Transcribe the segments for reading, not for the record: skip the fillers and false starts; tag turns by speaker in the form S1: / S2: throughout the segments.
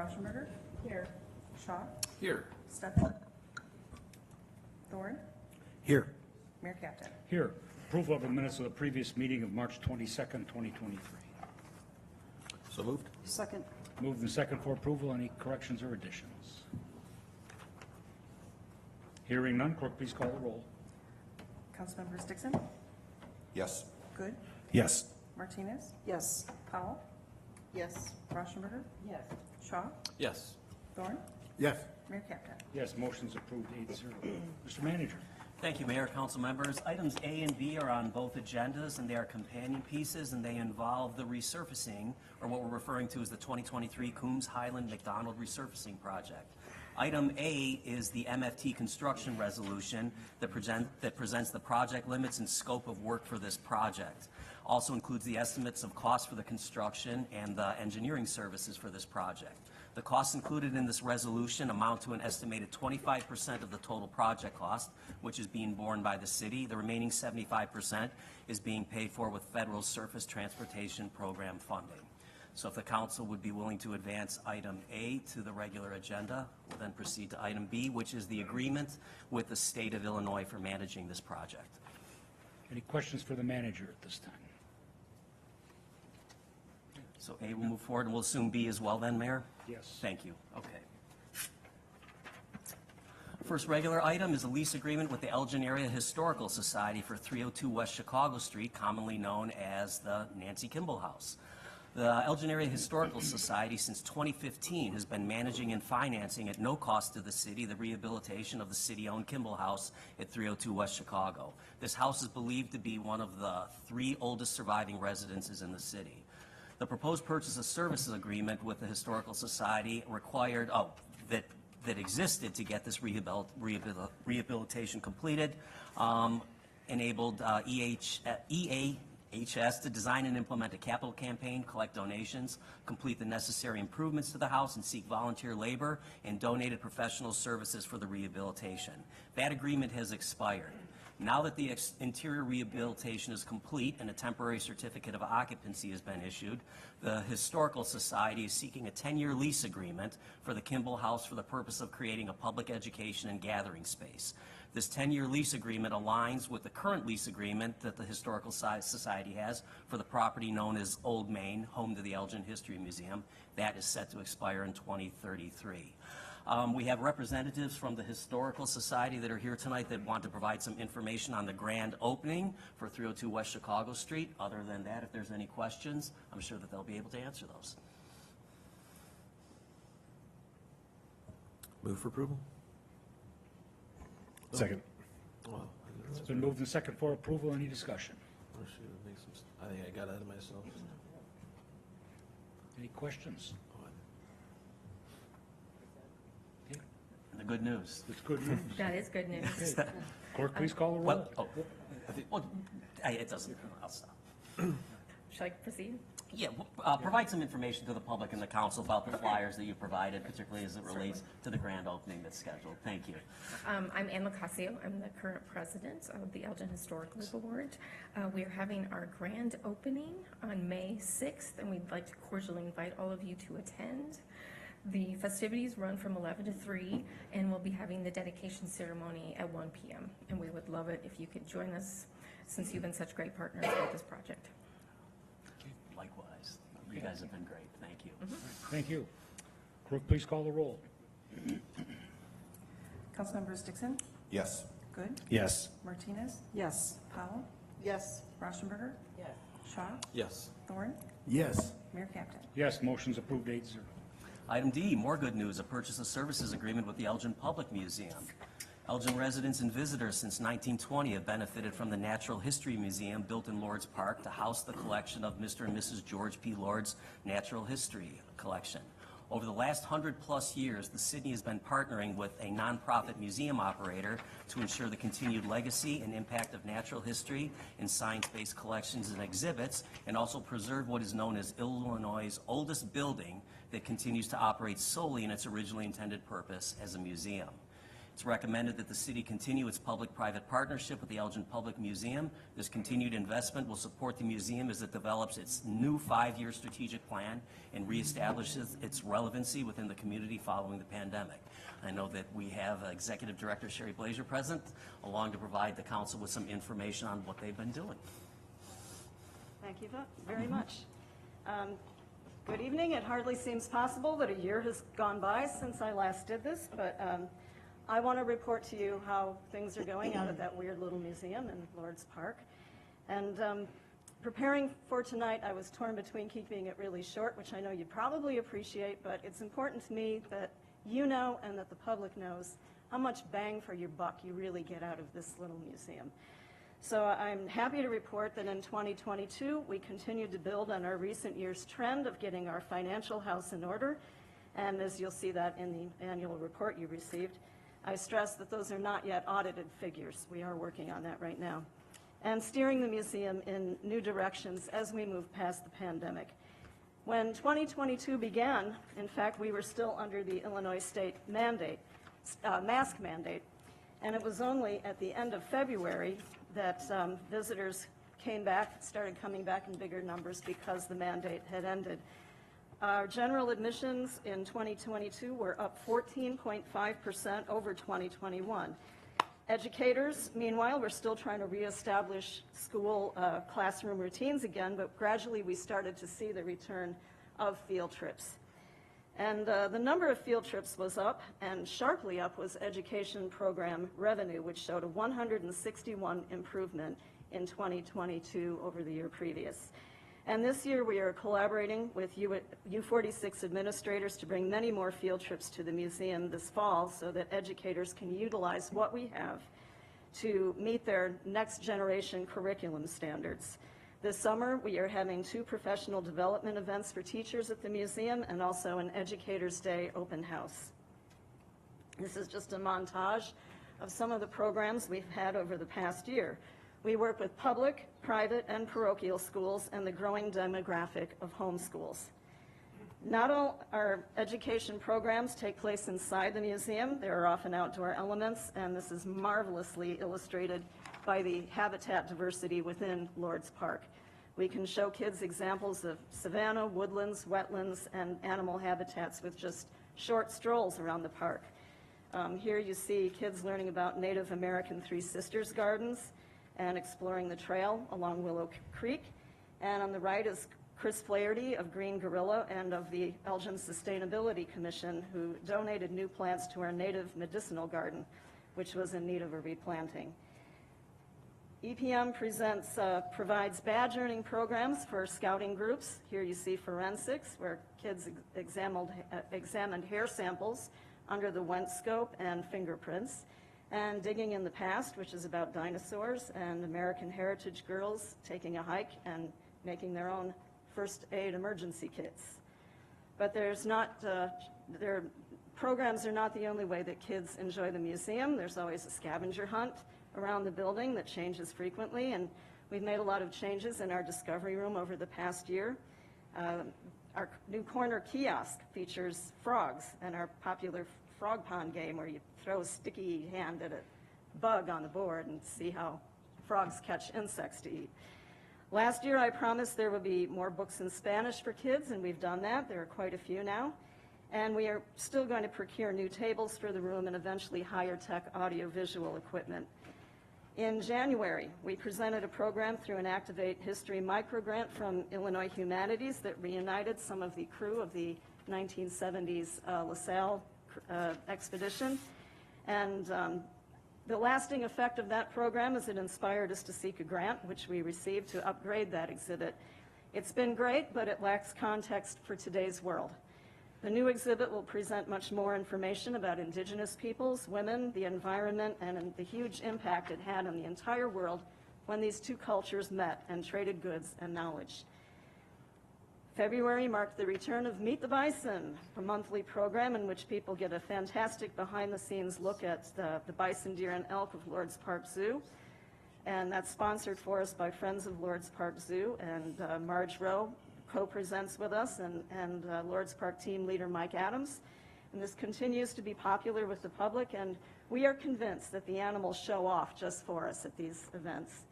S1: Rauschenberger. Here. Shaw.
S2: Here.
S1: Stefan. Thorne.
S3: Here.
S1: Mayor Captain.
S4: Here, approval of the minutes of the previous meeting of March 22nd, 2023.
S2: So moved.
S3: Second.
S4: Moved and second for approval. Any corrections or additions? Hearing none, clerk, please call the roll.
S1: Councilmembers Dixon.
S2: Yes.
S1: Good.
S3: Yes.
S1: Martinez.
S3: Yes.
S1: Powell.
S3: Yes.
S1: Rauschenberger.
S3: Yes.
S1: Shaw.
S2: Yes.
S1: Thorne.
S3: Yes.
S1: Mayor Captain.
S4: Yes, motion's approved 8-0. Mr. Manager.
S5: Thank you, Mayor, council members. Items A and B are on both agendas, and they are companion pieces, and they involve the resurfacing, or what we're referring to as the 2023 Coombs Highland McDonald resurfacing project. Item A is the MFT construction resolution that presents the project limits and scope of work for this project. Also includes the estimates of costs for the construction and the engineering services for this project. The costs included in this resolution amount to an estimated 25% of the total project cost, which is being borne by the city. The remaining 75% is being paid for with federal surface transportation program funding. So if the council would be willing to advance item A to the regular agenda, we'll then proceed to item B, which is the agreement with the state of Illinois for managing this project.
S4: Any questions for the manager at this time?
S5: So A will move forward, and we'll assume B as well then, Mayor?
S4: Yes.
S5: Thank you. Okay. First regular item is a lease agreement with the Elgin Area Historical Society for 302 West Chicago Street, commonly known as the Nancy Kimball House. The Elgin Area Historical Society since 2015 has been managing and financing at no cost to the city the rehabilitation of the city-owned Kimball House at 302 West Chicago. This house is believed to be one of the 3 oldest surviving residences in the city. The proposed purchase of services agreement with the Historical Society required, that existed to get this rehabilitation completed, enabled EAHS to design and implement a capital campaign, collect donations, complete the necessary improvements to the house, and seek volunteer labor and donated professional services for the rehabilitation. That agreement has expired. Now that the interior rehabilitation is complete and a temporary certificate of occupancy has been issued, the Historical Society is seeking a 10-year lease agreement for the Kimball House for the purpose of creating a public education and gathering space. This 10-year lease agreement aligns with the current lease agreement that the Historical Society has for the property known as Old Main, home to the Elgin History Museum. That is set to expire in 2033. We have representatives from the Historical Society that are here tonight that want to provide some information on the grand opening for 302 West Chicago Street. Other than that, if there's any questions, I'm sure that they'll be able to answer those.
S2: Move for approval.
S3: Second.
S2: Well,
S4: It's been moved and second for approval. Any discussion?
S2: I think I got ahead of myself.
S4: Any questions? Okay,
S5: The good news.
S4: that's good news.
S6: That is good news.
S4: Clerk, please call the roll.
S5: It doesn't, I'll stop.
S6: Shall I proceed?
S5: Yeah, provide some information to the public and the council about the flyers that you provided, particularly as it relates to the grand opening that's scheduled. Thank you.
S6: I'm Ann Locasio. I'm the current president of the Elgin Historical Board. We are having our grand opening on May 6th, and we'd like to cordially invite all of you to attend. The festivities run from 11 to 3, and we'll be having the dedication ceremony at 1 p.m. And we would love it if you could join us, since you've been such great partners with this project.
S5: Likewise. You guys have been great. Thank you.
S4: Thank you. Clerk, please call the roll.
S1: Councilmembers Dixon.
S2: Yes.
S1: Good.
S3: Yes.
S1: Martinez.
S3: Yes.
S1: Powell.
S3: Yes.
S1: Rauschenberger.
S3: Yes.
S1: Shaw.
S2: Yes.
S1: Thorne.
S3: Yes.
S1: Mayor Captain.
S4: Yes, motion's approved 8-0.
S5: Item D, more good news, a purchase of services agreement with the Elgin Public Museum. Elgin residents and visitors since 1920 have benefited from the Natural History Museum built in Lord's Park to house the collection of Mr. and Mrs. George P. Lord's Natural History collection. Over the last 100+ years, the city has been partnering with a nonprofit museum operator to ensure the continued legacy and impact of natural history and science-based collections and exhibits, and also preserve what is known as Illinois' oldest building that continues to operate solely in its originally intended purpose as a museum. It's recommended that the city continue its public-private partnership with the Elgin Public Museum. This continued investment will support the museum as it develops its new 5-year strategic plan and reestablishes its relevancy within the community following the pandemic. I know that we have Executive Director Sherry Blazer present, along to provide the council with some information on what they've been doing.
S7: Thank you very much. Good evening. It hardly seems possible that a year has gone by since I last did this, but I want to report to you how things are going out at that weird little museum in Lord's Park. And preparing for tonight, I was torn between keeping it really short, which I know you probably appreciate, but it's important to me that you know and that the public knows how much bang for your buck you really get out of this little museum. So I'm happy to report that in 2022, we continued to build on our recent year's trend of getting our financial house in order. And as you'll see that in the annual report you received, I stress that those are not yet audited figures. We are working on that right now. And steering the museum in new directions as we move past the pandemic. When 2022 began, in fact, we were still under the Illinois state mandate, mask mandate. And it was only at the end of February that visitors started coming back in bigger numbers because the mandate had ended. Our general admissions in 2022 were up 14.5% over 2021. Educators, meanwhile, we're still trying to reestablish school classroom routines again, but gradually we started to see the return of field trips. And the number of field trips was up, and sharply up was education program revenue, which showed a 161 improvement in 2022 over the year previous. And this year we are collaborating with U46 administrators to bring many more field trips to the museum this fall so that educators can utilize what we have to meet their next generation curriculum standards. This summer, we are having 2 professional development events for teachers at the museum and also an Educators Day open house. This is just a montage of some of the programs we've had over the past year. We work with public, private, and parochial schools and the growing demographic of homeschools. Not all our education programs take place inside the museum. There are often outdoor elements, and this is marvelously illustrated by the habitat diversity within Lord's Park. We can show kids examples of savanna, woodlands, wetlands, and animal habitats with just short strolls around the park. Here you see kids learning about Native American Three Sisters gardens and exploring the trail along Willow Creek. And on the right is Chris Flaherty of Green Gorilla and of the Elgin Sustainability Commission, who donated new plants to our native medicinal garden, which was in need of a replanting. EPM provides badge earning programs for scouting groups. Here you see forensics, where kids examined hair samples under the Wentz scope and fingerprints. And Digging in the Past, which is about dinosaurs, and American Heritage girls taking a hike and making their own first aid emergency kits. But their programs are not the only way that kids enjoy the museum. There's always a scavenger hunt around the building that changes frequently, and we've made a lot of changes in our discovery room over the past year. Our new corner kiosk features frogs, and our popular frog pond game where you throw a sticky hand at a bug on the board and see how frogs catch insects to eat. Last year I promised there would be more books in Spanish for kids, and we've done that. There are quite a few now. And we are still going to procure new tables for the room and eventually higher tech audio-visual equipment. In January, we presented a program through an Activate History microgrant from Illinois Humanities that reunited some of the crew of the 1970s LaSalle expedition. And the lasting effect of that program is it inspired us to seek a grant, which we received, to upgrade that exhibit. It's been great, but it lacks context for today's world. The new exhibit will present much more information about Indigenous peoples, women, the environment, and the huge impact it had on the entire world when these two cultures met and traded goods and knowledge. February marked the return of Meet the Bison, a monthly program in which people get a fantastic behind-the-scenes look at the bison, deer, and elk of Lord's Park Zoo. And that's sponsored for us by Friends of Lord's Park Zoo, and Marge Rowe co-presents with us, and Lord's Park team leader Mike Adams. and this continues to be popular with the public, and we are convinced that the animals show off just for us at these events.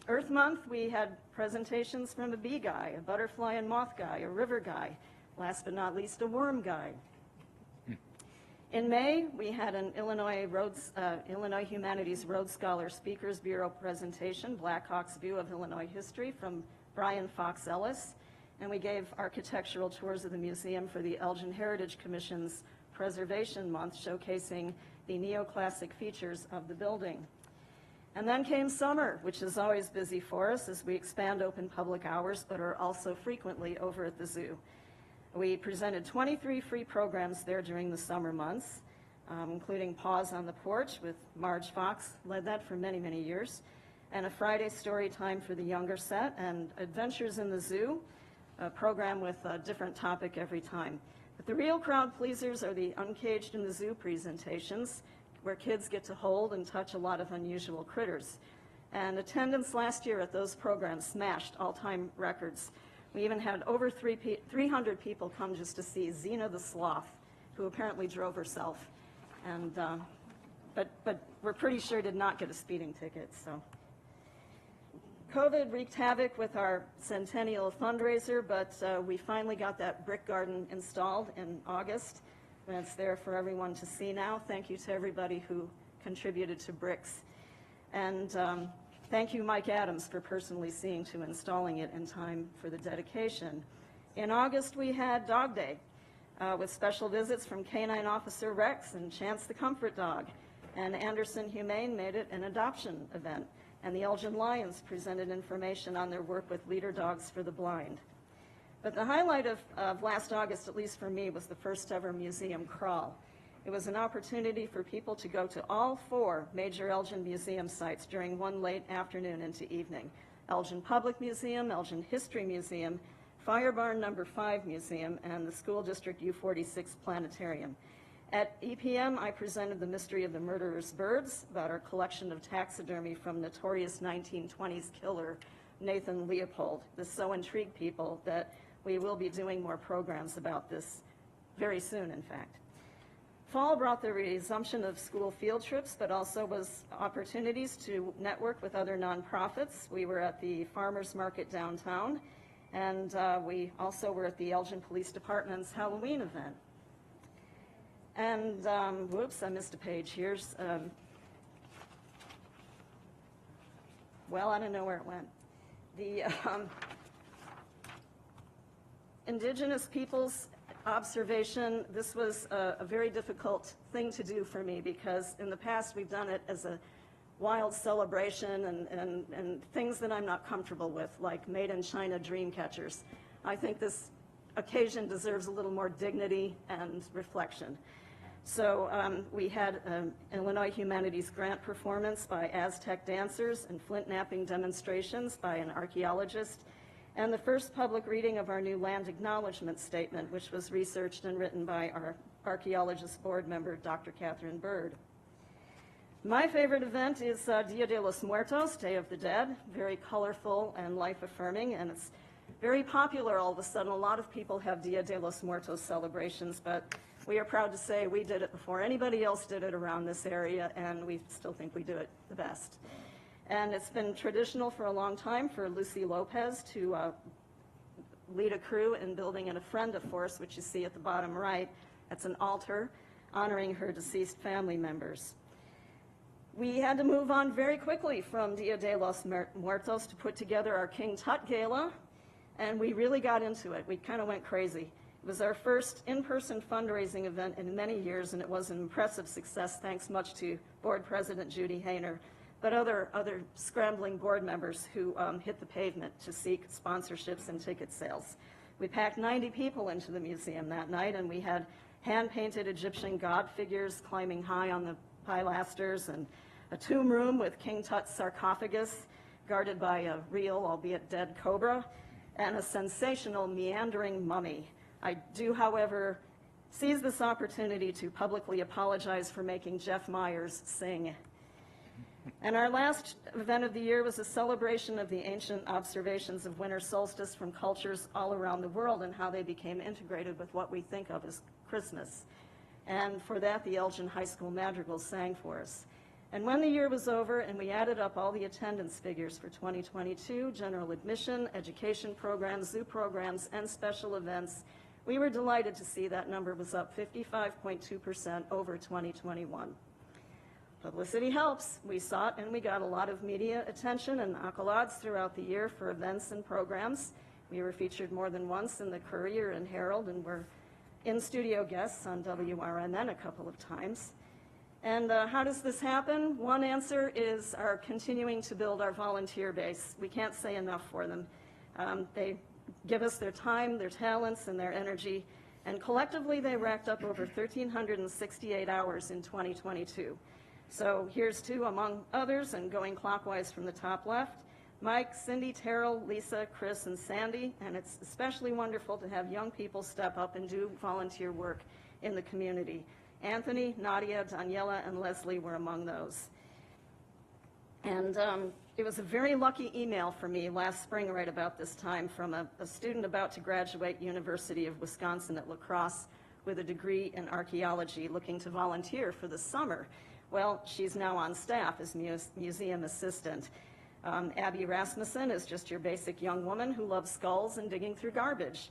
S7: Earth Month, we had presentations from a bee guy, a butterfly and moth guy, a river guy, last but not least, a worm guy. In May, we had an Illinois Humanities Rhodes Scholar Speakers Bureau presentation, Blackhawk's View of Illinois History, from Brian Fox Ellis, and we gave architectural tours of the museum for the Elgin Heritage Commission's Preservation Month, showcasing the neoclassic features of the building. And then came summer, which is always busy for us as we expand open public hours, but are also frequently over at the zoo. We presented 23 free programs there during the summer months, including Paws on the Porch with Marge Fox, led that for many, many years, and a Friday story time for the younger set, and Adventures in the Zoo, a program with a different topic every time. But the real crowd pleasers are the Uncaged in the Zoo presentations, where kids get to hold and touch a lot of unusual critters. And attendance last year at those programs smashed all-time records. We even had over 300 people come just to see Xena the Sloth, who apparently drove herself. And, but we're pretty sure did not get a speeding ticket, so. COVID wreaked havoc with our centennial fundraiser, but we finally got that brick garden installed in August. And it's there for everyone to see now. Thank you to everybody who contributed to bricks. And thank you, Mike Adams, for personally seeing to installing it in time for the dedication. In August, we had Dog Day with special visits from Canine Officer Rex and Chance the Comfort Dog. And Anderson Humane made it an adoption event. And the Elgin Lions presented information on their work with leader dogs for the blind. But the highlight of last August, at least for me, was the first ever museum crawl. It was an opportunity for people to go to all 4 major Elgin museum sites during one late afternoon into evening. Elgin Public Museum, Elgin History Museum, Fire Barn No. 5 Museum, and the School District U46 Planetarium. At EPM, I presented The Mystery of the Murderer's Birds, about our collection of taxidermy from notorious 1920s killer Nathan Leopold. This so intrigued people that we will be doing more programs about this very soon, in fact. Fall brought the resumption of school field trips, but also was opportunities to network with other nonprofits. We were at the Farmers Market downtown, and we also were at the Elgin Police Department's Halloween event. And, whoops, I missed a page. Here's, well, I don't know where it went. The Indigenous peoples observation, this was a very difficult thing to do for me because in the past we've done it as a wild celebration and things that I'm not comfortable with, like Made in China dream catchers. I think this occasion deserves a little more dignity and reflection. So we had an Illinois Humanities Grant performance by Aztec dancers and flint knapping demonstrations by an archaeologist, and the first public reading of our new land acknowledgement statement, which was researched and written by our archaeologist board member, Dr. Catherine Bird. My favorite event is Dia de los Muertos, Day of the Dead, very colorful and life-affirming, and it's very popular all of a sudden. A lot of people have Dia de los Muertos celebrations, but we are proud to say we did it before anybody else did it around this area, and we still think we do it the best. And it's been traditional for a long time for Lucy Lopez to lead a crew in building an ofrenda for us, which you see at the bottom right. That's an altar honoring her deceased family members. We had to move on very quickly from Dia de los Muertos to put together our King Tut Gala, and we really got into it. We kind of went crazy. It was our first in-person fundraising event in many years, and it was an impressive success, thanks much to Board President Judy Hayner, but other scrambling board members who hit the pavement to seek sponsorships and ticket sales. We packed 90 people into the museum that night, and we had hand-painted Egyptian god figures climbing high on the pilasters, and a tomb room with King Tut's sarcophagus guarded by a real, albeit dead, cobra, and a sensational meandering mummy. I do, however, seize this opportunity to publicly apologize for making Jeff Myers sing. And our last event of the year was a celebration of the ancient observations of winter solstice from cultures all around the world and how they became integrated with what we think of as Christmas. And for that, the Elgin High School Madrigals sang for us. And when the year was over and we added up all the attendance figures for 2022, general admission, education programs, zoo programs, and special events, we were delighted to see that number was up 55.2% over 2021. Publicity helps. We saw it and we got a lot of media attention and accolades throughout the year for events and programs. We were featured more than once in the Courier and Herald and were in-studio guests on WRNN a couple of times. And how does this happen? One answer is our continuing to build our volunteer base. We can't say enough for them. They give us their time, their talents, and their energy, and collectively they racked up over 1,368 hours in 2022. So here's two among others, and going clockwise from the top left: Mike, Cindy, Terrell, Lisa, Chris, and Sandy, and it's especially wonderful to have young people step up and do volunteer work in the community. Anthony, Nadia, Daniela, and Leslie were among those. And it was a very lucky email for me last spring right about this time from a student about to graduate University of Wisconsin at La Crosse with a degree in archaeology looking to volunteer for the summer. Well, she's now on staff as museum assistant. Abby Rasmussen is just your basic young woman who loves skulls and digging through garbage.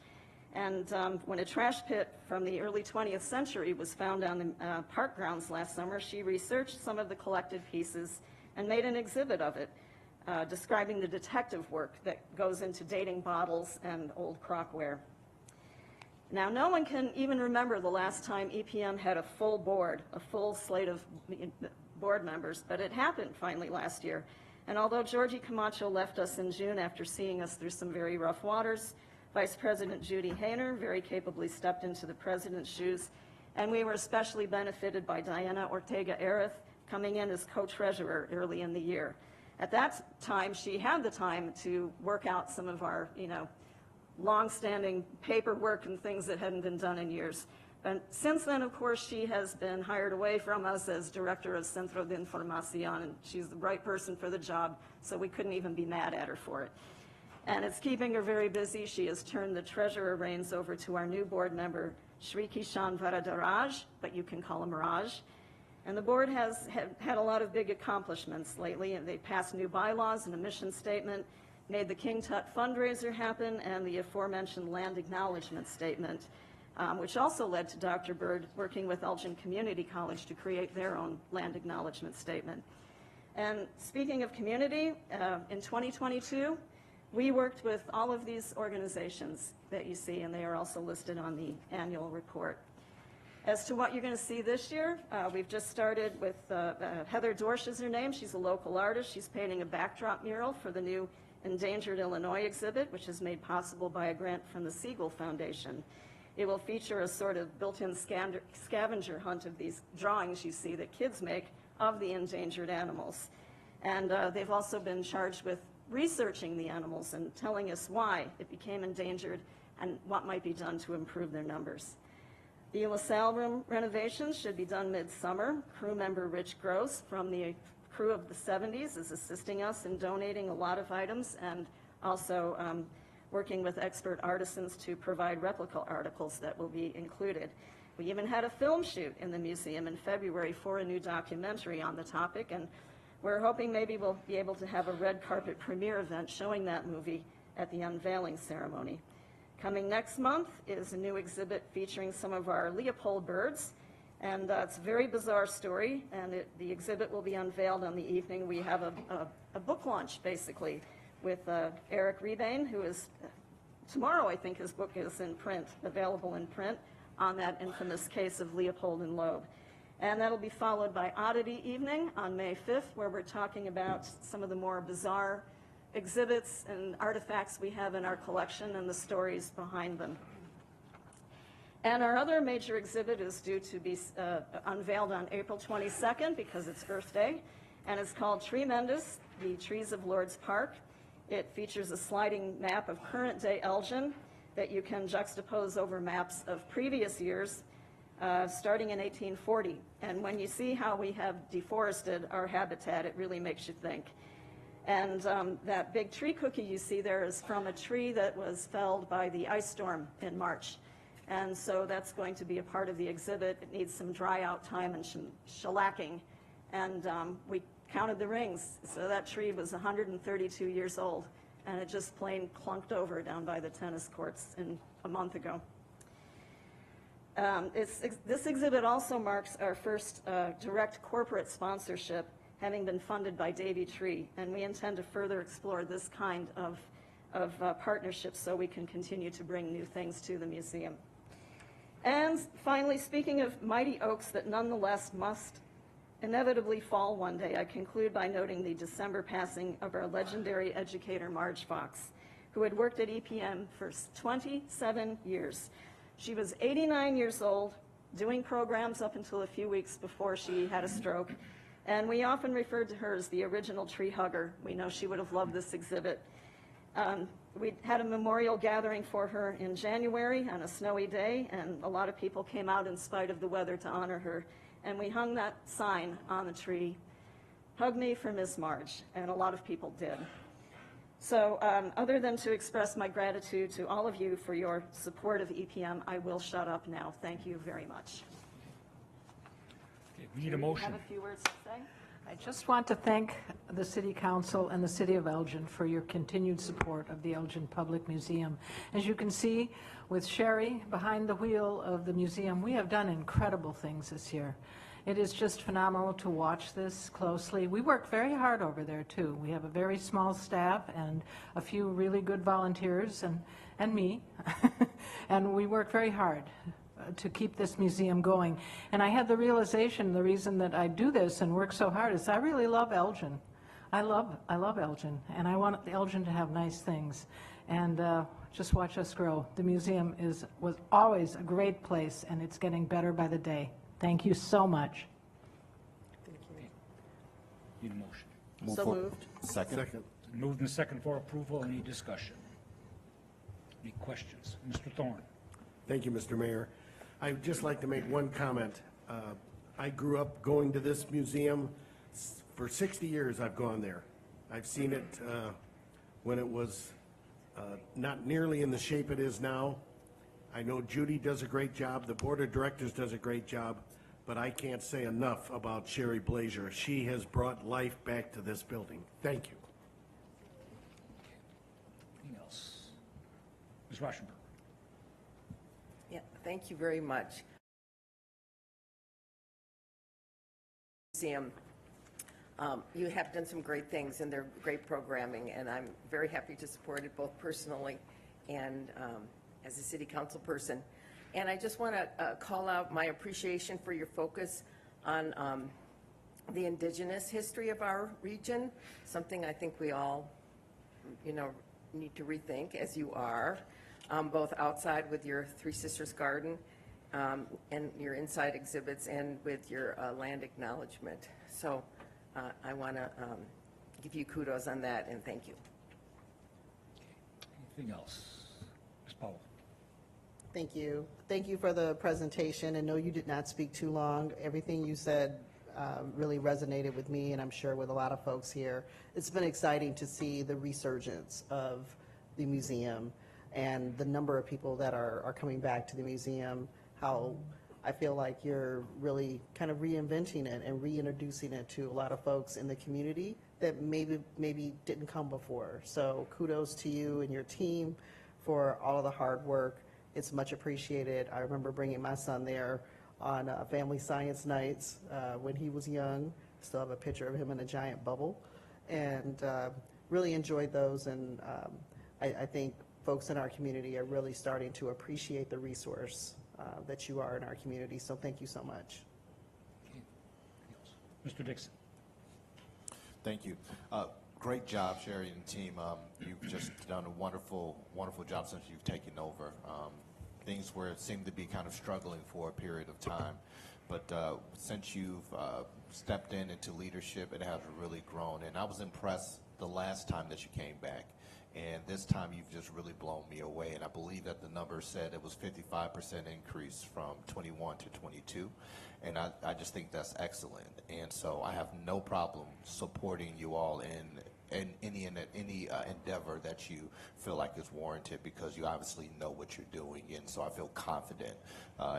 S7: And when a trash pit from the early 20th century was found on the park grounds last summer, she researched some of the collected pieces and made an exhibit of it, describing the detective work that goes into dating bottles and old crockware. Now, no one can even remember the last time EPM had a full board, a full slate of board members, but it happened finally last year. And although Georgie Camacho left us in June after seeing us through some very rough waters, Vice President Judy Hayner very capably stepped into the president's shoes, and we were especially benefited by Diana Ortega-Erith coming in as co-treasurer early in the year. At that time, she had the time to work out some of our, long-standing paperwork and things that hadn't been done in years. And since then, of course, she has been hired away from us as director of Centro de Información, and she's the right person for the job, so we couldn't even be mad at her for it. And it's keeping her very busy. She has turned the treasurer reins over to our new board member, Shri Kishan Varadaraj, but you can call him Raj. And the board has had a lot of big accomplishments lately, and they passed new bylaws and a mission statement, made the King Tut fundraiser happen, and the aforementioned land acknowledgement statement, which also led to Dr. Bird working with Elgin Community College to create their own land acknowledgement statement. And speaking of community, in 2022, we worked with all of these organizations that you see, and they are also listed on the annual report. As to what you're going to see this year, we've just started with Heather Dorsch is her name. She's a local artist. She's painting a backdrop mural for the new Endangered Illinois exhibit, which is made possible by a grant from the Siegel Foundation. It will feature a sort of built-in scavenger hunt of these drawings you see that kids make of the endangered animals. And they've also been charged with researching the animals and telling us why it became endangered and what might be done to improve their numbers. The LaSalle room renovations should be done mid-summer. Crew member Rich Gross from the crew of the 70s is assisting us in donating a lot of items and also working with expert artisans to provide replica articles that will be included. We even had a film shoot in the museum in February for a new documentary on the topic, and we're hoping maybe we'll be able to have a red carpet premiere event showing that movie at the unveiling ceremony. Coming next month is a new exhibit featuring some of our Leopold birds, and it's a very bizarre story, and the exhibit will be unveiled on the evening. We have a book launch, basically, with Eric Rebane, who is, tomorrow I think his book is in print, available in print, on that infamous case of Leopold and Loeb. And that'll be followed by Oddity Evening on May 5th, where we're talking about some of the more bizarre exhibits and artifacts we have in our collection and the stories behind them. And our other major exhibit is due to be unveiled on April 22nd because it's Earth Day, and it's called Tremendous, the Trees of Lord's Park. It features a sliding map of current-day Elgin that you can juxtapose over maps of previous years, starting in 1840. And when you see how we have deforested our habitat, it really makes you think. And that big tree cookie you see there is from a tree that was felled by the ice storm in March. And so that's going to be a part of the exhibit. It needs some dry out time and shellacking. And we counted the rings. So that tree was 132 years old, and it just plain clunked over down by the tennis courts a month ago. This exhibit also marks our first direct corporate sponsorship, having been funded by Davey Tree, and we intend to further explore this kind of partnerships so we can continue to bring new things to the museum. And finally, speaking of mighty oaks that nonetheless must inevitably fall one day, I conclude by noting the December passing of our legendary educator, Marge Fox, who had worked at EPM for 27 years. She was 89 years old, doing programs up until a few weeks before she had a stroke, and we often referred to her as the original tree hugger. We know she would have loved this exhibit. We had a memorial gathering for her in January on a snowy day, and a lot of people came out in spite of the weather to honor her. And we hung that sign on the tree, "Hug me for Miss Marge," and a lot of people did. So other than to express my gratitude to all of you for your support of EPM, I will shut up now. Thank you very much.
S4: Okay, we need a
S7: Do you
S4: motion.
S7: have a few words to say?
S3: I just want to thank the City Council and the City of Elgin for your continued support of the Elgin Public Museum. As you can see, with Sherry behind the wheel of the museum, we have done incredible things this year. It is just phenomenal to watch this closely. We work very hard over there, too. We have a very small staff and a few really good volunteers and me, and we work very hard to keep this museum going. And I had the realization, the reason that I do this and work so hard is I really love Elgin. I love Elgin, and I want Elgin to have nice things. And just watch us grow. The museum was always a great place, and it's getting better by the day. Thank you so much.
S4: Need a motion.
S3: So moved.
S2: Second.
S4: Moved and second for approval. Any discussion? Any questions? Mr. Thorne?
S8: Thank you, Mr. Mayor. I'd just like to make one comment. I grew up going to this museum. For 60 years, I've gone there. I've seen it when it was not nearly in the shape it is now. I know Judy does a great job. The Board of Directors does a great job. But I can't say enough about Sherry Blazer. She has brought life back to this building. Thank you.
S4: Anything else? Ms. Rauschenberg?
S9: Yeah, thank you very much. Museum, you have done some great things, and they're great programming, and I'm very happy to support it both personally and as a city council person. And I just want to call out my appreciation for your focus on the indigenous history of our region, something I think we all, need to rethink, as you are, both outside with your Three Sisters Garden and your inside exhibits and with your land acknowledgement. So I want to give you kudos on that, and thank you.
S4: Anything else? Ms. Powell?
S10: Thank you. Thank you for the presentation, and no, you did not speak too long. Everything you said really resonated with me, and I'm sure with a lot of folks here. It's been exciting to see the resurgence of the museum and the number of people that are coming back to the museum, how I feel like you're really kind of reinventing it and reintroducing it to a lot of folks in the community that maybe didn't come before. So kudos to you and your team for all of the hard work. It's much appreciated. I remember bringing my son there on family science nights when he was young. Still have a picture of him in a giant bubble, and really enjoyed those. And I think folks in our community are really starting to appreciate the resource that you are in our community. So thank you so much.
S4: Okay. Mr. Dixon?
S11: Thank you. Great job, Sherry and team. You've just done a wonderful, wonderful job since you've taken over. Things where it seemed to be kind of struggling for a period of time, but since you've stepped into leadership, it has really grown. And I was impressed the last time that you came back, and this time you've just really blown me away. And I believe that the number said it was 55% increase from 21 to 22, and I just think that's excellent. And so I have no problem supporting you all in any endeavor that you feel like is warranted, because you obviously know what you're doing, and so I feel confident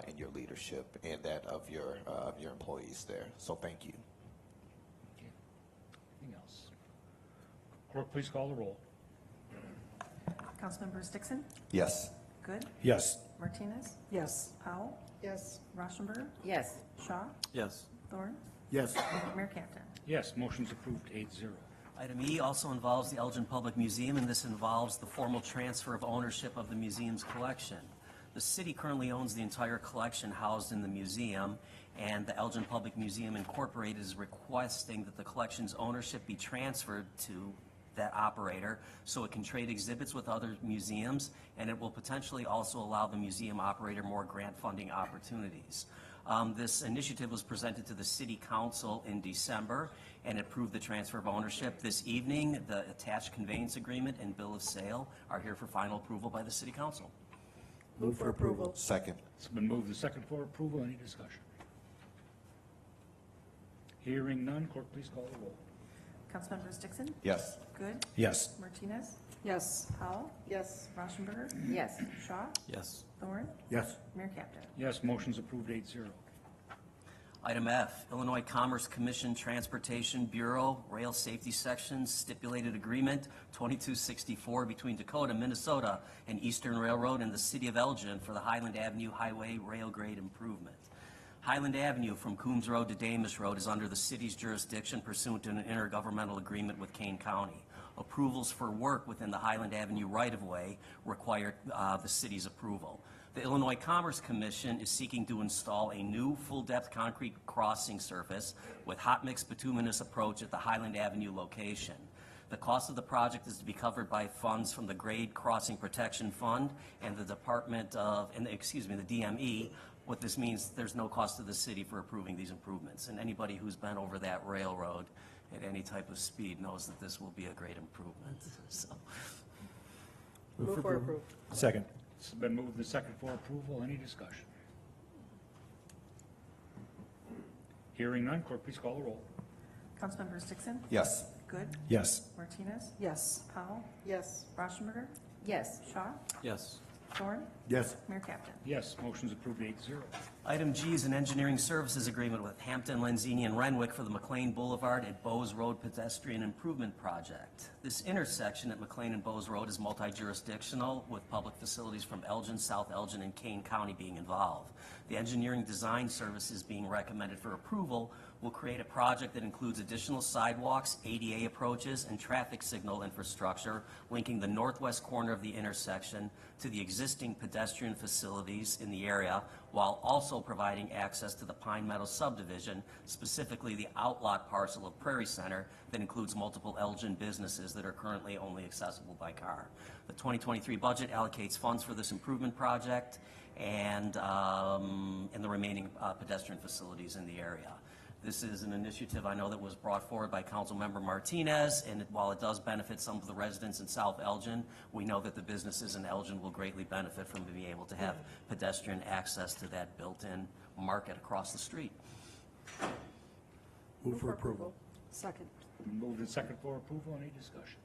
S11: in your leadership and that of your employees there. So thank you.
S4: Okay. Anything else? Clerk, please call the roll.
S1: Councilmembers Dixon,
S2: Yes.
S1: Good,
S4: Yes.
S1: Martinez,
S3: Yes.
S1: Powell,
S10: Yes.
S1: Rauschenberger,
S9: Yes.
S1: Shaw,
S2: Yes.
S1: Thorne,
S8: Yes.
S1: Mayor Captain.
S4: Yes, motion's approved 8-0.
S5: Item E also involves the Elgin Public Museum, and this involves the formal transfer of ownership of the museum's collection. The city currently owns the entire collection housed in the museum, and the Elgin Public Museum Incorporated is requesting that the collection's ownership be transferred to that operator so it can trade exhibits with other museums, and it will potentially also allow the museum operator more grant funding opportunities. This initiative was presented to the City Council in December and approved the transfer of ownership. This evening, the attached conveyance agreement and bill of sale are here for final approval by the City Council.
S10: Move for approval.
S2: Second.
S4: It's been moved and second for approval. Any discussion? Hearing none, clerk, please call the roll.
S1: Councilmembers Dixon,
S2: Yes.
S1: Good,
S4: Yes.
S1: Martinez,
S3: Yes.
S1: Powell,
S10: Yes.
S1: Rauschenberger,
S9: Yes.
S1: Shaw,
S2: Yes.
S1: Thorne,
S8: Yes.
S1: Mayor Captain.
S4: Yes, motion's approved 8-0.
S5: Item F, Illinois Commerce Commission Transportation Bureau Rail Safety Section Stipulated Agreement 2264 between Dakota, Minnesota, and Eastern Railroad and the City of Elgin for the Highland Avenue Highway Rail Grade Improvement. Highland Avenue from Coombs Road to Damus Road is under the city's jurisdiction pursuant to an intergovernmental agreement with Kane County. Approvals for work within the Highland Avenue right-of-way require the city's approval. The Illinois Commerce Commission is seeking to install a new full-depth concrete crossing surface with hot mix bituminous approach at the Highland Avenue location. The cost of the project is to be covered by funds from the Grade Crossing Protection Fund and the the DME. What this means, there's no cost to the city for approving these improvements. And anybody who's been over that railroad at any type of speed knows that this will be a great improvement. So,
S10: Move for approval.
S4: Second. It's been moved and second for approval. Any discussion? Hearing none, clerk, please call the roll.
S1: Councilmembers Dixon,
S2: Yes.
S1: Good,
S4: Yes.
S1: Martinez,
S3: Yes.
S1: Powell,
S10: Yes.
S1: Rauschenberger,
S9: Yes.
S1: Shaw,
S2: Yes.
S1: Thorne,
S8: Yes.
S1: Mayor Captain.
S4: Yes, motion's approved 8-0.
S5: Item G is an engineering services agreement with Hampton, Lenzini, and Renwick for the McLean Boulevard at Bowes Road Pedestrian Improvement Project. This intersection at McLean and Bowes Road is multi-jurisdictional, with public facilities from Elgin, South Elgin, and Kane County being involved. The engineering design services being recommended for approval will create a project that includes additional sidewalks, ADA approaches, and traffic signal infrastructure linking the northwest corner of the intersection to the existing pedestrian facilities in the area, while also providing access to the Pine Meadow subdivision, specifically the outlot parcel of Prairie Center that includes multiple Elgin businesses that are currently only accessible by car. The 2023 budget allocates funds for this improvement project and the remaining pedestrian facilities in the area. This is an initiative I know that was brought forward by Councilmember Martinez, and while it does benefit some of the residents in South Elgin, we know that the businesses in Elgin will greatly benefit from being able to have pedestrian access to that built-in market across the street.
S8: Move for approval.
S10: Second.
S4: Moved and second for approval. Any discussion?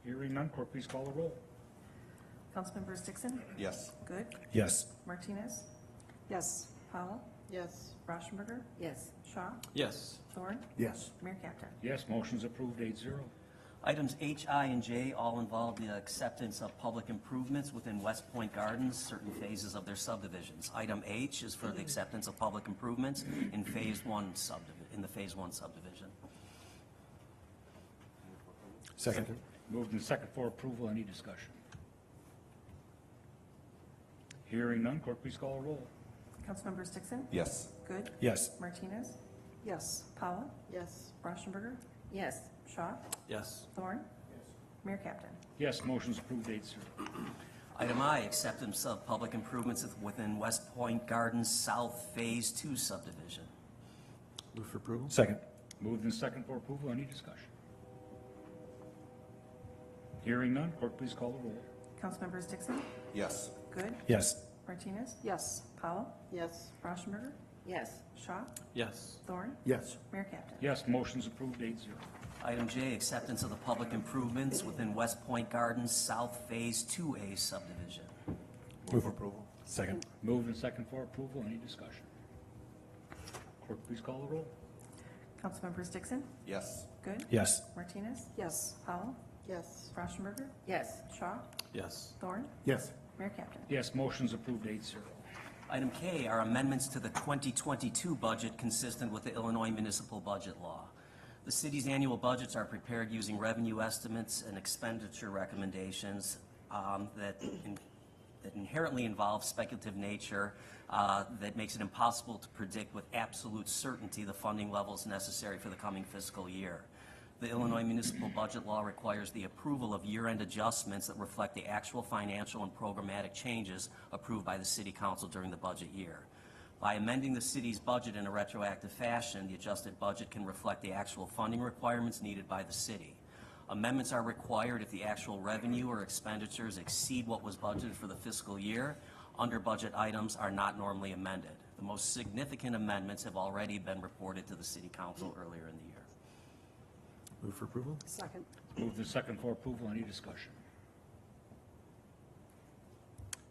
S4: Hearing none, clerk, please call the roll.
S1: Councilmembers Dixon,
S2: Yes.
S1: Good,
S4: Yes.
S1: Martinez,
S3: Yes.
S1: Powell,
S10: Yes.
S1: Rauschenberger,
S9: Yes.
S1: Shaw,
S2: Yes.
S1: Thorne,
S8: Yes.
S1: Mayor Captain.
S4: Yes, motion's approved 8-0.
S5: Items H, I, and J all involve the acceptance of public improvements within West Point Gardens, certain phases of their subdivisions. Item H is for the acceptance of public improvements in Phase 1 subdivision.
S8: Second.
S4: Moved and second for approval. Any discussion? Hearing none, clerk, please call the roll.
S1: Councilmembers Dixon,
S2: Yes.
S1: Good,
S4: Yes.
S1: Martinez,
S3: Yes.
S1: Powell,
S10: Yes.
S1: Rauschenberger,
S9: Yes.
S1: Shaw,
S2: Yes.
S1: Thorne, Mayor Captain.
S4: Yes, motion's approved 8-0.
S5: Item I, acceptance of public improvements within West Point Gardens South Phase 2 subdivision.
S2: Move for approval?
S4: Second. Moved and second for approval. Any discussion? Hearing none, clerk, please call the roll.
S1: Councilmembers Dixon,
S2: Yes.
S1: Good,
S4: Yes.
S1: Martinez,
S3: Yes.
S1: Powell,
S10: Yes.
S1: Rauschenberger,
S9: Yes.
S1: Shaw,
S2: Yes.
S1: Thorne,
S8: Yes.
S1: Mayor Captain.
S4: Yes, motion's approved 8-0.
S5: Item J, acceptance of the public improvements within West Point Gardens South Phase 2A subdivision.
S11: Move for approval.
S2: Second.
S4: Moved and second for approval. Any discussion? Clerk, please call the roll.
S1: Councilmembers Dixon,
S11: Yes.
S1: Good,
S2: Yes.
S1: Martinez,
S3: Yes.
S1: Powell,
S10: Yes.
S1: Rauschenberger,
S9: Yes.
S1: Shaw,
S2: Yes.
S1: Thorne,
S8: Yes.
S1: Mayor Captain.
S4: Yes, motion's approved 8-0.
S5: Item K are amendments to the 2022 budget consistent with the Illinois Municipal Budget Law. The city's annual budgets are prepared using revenue estimates and expenditure recommendations that inherently involve speculative nature that makes it impossible to predict with absolute certainty the funding levels necessary for the coming fiscal year. The Illinois Municipal Budget Law requires the approval of year-end adjustments that reflect the actual financial and programmatic changes approved by the City Council during the budget year. By amending the city's budget in a retroactive fashion, the adjusted budget can reflect the actual funding requirements needed by the city. Amendments are required if the actual revenue or expenditures exceed what was budgeted for the fiscal year. Under budget items are not normally amended. The most significant amendments have already been reported to the City Council earlier in the year.
S2: Move for approval?
S3: Second.
S4: Moved and second for approval. Any discussion?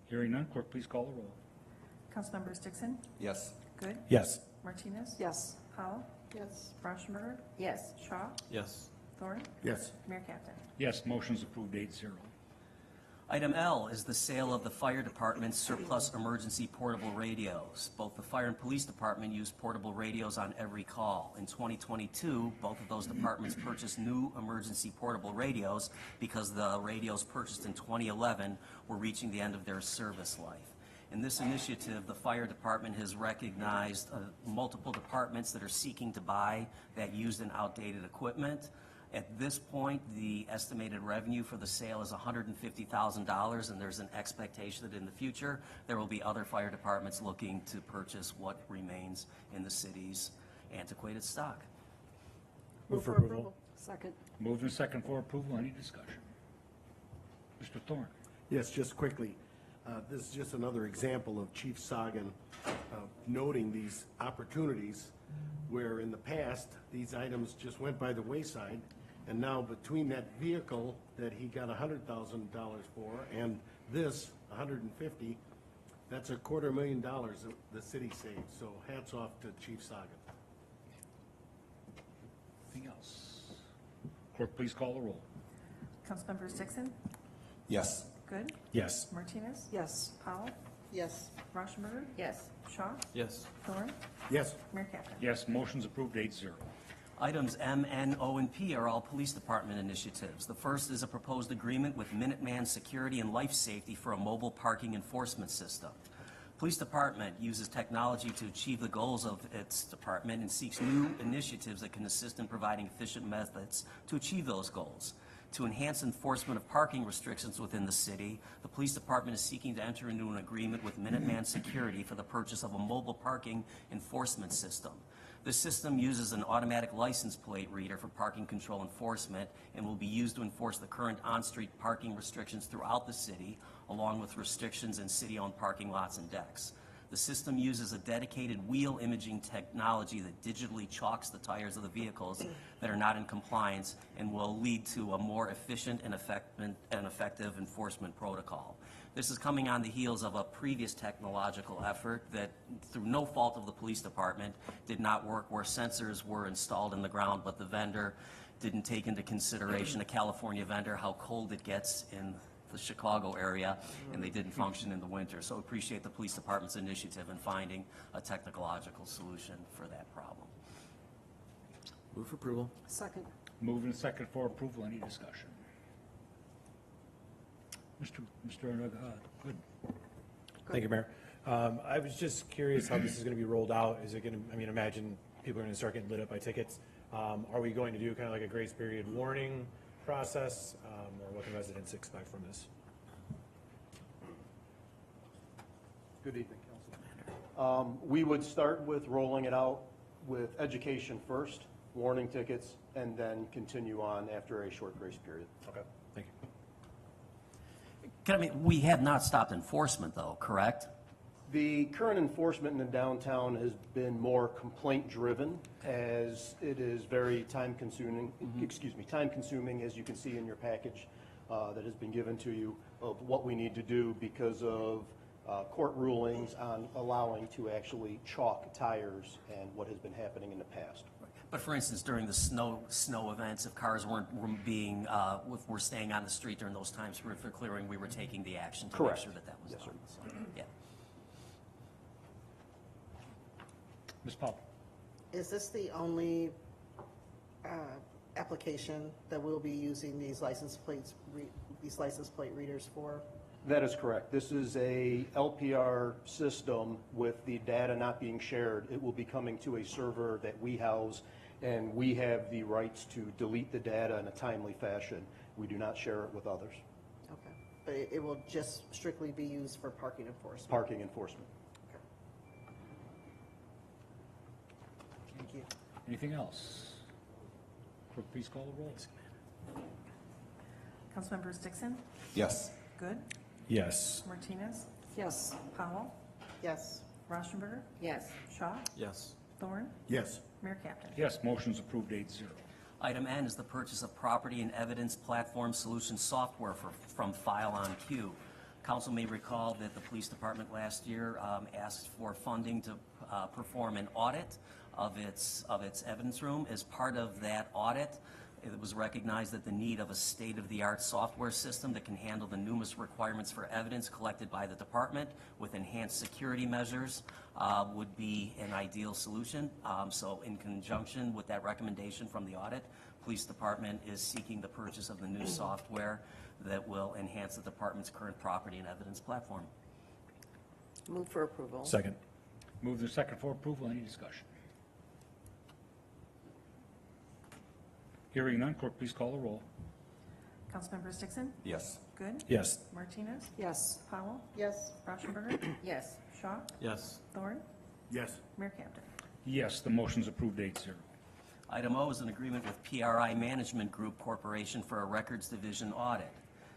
S4: Hearing none, clerk, please call the roll.
S1: Councilmembers Dixon,
S11: Yes.
S1: Good,
S2: Yes.
S1: Martinez,
S3: Yes.
S1: Powell,
S10: Yes.
S1: Rauschenberger,
S9: Yes.
S1: Shaw,
S2: Yes.
S1: Thorne,
S8: Yes.
S1: Mayor Captain.
S4: Yes, motion's approved 8-0.
S5: Item L is the sale of the fire department's surplus emergency portable radios. Both the fire and police department use portable radios on every call. In 2022, both of those departments purchased new emergency portable radios because the radios purchased in 2011 were reaching the end of their service life. In this initiative, the fire department has recognized multiple departments that are seeking to buy that used and outdated equipment. At this point, the estimated revenue for the sale is $150,000, and there's an expectation that in the future, there will be other fire departments looking to purchase what remains in the city's antiquated stock.
S2: Move for approval?
S3: Second.
S4: Moved and second for approval. Any discussion? Mr. Thorne?
S8: Yes, just quickly. This is just another example of Chief Sagan noting these opportunities where in the past, these items just went by the wayside, and now between that vehicle that he got $100,000 for and this, $150,000, that's $250,000 that the city saved. So hats off to Chief Sagan.
S4: Anything else? Clerk, please call the roll.
S1: Councilmembers Dixon,
S11: Yes.
S1: Good,
S2: Yes.
S1: Martinez,
S3: Yes.
S1: Powell,
S10: Yes.
S1: Rauschenberger,
S9: Yes.
S1: Shaw,
S2: Yes.
S1: Thorne,
S8: Yes.
S1: Mayor Captain.
S4: Yes, motion's approved 8-0.
S5: Items M, N, O, and P are all police department initiatives. The first is a proposed agreement with Minuteman Security and Life Safety for a mobile parking enforcement system. Police department uses technology to achieve the goals of its department and seeks new initiatives that can assist in providing efficient methods to achieve those goals. To enhance enforcement of parking restrictions within the city, the police department is seeking to enter into an agreement with Minuteman Security for the purchase of a mobile parking enforcement system. This system uses an automatic license plate reader for parking control enforcement and will be used to enforce the current on-street parking restrictions throughout the city, along with restrictions in city-owned parking lots and decks. The system uses a dedicated wheel imaging technology that digitally chalks the tires of the vehicles that are not in compliance and will lead to a more efficient and effective enforcement protocol. This is coming on the heels of a previous technological effort that, through no fault of the police department, did not work, where sensors were installed in the ground, but the vendor didn't take into consideration, a California vendor, how cold it gets in the Chicago area, and they didn't function in the winter. So appreciate the police department's initiative in finding a technological solution for that problem.
S2: Move for approval?
S3: Second.
S4: Moved and second for approval. Any discussion? Mr. Good.
S12: Thank you, Mayor. I was just curious how this is going to be rolled out. Is it going to, I mean, imagine people are going to start getting lit up by tickets. Are we going to do kind of like a grace period warning process, or what can residents expect from this?
S13: Good evening, Council. We would start with rolling it out with education first, warning tickets, and then continue on after a short grace period.
S12: Okay, thank you.
S5: We have not stopped enforcement, though, correct?
S13: The current enforcement in the downtown has been more complaint-driven, as it is very time-consuming, time-consuming, as you can see in your package that has been given to you, of what we need to do because of court rulings on allowing to actually chalk tires and what has been happening in the past.
S5: But for instance, during the snow events, if cars were staying on the street during those times for clearing, we were taking the action to
S13: Correct.
S5: make sure that that was
S13: Yes,
S5: done. So, yeah.
S4: Ms. Powell?
S10: Is this the only application that we'll be using these license plate readers for?
S13: That is correct. This is a LPR system with the data not being shared. It will be coming to a server that we house, and we have the rights to delete the data in a timely fashion. We do not share it with others.
S10: Okay. But it will just strictly be used for parking enforcement?
S13: Parking enforcement.
S10: Okay. Thank you.
S4: Anything else? Clerk, please call the roll.
S1: Councilmembers Dixon,
S11: Yes.
S1: Good,
S12: Yes.
S1: Martinez,
S7: Yes.
S1: Powell,
S10: Yes.
S1: Rauschenberger,
S9: Yes.
S1: Shaw,
S2: Yes.
S1: Thorne,
S8: Yes.
S1: Mayor Captain.
S4: Yes, motion's approved 8-0.
S5: Item N is the purchase of property and evidence platform solution software from File on Q. Council may recall that the police department last year asked for funding to perform an audit of its evidence room. As part of that audit, it was recognized that the need of a state-of-the-art software system that can handle the numerous requirements for evidence collected by the department with enhanced security measures would be an ideal solution. So in conjunction with that recommendation from the audit, police department is seeking the purchase of the new software that will enhance the department's current property and evidence platform.
S9: Move for approval.
S12: Second.
S4: Moved and second for approval. Any discussion? Hearing none, clerk, please call the roll.
S1: Councilmembers Dixon,
S11: Yes.
S1: Good,
S12: Yes.
S1: Martinez,
S7: Yes.
S1: Powell,
S10: Yes.
S1: Rauschenberger,
S9: Yes.
S1: Shaw,
S2: Yes.
S1: Thorne,
S8: Yes.
S1: Mayor Captain.
S4: Yes, the motion's approved 8-0.
S5: Item O is an agreement with PRI Management Group Corporation for a records division audit.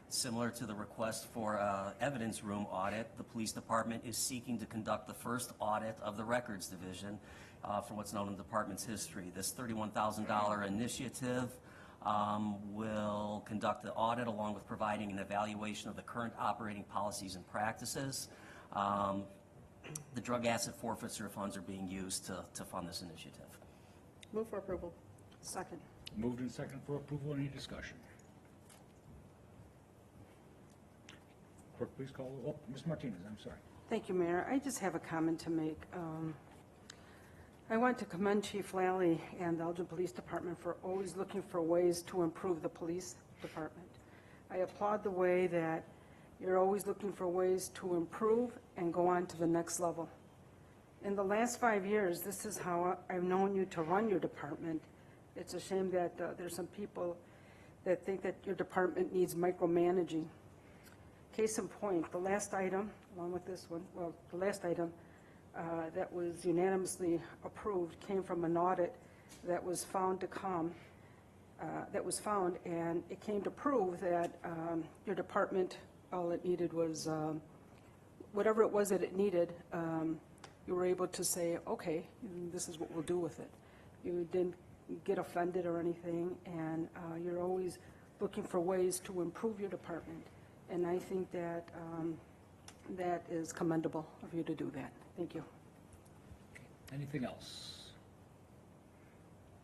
S5: Similar to the request for evidence room audit, the police department is seeking to conduct the first audit of the records division for what's known in the department's history. This $31,000 initiative will conduct the audit along with providing an evaluation of the current operating policies and practices. The drug asset forfeiture funds are being used to fund this initiative.
S10: Move for approval.
S7: Second.
S4: Moved and second for approval. Any discussion? Clerk, please call the roll. Ms. Martinez, I'm sorry.
S14: Thank you, Mayor. I just have a comment to make. I want to commend Chief Lally and the Elgin Police Department for always looking for ways to improve the police department. I applaud the way that you're always looking for ways to improve and go on to the next level. In the last 5 years, this is how I've known you to run your department. It's a shame that there's some people that think that your department needs micromanaging. Case in point, the last item, along with this one, well, the last item that was unanimously approved came from an audit that was found to come, and it came to prove that your department, all it needed was, whatever it was that it needed, you were able to say, okay, this is what we'll do with it. You didn't get offended or anything, and you're always looking for ways to improve your department. And I think that that is commendable of you to do that. Thank you.
S4: Anything else?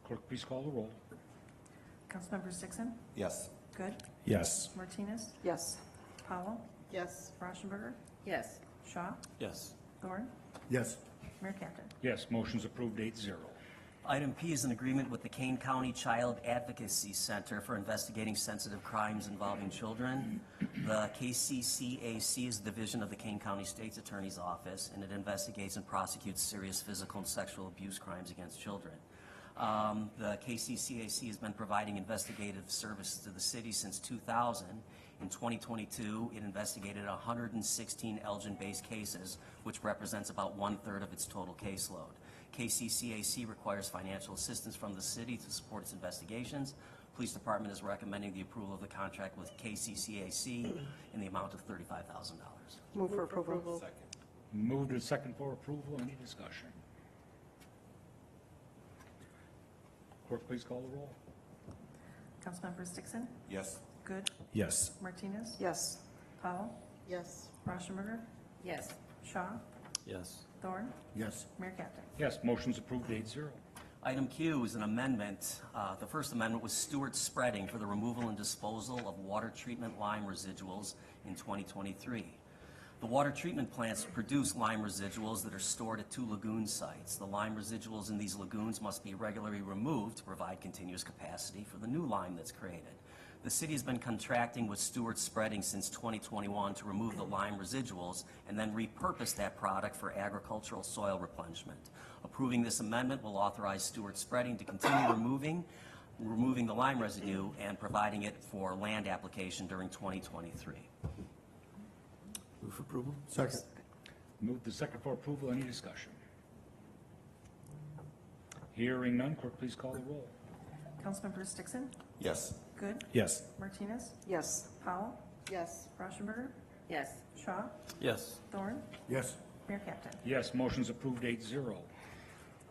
S4: Clerk, please call the roll.
S1: Councilmembers Dixon,
S11: Yes.
S1: Good,
S12: Yes.
S1: Martinez,
S14: Yes.
S1: Powell,
S10: Yes.
S1: Rauschenberger,
S9: Yes.
S1: Shaw,
S2: Yes.
S1: Thorne,
S8: Yes.
S1: Mayor Captain.
S4: Yes, motion's approved 8-0.
S5: Item P is an agreement with the Kane County Child Advocacy Center for investigating sensitive crimes involving children. The KCCAC is a division of the Kane County State's Attorney's Office, and it investigates and prosecutes serious physical and sexual abuse crimes against children. The KCCAC has been providing investigative services to the city since 2000. In 2022, it investigated 116 Elgin-based cases, which represents about 1/3 of its total caseload. KCCAC requires financial assistance from the city to support its investigations. Police Department is recommending the approval of the contract with KCCAC in the amount of $35,000.
S14: Move for approval.
S11: Second.
S4: Moved and second for approval. Any discussion? Clerk, please call the roll.
S1: Councilmembers Dixon,
S11: Yes.
S1: Good,
S12: Yes.
S1: Martinez,
S14: Yes.
S1: Powell,
S10: Yes.
S1: Rauschenberger,
S9: Yes.
S1: Shaw,
S2: Yes.
S1: Thorne,
S8: Yes.
S1: Mayor Captain.
S4: Yes, motion's approved 8-0.
S5: Item Q is an amendment. The first amendment was Stewart Spreading for the removal and disposal of water treatment lime residuals in 2023. The water treatment plants produce lime residuals that are stored at 2 lagoon sites. The lime residuals in these lagoons must be regularly removed to provide continuous capacity for the new lime that's created. The city has been contracting with Stewart Spreading since 2021 to remove the lime residuals and then repurpose that product for agricultural soil replenishment. Approving this amendment will authorize Stewart Spreading to continue removing the lime residue and providing it for land application during 2023.
S2: Move for approval?
S8: Second.
S4: Moved and second for approval. Any discussion? Hearing none, clerk, please call the roll.
S1: Councilmembers Dixon,
S11: Yes.
S1: Good,
S12: Yes.
S1: Martinez,
S14: Yes.
S1: Powell,
S10: Yes.
S1: Rauschenberger,
S9: Yes.
S1: Shaw,
S2: Yes.
S1: Thorne,
S8: Yes.
S1: Mayor Captain.
S4: Yes, motion's approved 8-0.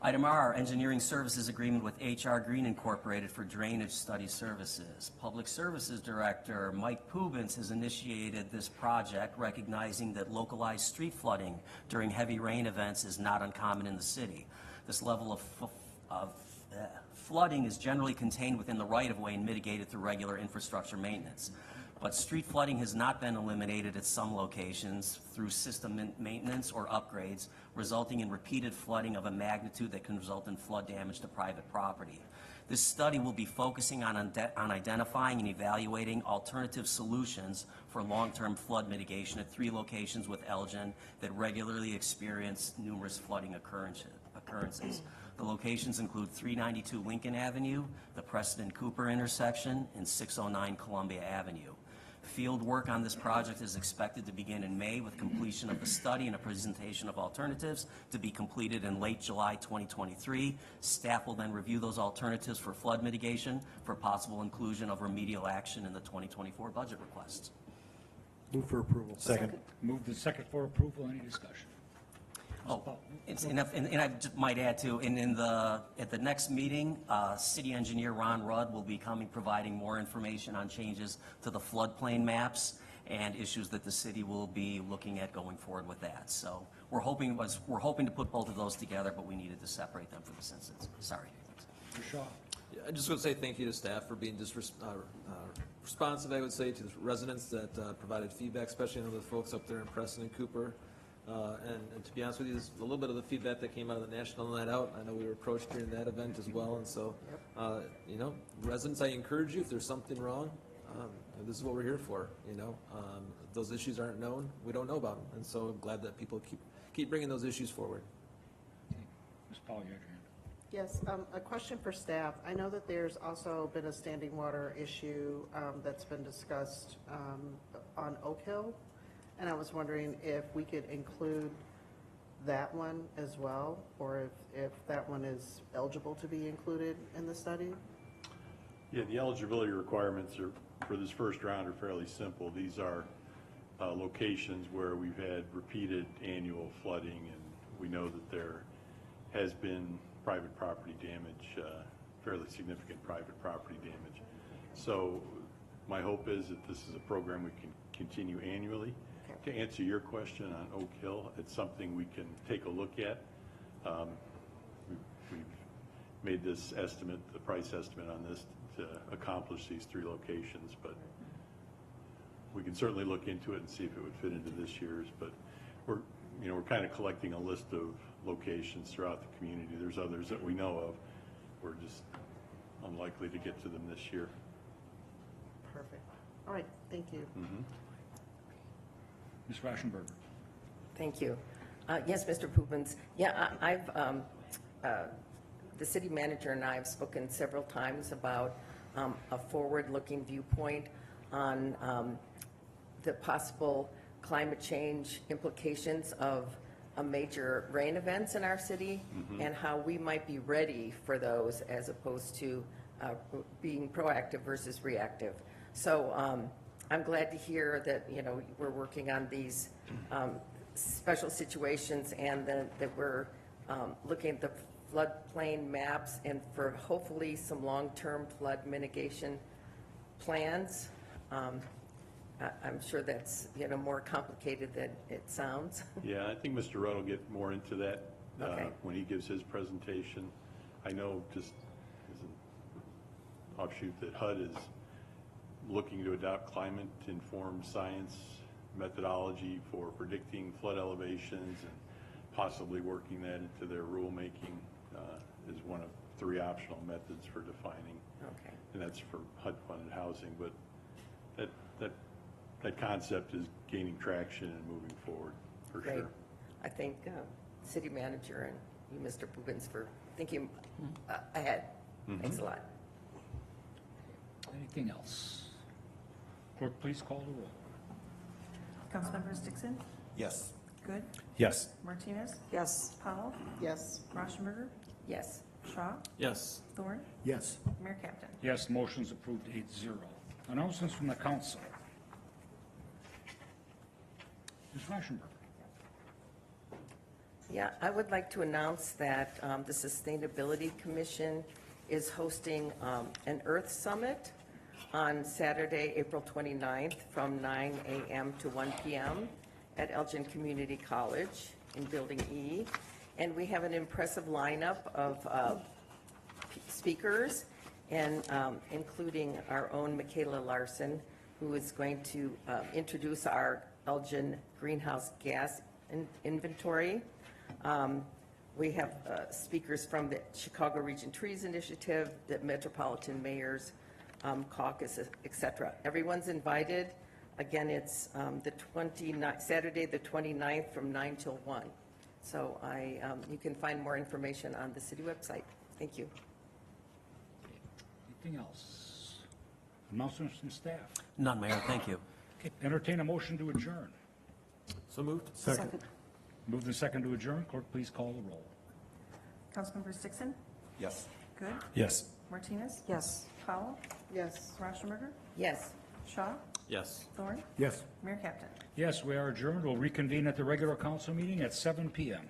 S5: Item R, engineering services agreement with HR Green Incorporated for drainage study services. Public Services Director Mike Pubens has initiated this project, recognizing that localized street flooding during heavy rain events is not uncommon in the city. This level of flooding is generally contained within the right-of-way and mitigated through regular infrastructure maintenance. But street flooding has not been eliminated at some locations through system maintenance or upgrades, resulting in repeated flooding of a magnitude that can result in flood damage to private property. This study will be focusing on identifying and evaluating alternative solutions for long-term flood mitigation at 3 locations with Elgin that regularly experience numerous flooding occurrences. The locations include 392 Lincoln Avenue, the Preston Cooper intersection, and 609 Columbia Avenue. Field work on this project is expected to begin in May with completion of the study and a presentation of alternatives to be completed in late July 2023. Staff will then review those alternatives for flood mitigation for possible inclusion of remedial action in the 2024 budget requests.
S8: Move for approval.
S12: Second.
S4: Moved and second for approval. Any discussion?
S5: And I just might add too, at the next meeting, City Engineer Ron Rudd will be providing more information on changes to the floodplain maps and issues that the city will be looking at going forward with that. So we're hoping to put both of those together, but we needed to separate them for this instance. Sorry.
S4: Mr. Shaw.
S2: Yeah, I just want to say thank you to staff for being responsive, I would say, to the residents that provided feedback, especially the folks up there in Preston and Cooper. And to be honest with you, this is a little bit of the feedback that came out of the National Night Out. I know we were approached during that event as well, and so, residents, I encourage you, if there's something wrong, this is what we're here for, If those issues aren't known, we don't know about them, and so I'm glad that people keep bringing those issues forward.
S4: Ms. Powell, you had your hand.
S10: Yes, a question for staff. I know that there's also been a standing water issue that's been discussed on Oak Hill, and I was wondering if we could include that one as well, or if that one is eligible to be included in the study?
S15: Yeah, the eligibility requirements for this first round are fairly simple. These are locations where we've had repeated annual flooding, and we know that there has been private property damage, fairly significant private property damage. So my hope is that this is a program we can continue annually. To answer your question on Oak Hill, it's something we can take a look at. We've made this estimate, the price estimate on this, to accomplish these 3 locations, but we can certainly look into it and see if it would fit into this year's. But we're kind of collecting a list of locations throughout the community. There's others that we know of. We're just unlikely to get to them this year.
S10: Perfect. All right, thank you.
S15: Mm-hmm.
S4: Ms. Rauschenberger.
S9: Thank you. Yes, Mr. Pubens. Yeah, the city manager and I have spoken several times about a forward-looking viewpoint on the possible climate change implications of major rain events in our city, and how we might be ready for those as opposed to being proactive versus reactive. So I'm glad to hear that we're working on these special situations, and that we're looking at the floodplain maps and for hopefully some long-term flood mitigation plans. I'm sure that's, more complicated than it sounds.
S15: Yeah, I think Mr. Rudd will get more into that
S9: Okay.
S15: when he gives his presentation. I know just as an offshoot that HUD is looking to adopt climate-informed science methodology for predicting flood elevations and possibly working that into their rulemaking is one of 3 optional methods for defining.
S9: Okay.
S15: And that's for HUD-funded housing, but that concept is gaining traction and moving forward, for
S9: Great.
S15: sure.
S9: I thank city manager and you, Mr. Pubens, for thinking ahead. Thanks a lot.
S4: Anything else? Clerk, please call the roll.
S1: Councilmembers Dixon,
S11: Yes.
S1: Good,
S12: Yes.
S1: Martinez,
S14: Yes.
S1: Powell,
S10: Yes.
S1: Rauschenberger,
S9: Yes.
S1: Shaw,
S2: Yes.
S1: Thorne,
S8: Yes.
S1: Mayor Captain.
S4: Yes, motion's approved 8-0. Announcements from the council. Ms. Rauschenberg.
S9: Yeah, I would like to announce that the Sustainability Commission is hosting an Earth Summit on Saturday, April 29th, from 9 a.m. to 1 p.m. at Elgin Community College in Building E. And we have an impressive lineup of speakers, and including our own Michaela Larson, who is going to introduce our Elgin greenhouse gas inventory. We have speakers from the Chicago Region Trees Initiative, the Metropolitan Mayors Caucus, et cetera. Everyone's invited. Again, it's Saturday, the 29th, from 9 till 1. So you can find more information on the city website. Thank you.
S4: Anything else? Announcements from staff.
S5: None, Mayor, thank you.
S4: Okay, entertain a motion to adjourn.
S2: So moved.
S8: Second.
S4: Moved and second to adjourn. Clerk, please call the roll.
S1: Councilmembers Dixon,
S11: Yes.
S1: Good,
S12: Yes.
S1: Martinez,
S14: Yes.
S1: Powell,
S10: Yes.
S1: Rauschenberger,
S9: Yes.
S1: Shaw,
S2: Yes.
S1: Thorne,
S8: Yes.
S1: Mayor Captain.
S4: Yes, we are adjourned. We'll reconvene at the regular council meeting at 7 p.m.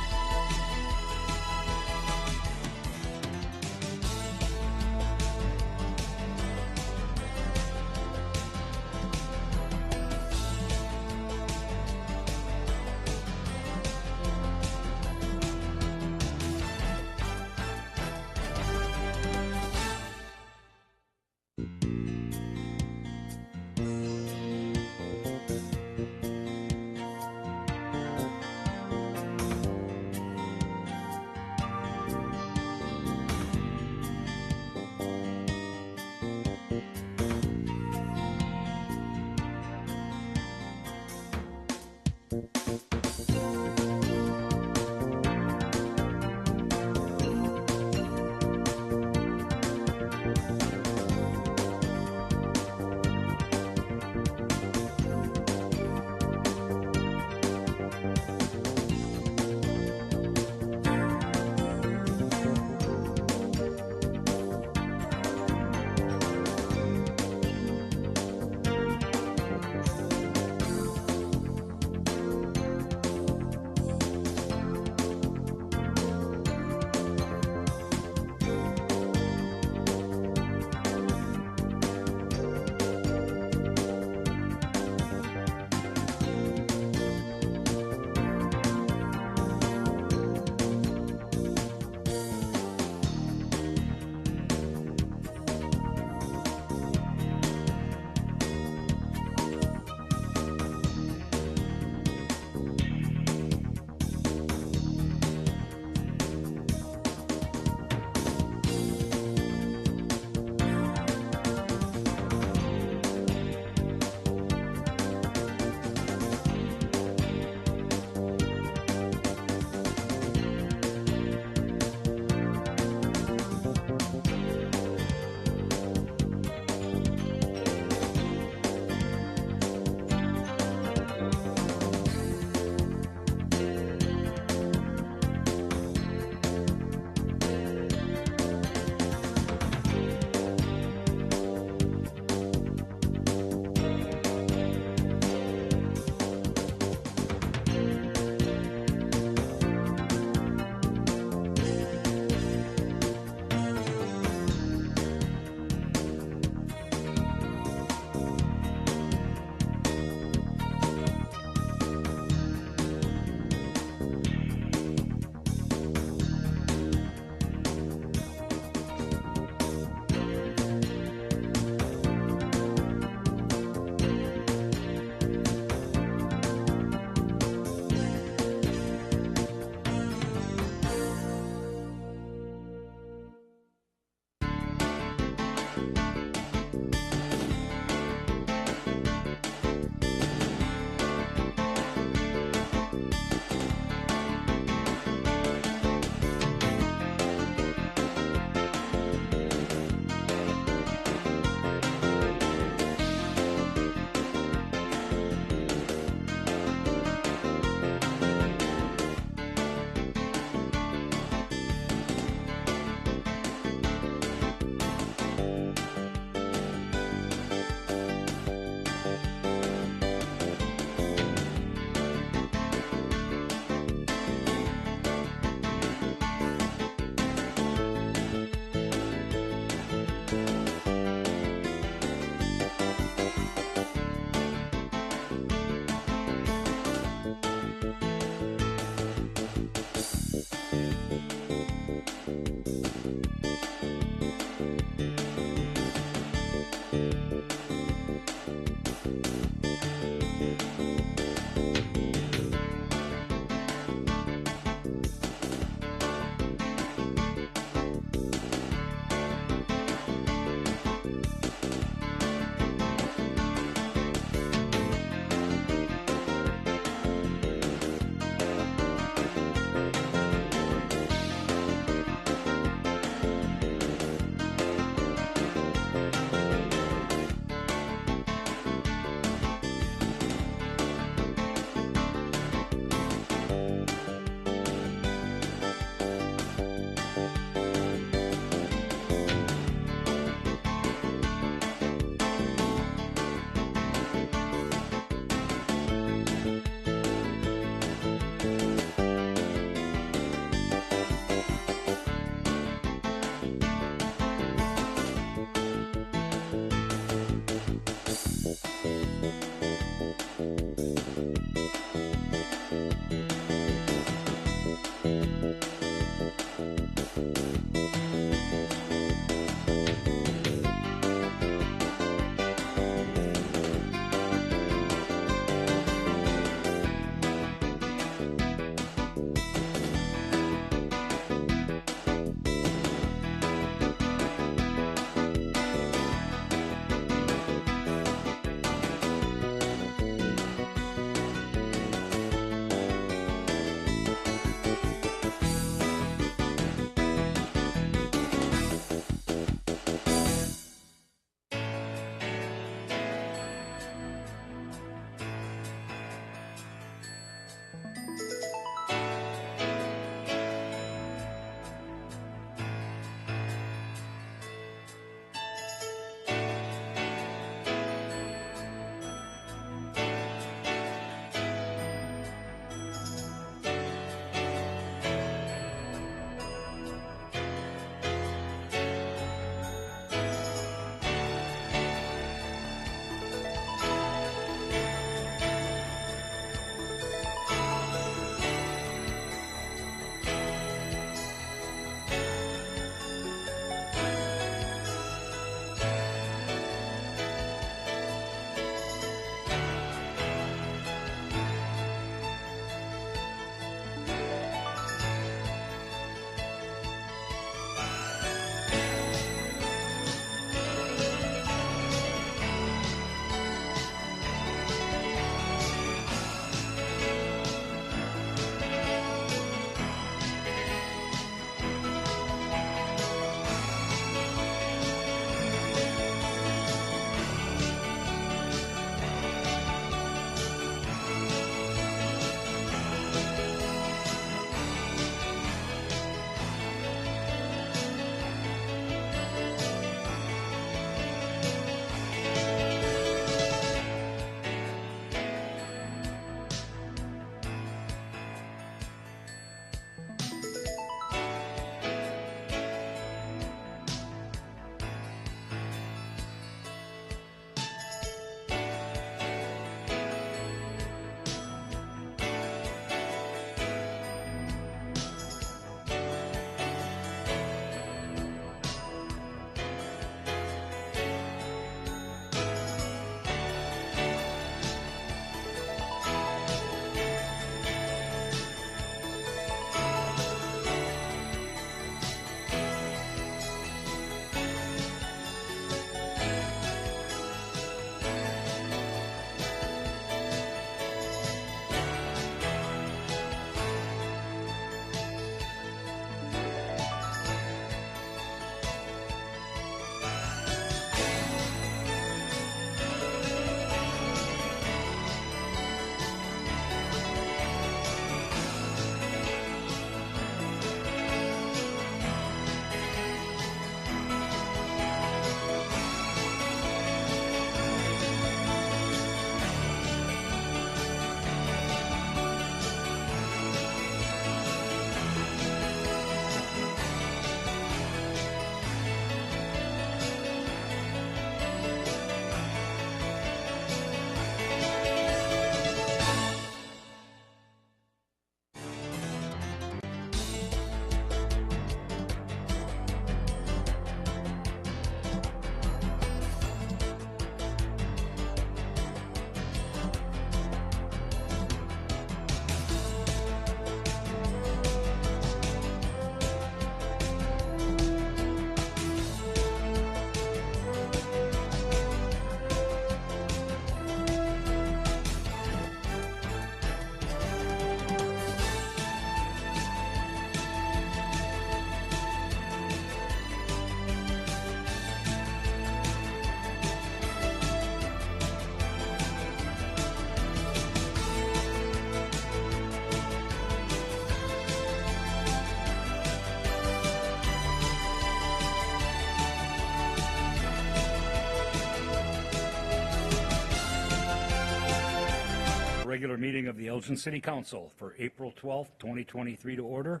S4: regular meeting of the Elgin City Council for April 12th, 2023 to order.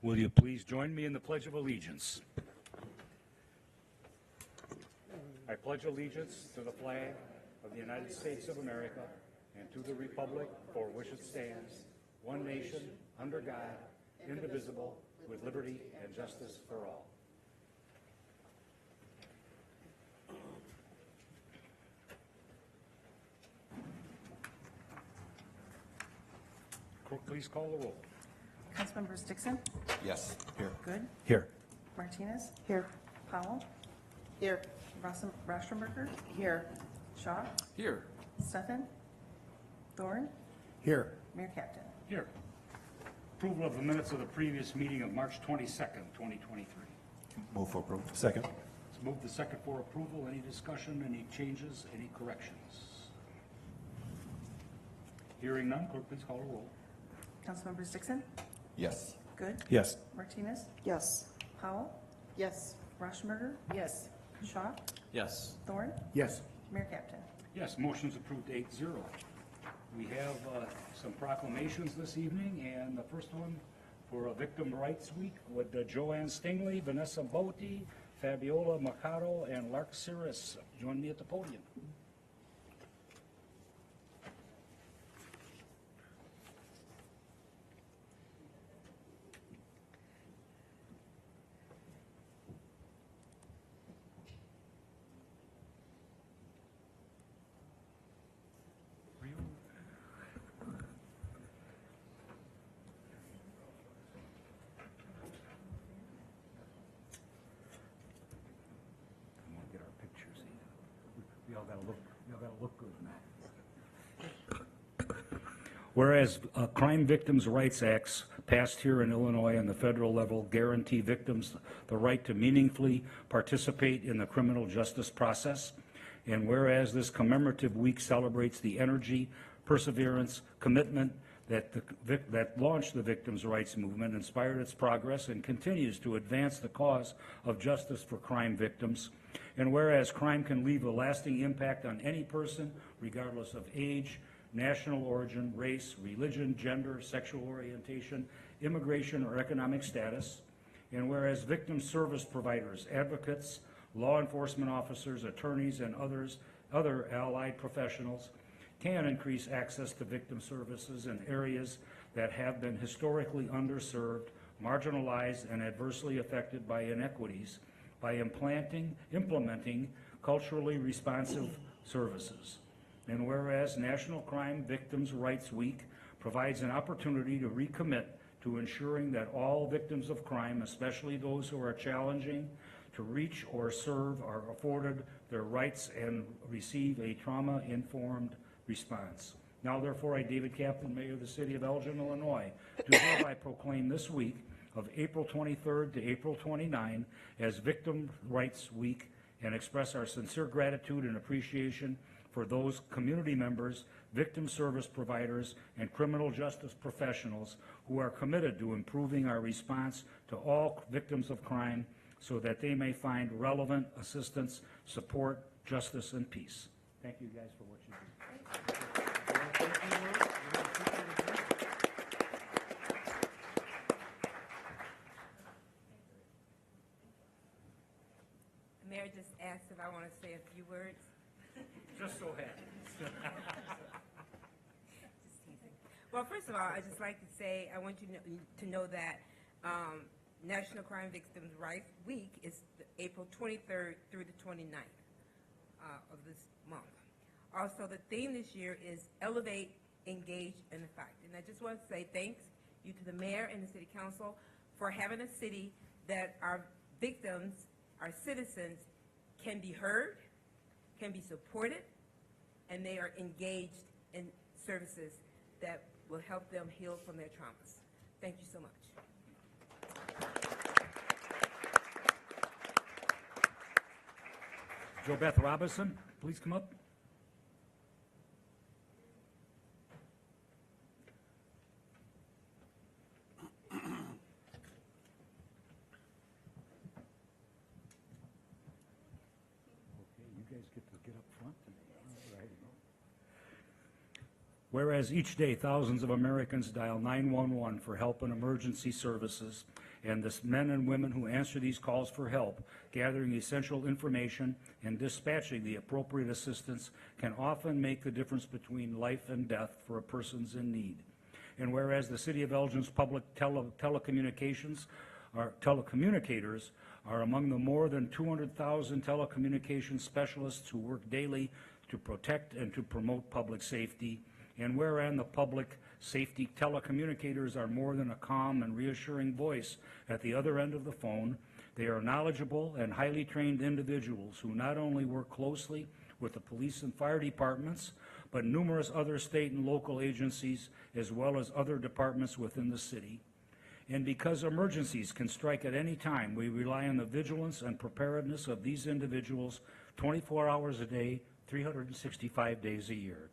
S4: Will you please join me in the Pledge of Allegiance? I pledge allegiance to the flag of the United States of America and to the republic for which it stands, one nation, under God, indivisible, with liberty and justice for all. Clerk, please call the roll.
S1: Councilmembers Dixon,
S11: Yes, here.
S1: Good,
S4: Here.
S1: Martinez,
S14: Here.
S1: Powell,
S10: Here.
S1: Rastenberger,
S10: Here.
S1: Shaw,
S2: Here.
S1: Stefan, Thorne,
S8: Here.
S1: Mayor Captain.
S4: Here. Approval of the minutes of the previous meeting of March 22nd, 2023.
S11: Move for approval.
S12: Second.
S4: Let's move the second for approval. Any discussion, any changes, any corrections? Hearing none, clerk, please call the roll.
S1: Councilmembers Dixon,
S11: Yes.
S1: Good,
S12: Yes.
S1: Martinez,
S14: Yes.
S1: Powell,
S10: Yes.
S1: Rastenberger,
S10: Yes.
S1: Shaw,
S2: Yes.
S1: Thorne,
S8: Yes.
S1: Mayor Captain.
S4: Yes, motion's approved 8-0. We have some proclamations this evening, and the first one for Victim Rights Week with Joanne Stingley, Vanessa Botti, Fabiola Mercado, and Lark Cirrus. Join me at the podium. I want to get our pictures here. We all gotta look good now. Whereas Crime Victims' Rights Acts passed here in Illinois on the federal level guarantee victims the right to meaningfully participate in the criminal justice process, and whereas this commemorative week celebrates the energy, perseverance, commitment that launched the victims' rights movement, inspired its progress, and continues to advance the cause of justice for crime victims. And whereas crime can leave a lasting impact on any person, regardless of age, national origin, race, religion, gender, sexual orientation, immigration, or economic status. And whereas victim service providers, advocates, law enforcement officers, attorneys, and other allied professionals can increase access to victim services in areas that have been historically underserved, marginalized, and adversely affected by inequities by implementing culturally responsive services. And whereas National Crime Victims' Rights Week provides an opportunity to recommit to ensuring that all victims of crime, especially those who are challenging to reach or serve, are afforded their rights and receive a trauma-informed response. Now therefore, I, David Kaplan, Mayor of the City of Elgin, Illinois, do hereby proclaim this week of April 23rd to April 29 as Victim Rights Week, and express our sincere gratitude and appreciation for those community members, victim service providers, and criminal justice professionals who are committed to improving our response to all victims of crime so that they may find relevant assistance, support, justice, and peace. Thank you guys for what you do.
S16: The mayor just asked if I want to say a few words.
S4: Just so happens.
S16: Just teasing. Well, first of all, I'd just like to say, I want you to know that National Crime Victims' Rights Week is April 23rd through the 29th of this month. Also, the theme this year is Elevate, Engage, and Fight. And I just want to say thanks you to the mayor and the city council for having a city that our victims, our citizens, can be heard, can be supported, and they are engaged in services that will help them heal from their traumas. Thank you so much.
S4: Jo Beth Robinson, please come up. Okay, you guys get to get up front today. All right. Whereas each day thousands of Americans dial 911 for help and emergency services, and the men and women who answer these calls for help, gathering essential information and dispatching the appropriate assistance can often make the difference between life and death for a person's in need. And whereas the City of Elgin's public telecommunicators are among the more than 200,000 telecommunications specialists who work daily to protect and to promote public safety, and whereas the public safety telecommunicators are more than a calm and reassuring voice at the other end of the phone, they are knowledgeable and highly trained individuals who not only work closely with the police and fire departments, but numerous other state and local agencies, as well as other departments within the city. And because emergencies can strike at any time, we rely on the vigilance and preparedness of these individuals 24 hours a day, 365 days a year.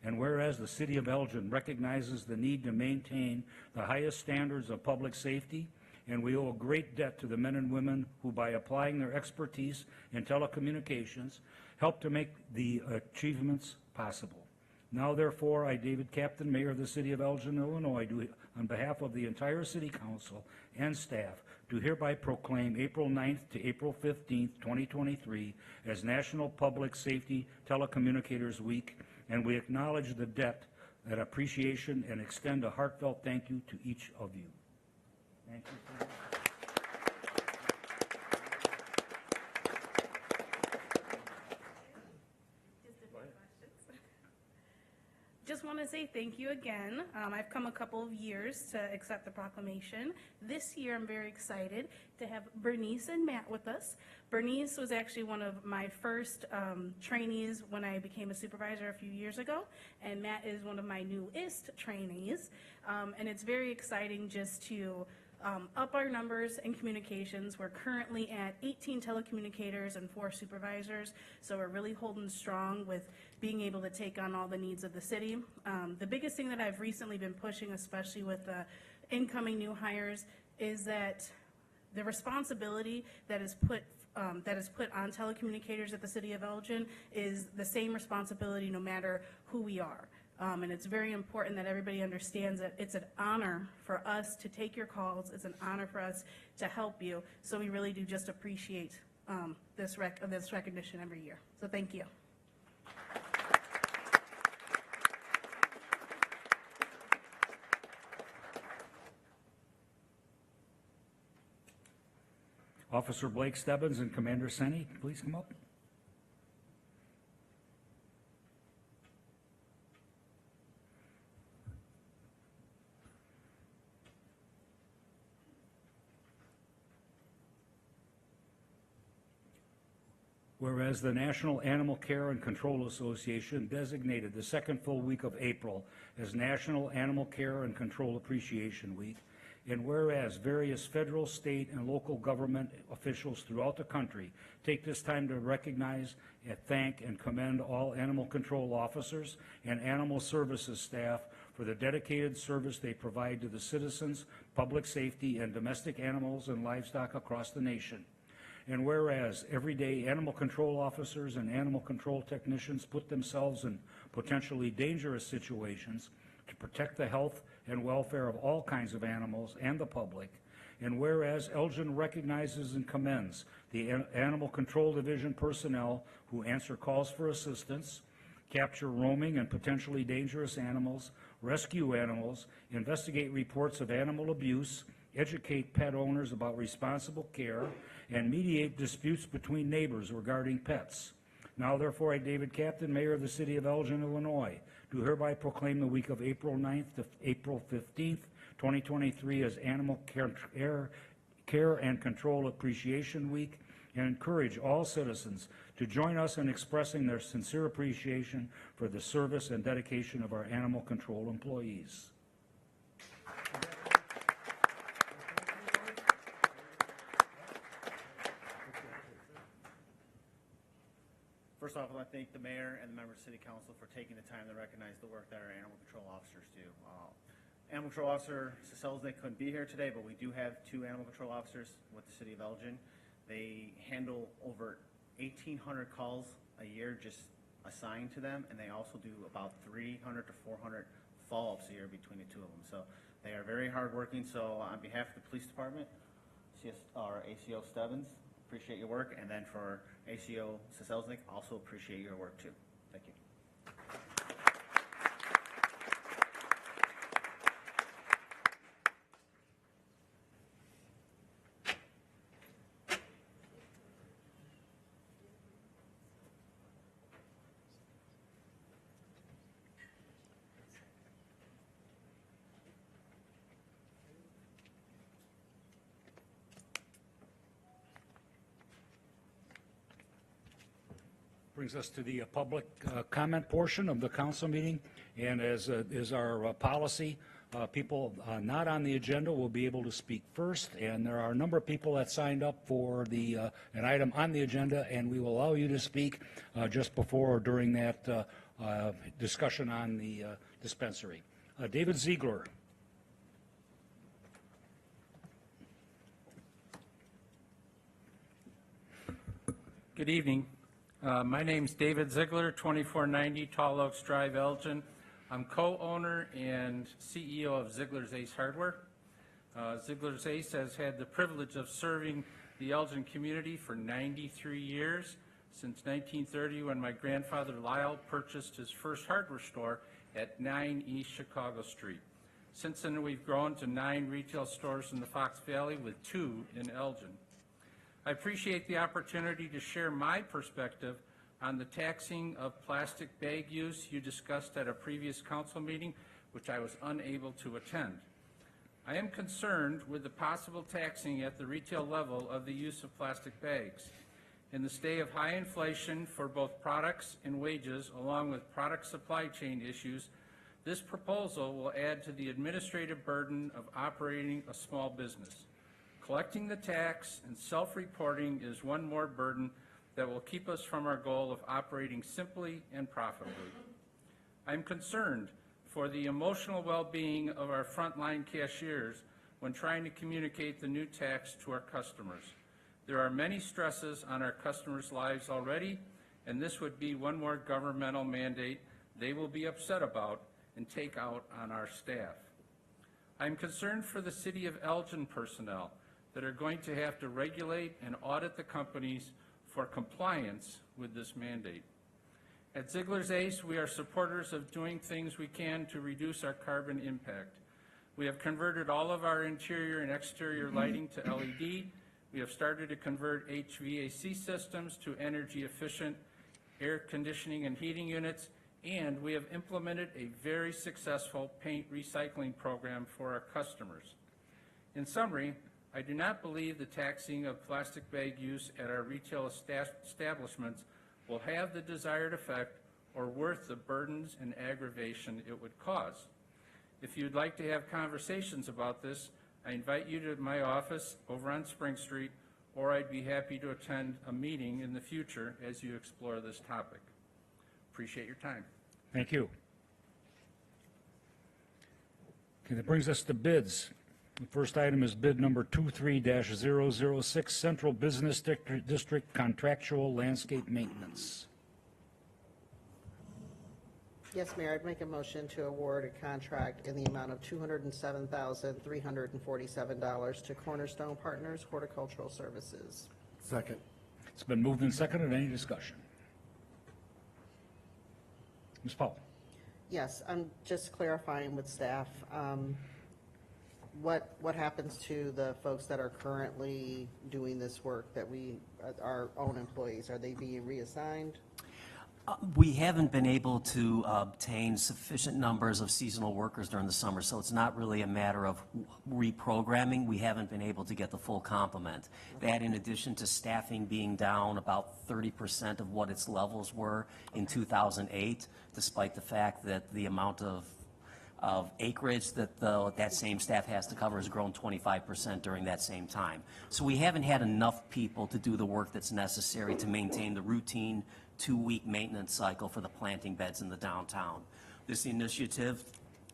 S4: And whereas the City of Elgin recognizes the need to maintain the highest standards of public safety, and we owe a great debt to the men and women who, by applying their expertise in telecommunications, help to make the achievements possible. Now, therefore, I, David Captain, Mayor of the City of Elgin, Illinois, do, on behalf of the entire City Council and staff, do hereby proclaim April 9th to April 15th, 2023 as National Public Safety Telecommunicators Week, and we acknowledge the debt and appreciation and extend a heartfelt thank you to each of you. Thank you.
S17: Just want to say thank you again. I've come a couple of years to accept the proclamation. This year, I'm very excited to have Bernice and Matt with us. Bernice was actually one of my first trainees when I became a supervisor a few years ago, and Matt is one of my newest trainees. And it's very exciting just to up our numbers in communications. We're currently at 18 telecommunicators and 4 supervisors, so we're really holding strong with being able to take on all the needs of the city. The biggest thing that I've recently been pushing, especially with the incoming new hires, is that the responsibility that is put on telecommunicators at the City of Elgin is the same responsibility no matter who we are. And it's very important that everybody understands that it's an honor for us to take your calls. It's an honor for us to help you. So we really do just appreciate this recognition every year. So thank you.
S4: Officer Blake Stebbins and Commander Senni, please come up. Whereas the National Animal Care and Control Association designated the second full week of April as National Animal Care and Control Appreciation Week, and whereas various federal, state, and local government officials throughout the country take this time to recognize and thank and commend all animal control officers and animal services staff for the dedicated service they provide to the citizens, public safety, and domestic animals and livestock across the nation. And whereas every day animal control officers and animal control technicians put themselves in potentially dangerous situations to protect the health and welfare of all kinds of animals and the public, and whereas Elgin recognizes and commends the Animal Control Division personnel who answer calls for assistance, capture roaming and potentially dangerous animals, rescue animals, investigate reports of animal abuse, educate pet owners about responsible care, and mediate disputes between neighbors regarding pets. Now, therefore, I, David Captain, Mayor of the City of Elgin, Illinois, do hereby proclaim the week of April 9th to April 15th, 2023 as Animal Care and Control Appreciation Week, and encourage all citizens to join us in expressing their sincere appreciation for the service and dedication of our animal control employees.
S18: First off, I want to thank the mayor and the members of City Council for taking the time to recognize the work that our animal control officers do. Animal control officer Selznick couldn't be here today, but we do have 2 animal control officers with the City of Elgin. They handle over 1,800 calls a year just assigned to them, and they also do about 300 to 400 follow-ups a year between the two of them. So they are very hardworking. So on behalf of the police department, our ACO Stebbins, appreciate your work, and then for ACO Seselznick, also appreciate your work too. Thank you.
S4: Brings us to the public comment portion of the council meeting, and as is our policy, people not on the agenda will be able to speak first, and there are a number of people that signed up for an item on the agenda, and we will allow you to speak just before or during that discussion on the dispensary. David Ziegler.
S19: Good evening. My name's David Ziegler, 2490 Tall Oaks Drive, Elgin. I'm co-owner and CEO of Ziegler's Ace Hardware. Ziegler's Ace has had the privilege of serving the Elgin community for 93 years, since 1930 when my grandfather Lyle purchased his first hardware store at 9 East Chicago Street. Since then, we've grown to 9 retail stores in the Fox Valley with 2 in Elgin. I appreciate the opportunity to share my perspective on the taxing of plastic bag use you discussed at a previous council meeting, which I was unable to attend. I am concerned with the possible taxing at the retail level of the use of plastic bags. In the state of high inflation for both products and wages, along with product supply chain issues, this proposal will add to the administrative burden of operating a small business. Collecting the tax and self-reporting is one more burden that will keep us from our goal of operating simply and profitably. I'm concerned for the emotional well-being of our frontline cashiers when trying to communicate the new tax to our customers. There are many stresses on our customers' lives already, and this would be one more governmental mandate they will be upset about and take out on our staff. I'm concerned for the City of Elgin personnel that are going to have to regulate and audit the companies for compliance with this mandate. At Ziegler's Ace, we are supporters of doing things we can to reduce our carbon impact. We have converted all of our interior and exterior lighting to LED. We have started to convert HVAC systems to energy-efficient air conditioning and heating units, and we have implemented a very successful paint recycling program for our customers. In summary, I do not believe the taxing of plastic bag use at our retail establishments will have the desired effect or worth the burdens and aggravation it would cause. If you'd like to have conversations about this, I invite you to my office over on Spring Street, or I'd be happy to attend a meeting in the future as you explore this topic. Appreciate your time.
S4: Thank you. Okay, that brings us to bids. The first item is bid number 23-006, Central Business District Contractual Landscape Maintenance.
S10: Yes, Mayor, I'd make a motion to award a contract in the amount of $207,347 to Cornerstone Partners Horticultural Services.
S8: Second.
S4: It's been moved and seconded. Any discussion? Ms. Powell.
S10: Yes, I'm just clarifying with staff. What happens to the folks that are currently doing this work that our own employees? Are they being reassigned?
S5: We haven't been able to obtain sufficient numbers of seasonal workers during the summer, so it's not really a matter of reprogramming. We haven't been able to get the full complement. That, in addition to staffing being down about 30% of what its levels were in 2008, despite the fact that the amount of acreage that that same staff has to cover has grown 25% during that same time. So we haven't had enough people to do the work that's necessary to maintain the routine 2-week maintenance cycle for the planting beds in the downtown. This initiative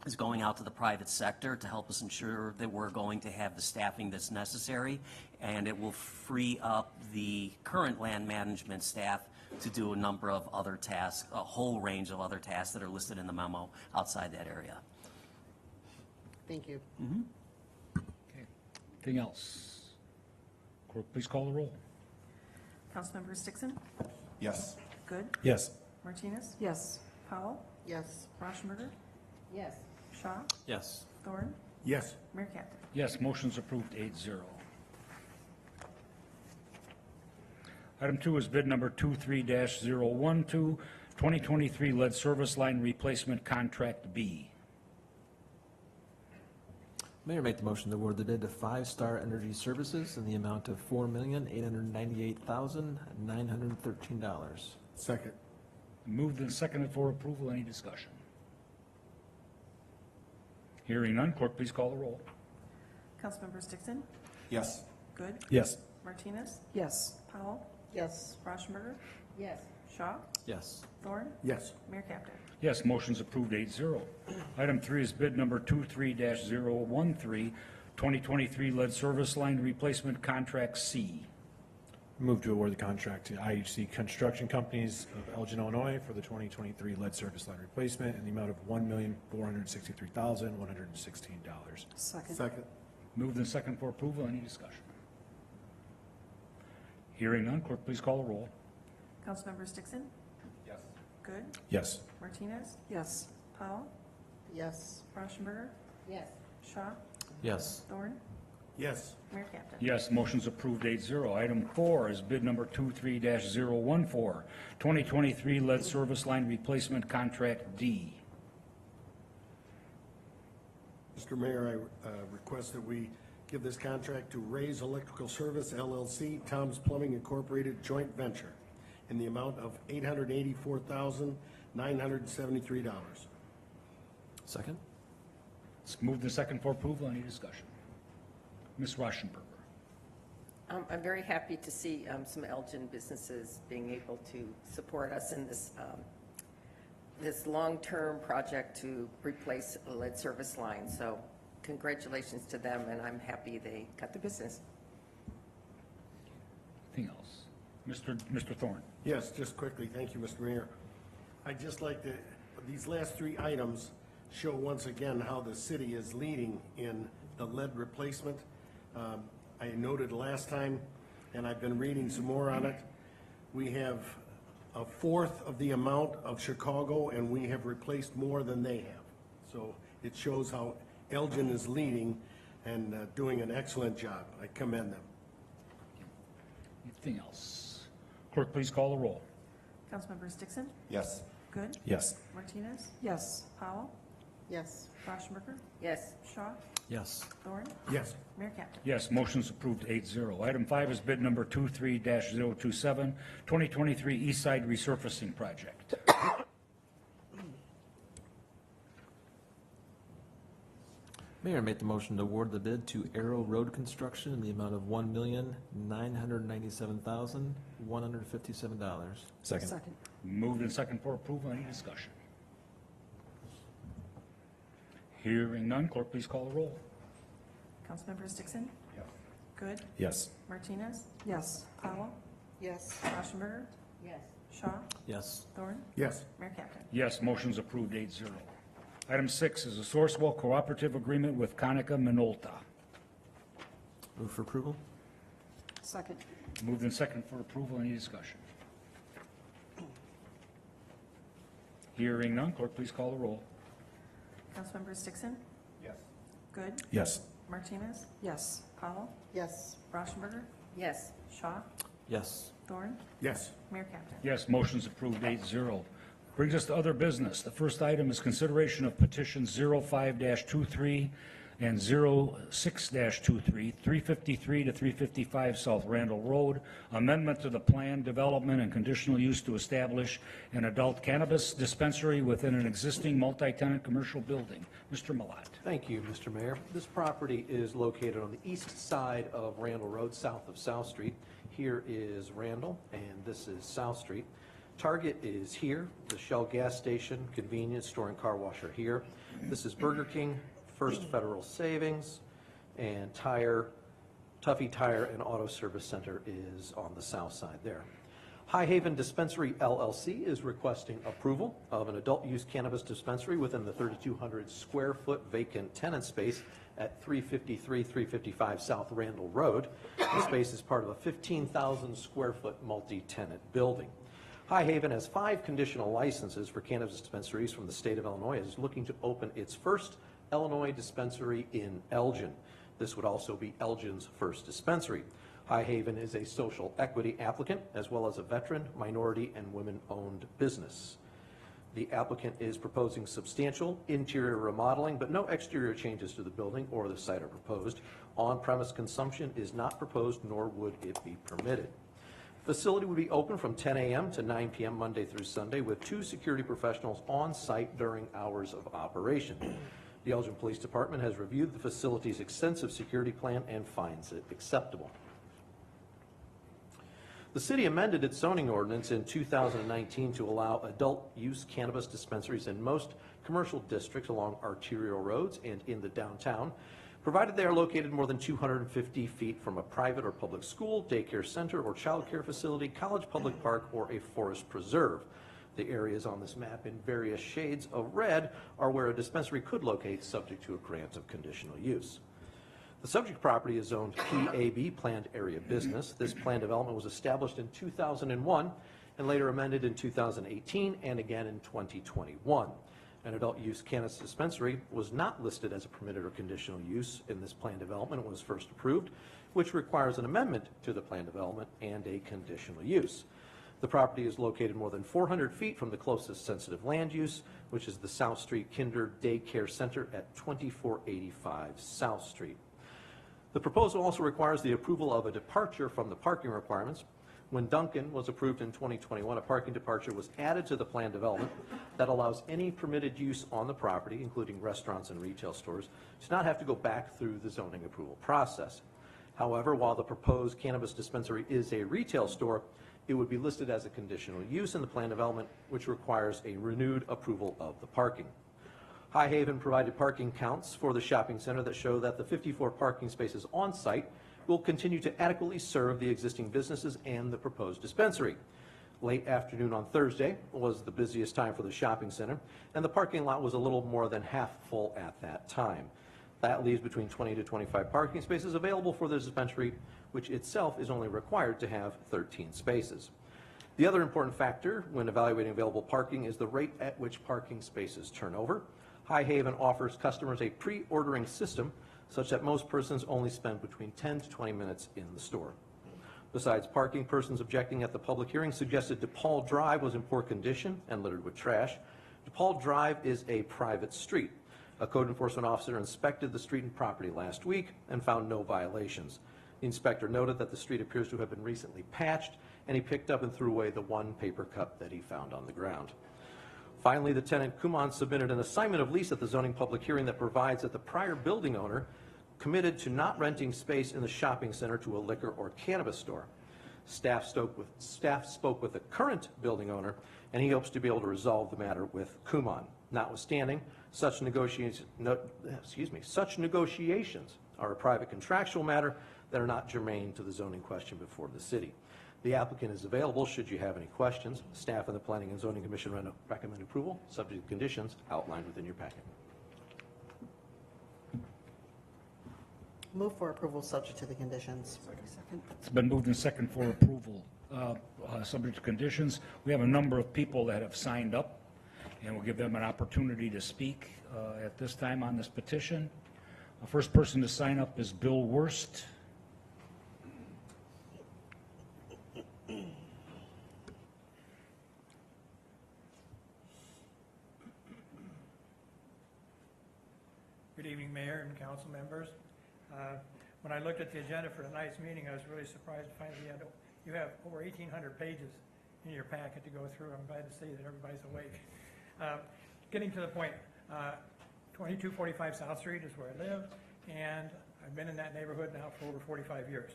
S5: is going out to the private sector to help us ensure that we're going to have the staffing that's necessary, and it will free up the current land management staff to do a number of other tasks, a whole range of other tasks that are listed in the memo outside that area.
S10: Thank you.
S4: Anything else? Clerk, please call the roll.
S1: Councilmember Dixon?
S11: Yes.
S1: Good?
S12: Yes.
S1: Martinez?
S14: Yes.
S1: Powell?
S10: Yes.
S1: Rauschenberger?
S9: Yes.
S1: Shaw?
S2: Yes.
S1: Thorne?
S8: Yes.
S1: Mayor Captain?
S4: Yes, motion's approved 8-0. Item 2 is bid number 23-012, 2023 lead service line replacement contract B.
S2: Mayor, make the motion to award the bid to Five Star Energy Services in the amount of $4,898,913.
S8: Second.
S4: Moved and seconded for approval. Any discussion? Hearing none, clerk, please call the roll.
S1: Councilmember Dixon?
S11: Yes.
S1: Good?
S12: Yes.
S1: Martinez?
S14: Yes.
S1: Powell?
S10: Yes.
S1: Rauschenberger?
S9: Yes.
S1: Shaw?
S2: Yes.
S1: Thorne?
S8: Yes.
S1: Mayor Captain?
S4: Yes, motion's approved 8-0. Item 3 is bid number 23-013, 2023 lead service line replacement contract C.
S12: Move to award the contract to IHC Construction Companies of Elgin, Illinois for the 2023 lead service line replacement in the amount of $1,463,116.
S14: Second.
S8: Second.
S4: Moved and seconded for approval. Any discussion? Hearing none, clerk, please call the roll.
S1: Councilmember Dixon?
S11: Yes.
S1: Good?
S12: Yes.
S1: Martinez?
S14: Yes.
S1: Powell?
S10: Yes.
S1: Rauschenberger?
S9: Yes.
S1: Shaw?
S2: Yes.
S1: Thorne?
S8: Yes.
S1: Mayor Captain?
S4: Yes, motion's approved 8-0. Item 4 is bid number 23-014, 2023 lead service line replacement contract D.
S8: Mr. Mayor, I request that we give this contract to Ray's Electrical Service LLC, Tom's Plumbing Incorporated joint venture in the amount of $884,973.
S2: Second?
S4: It's moved and seconded for approval. Any discussion? Ms. Rauschenberger.
S9: I'm very happy to see some Elgin businesses being able to support us in this, this long-term project to replace a lead service line. So congratulations to them, and I'm happy they got the business.
S4: Anything else? Mr. Thorne.
S8: Yes, just quickly, thank you, Mr. Mayor. I'd just like to, these last 3 items show once again how the city is leading in the lead replacement. I noted last time, and I've been reading some more on it, we have 1/4 of the amount of Chicago, and we have replaced more than they have. So it shows how Elgin is leading and doing an excellent job. I commend them.
S4: Anything else? Clerk, please call the roll.
S1: Councilmember Dixon?
S11: Yes.
S1: Good?
S12: Yes.
S1: Martinez?
S14: Yes.
S1: Powell?
S10: Yes.
S1: Rauschenberger?
S9: Yes.
S1: Shaw?
S2: Yes.
S1: Thorne?
S8: Yes.
S1: Mayor Captain?
S4: Yes, motion's approved 8-0. Item 5 is bid number 23-027, 2023 East Side Resurfacing Project.
S2: Mayor, make the motion to award the bid to Arrow Road Construction in the amount of $1,997,157.
S12: Second.
S14: Second.
S4: Moved and seconded for approval. Any discussion? Hearing none, clerk, please call the roll.
S1: Councilmember Dixon?
S11: Yes.
S1: Good?
S12: Yes.
S1: Martinez?
S14: Yes.
S1: Powell?
S10: Yes.
S1: Rauschenberger?
S9: Yes.
S1: Shaw?
S2: Yes.
S1: Thorne?
S8: Yes.
S1: Mayor Captain?
S4: Yes, motion's approved 8-0. Item 6 is a Sourcewell Cooperative Agreement with Conica Minolta.
S2: Move for approval?
S14: Second.
S4: Moved and seconded for approval. Any discussion? Hearing none, clerk, please call the roll.
S1: Councilmember Dixon?
S11: Yes.
S1: Good?
S12: Yes.
S1: Martinez?
S14: Yes.
S1: Powell?
S10: Yes.
S1: Rauschenberger?
S9: Yes.
S1: Shaw?
S2: Yes.
S1: Thorne?
S8: Yes.
S1: Mayor Captain?
S4: Yes, motion's approved 8-0. Brings us to other business. The first item is consideration of petitions 05-23 and 06-23, 353 to 355 South Randall Road, amendment to the plan, development, and conditional use to establish an adult cannabis dispensary within an existing multi-tenant commercial building. Mr. Malat.
S20: Thank you, Mr. Mayor. This property is located on the east side of Randall Road, south of South Street. Here is Randall, and this is South Street. Target is here, the Shell gas station, convenience store, and car wash are here. This is Burger King, First Federal Savings, and Tuffy Tire and Auto Service Center is on the south side there. High Haven Dispensary LLC is requesting approval of an adult-use cannabis dispensary within the 3,200 square foot vacant tenant space at 355 South Randall Road. The space is part of a 15,000 square foot multi-tenant building. High Haven has 5 conditional licenses for cannabis dispensaries from the state of Illinois and is looking to open its first Illinois dispensary in Elgin. This would also be Elgin's first dispensary. High Haven is a social equity applicant as well as a veteran, minority, and women-owned business. The applicant is proposing substantial interior remodeling, but no exterior changes to the building or the site are proposed. On-premise consumption is not proposed, nor would it be permitted. Facility would be open from 10 a.m. to 9 p.m. Monday through Sunday with 2 security professionals on site during hours of operation. The Elgin Police Department has reviewed the facility's extensive security plan and finds it acceptable. The city amended its zoning ordinance in 2019 to allow adult-use cannabis dispensaries in most commercial districts along arterial roads and in the downtown, provided they are located more than 250 feet from a private or public school, daycare center, or child care facility, college public park, or a forest preserve. The areas on this map in various shades of red are where a dispensary could locate, subject to a grant of conditional use. The subject property is zoned PAB, Planned Area Business. This plan development was established in 2001 and later amended in 2018 and again in 2021. An adult-use cannabis dispensary was not listed as a permitted or conditional use in this plan development when it was first approved, which requires an amendment to the plan development and a conditional use. The property is located more than 400 feet from the closest sensitive land use, which is the South Street Kinder Daycare Center at 2485 South Street. The proposal also requires the approval of a departure from the parking requirements. When Duncan was approved in 2021, a parking departure was added to the plan development that allows any permitted use on the property, including restaurants and retail stores, to not have to go back through the zoning approval process. However, while the proposed cannabis dispensary is a retail store, it would be listed as a conditional use in the plan development, which requires a renewed approval of the parking. High Haven provided parking counts for the shopping center that show that the 54 parking spaces on site will continue to adequately serve the existing businesses and the proposed dispensary. Late afternoon on Thursday was the busiest time for the shopping center, and the parking lot was a little more than half full at that time. That leaves between 20 to 25 parking spaces available for the dispensary, which itself is only required to have 13 spaces. The other important factor when evaluating available parking is the rate at which parking spaces turn over. High Haven offers customers a pre-ordering system such that most persons only spend between 10 to 20 minutes in the store. Besides parking, persons objecting at the public hearing suggested DePaul Drive was in poor condition and littered with trash. DePaul Drive is a private street. A code enforcement officer inspected the street and property last week and found no violations. The inspector noted that the street appears to have been recently patched, and he picked up and threw away the one paper cup that he found on the ground. Finally, the tenant Kumon submitted an assignment of lease at the zoning public hearing that provides that the prior building owner committed to not renting space in the shopping center to a liquor or cannabis store. Staff spoke with the current building owner, and he hopes to be able to resolve the matter with Kumon. Notwithstanding, such negotiations are a private contractual matter that are not germane to the zoning question before the city. The applicant is available should you have any questions. Staff and the Planning and Zoning Commission recommend approval, subject to conditions outlined within your packet.
S10: Move for approval, subject to the conditions.
S4: It's been moved and second for approval, subject to conditions. We have a number of people that have signed up, and we'll give them an opportunity to speak at this time on this petition. The first person to sign up is Bill Wurst.
S21: Good evening, Mayor and council members. When I looked at the agenda for tonight's meeting, I was really surprised to find that you have over 1,800 pages in your packet to go through. I'm glad to see that everybody's awake. Getting to the point, 2245 South Street is where I live, and I've been in that neighborhood now for over 45 years.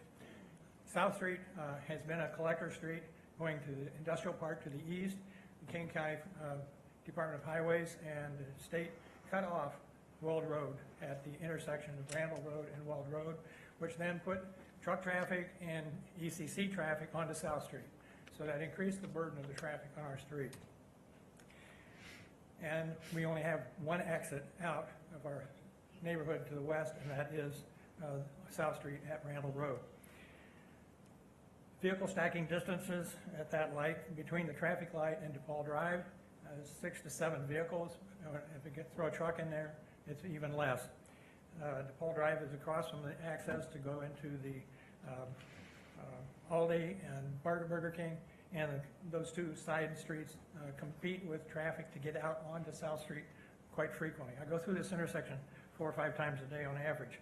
S21: South Street has been a collector street going to the industrial park to the east. The King County Department of Highways and the state cut off Weld Road at the intersection of Randall Road and Weld Road, which then put truck traffic and ECC traffic onto South Street. so that increased the burden of the traffic on our street. And we only have one exit out of our neighborhood to the west, and that is South Street at Randall Road. Vehicle stacking distances at that light between the traffic light and DePaul Drive is 6 to 7 vehicles. If you throw a truck in there, it's even less. DePaul Drive is across from the access to go into the Aldi and Burger King, and those two side streets compete with traffic to get out onto South Street quite frequently. I go through this intersection 4 or 5 times a day on average.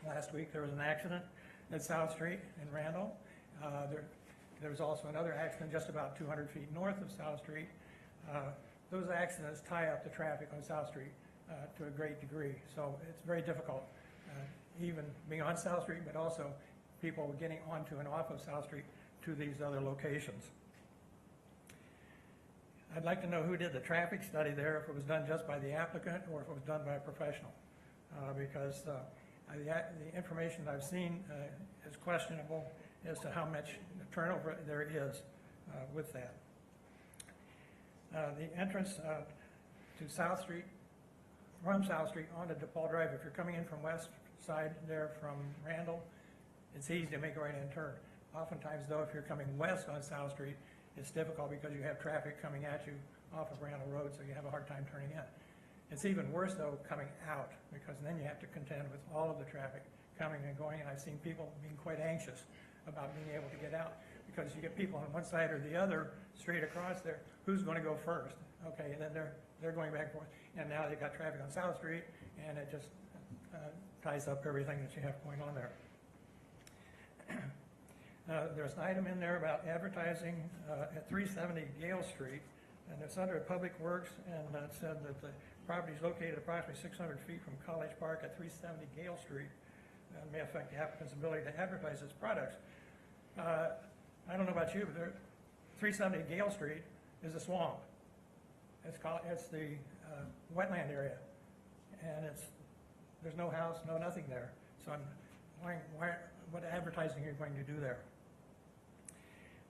S21: Last week there was an accident at South Street in Randall. There was also another accident just about 200 feet north of South Street. Those accidents tie up the traffic on South Street to a great degree, so it's very difficult, even being on South Street, but also people getting onto and off of South Street to these other locations. I'd like to know who did the traffic study there, if it was done just by the applicant or if it was done by a professional, because the information I've seen is questionable as to how much turnover there is with that. The entrance to South Street, from South Street onto DePaul Drive, if you're coming in from west side there from Randall, it's easy to make a right-hand turn. Oftentimes, though, if you're coming west on South Street, it's difficult because you have traffic coming at you off of Randall Road, so you have a hard time turning in. It's even worse, though, coming out, because then you have to contend with all of the traffic coming and going, and I've seen people being quite anxious about being able to get out, because you get people on one side or the other straight across there, who's going to go first? Okay, and then they're going back and forth, and now they've got traffic on South Street, and it just ties up everything that you have going on there. There's an item in there about advertising at 370 Gale Street, and it's under Public Works, and it said that the property is located approximately 600 feet from College Park at 370 Gale Street, and may affect the applicant's ability to advertise its products. I don't know about you, but 370 Gale Street is a swamp. It's the wetland area, and there's no house, nothing there. So what advertising are you going to do there?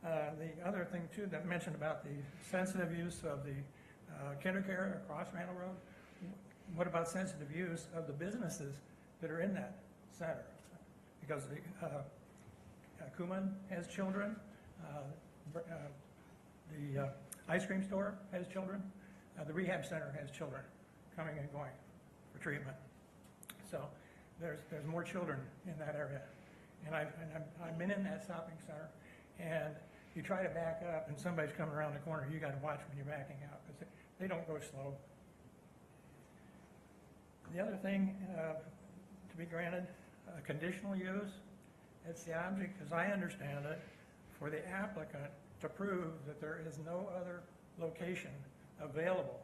S21: The other thing too that mentioned about the sensitive use of the KinderCare across Randall Road. What about sensitive use of the businesses that are in that center? Because the Kuman has children, the ice cream store has children, the rehab center has children coming and going for treatment. So there's more children in that area. And I've been in that shopping center, and you try to back up and somebody's coming around the corner, you got to watch when you're backing out, because they don't go slow. The other thing to be granted, conditional use, it's the object, as I understand it, for the applicant to prove that there is no other location available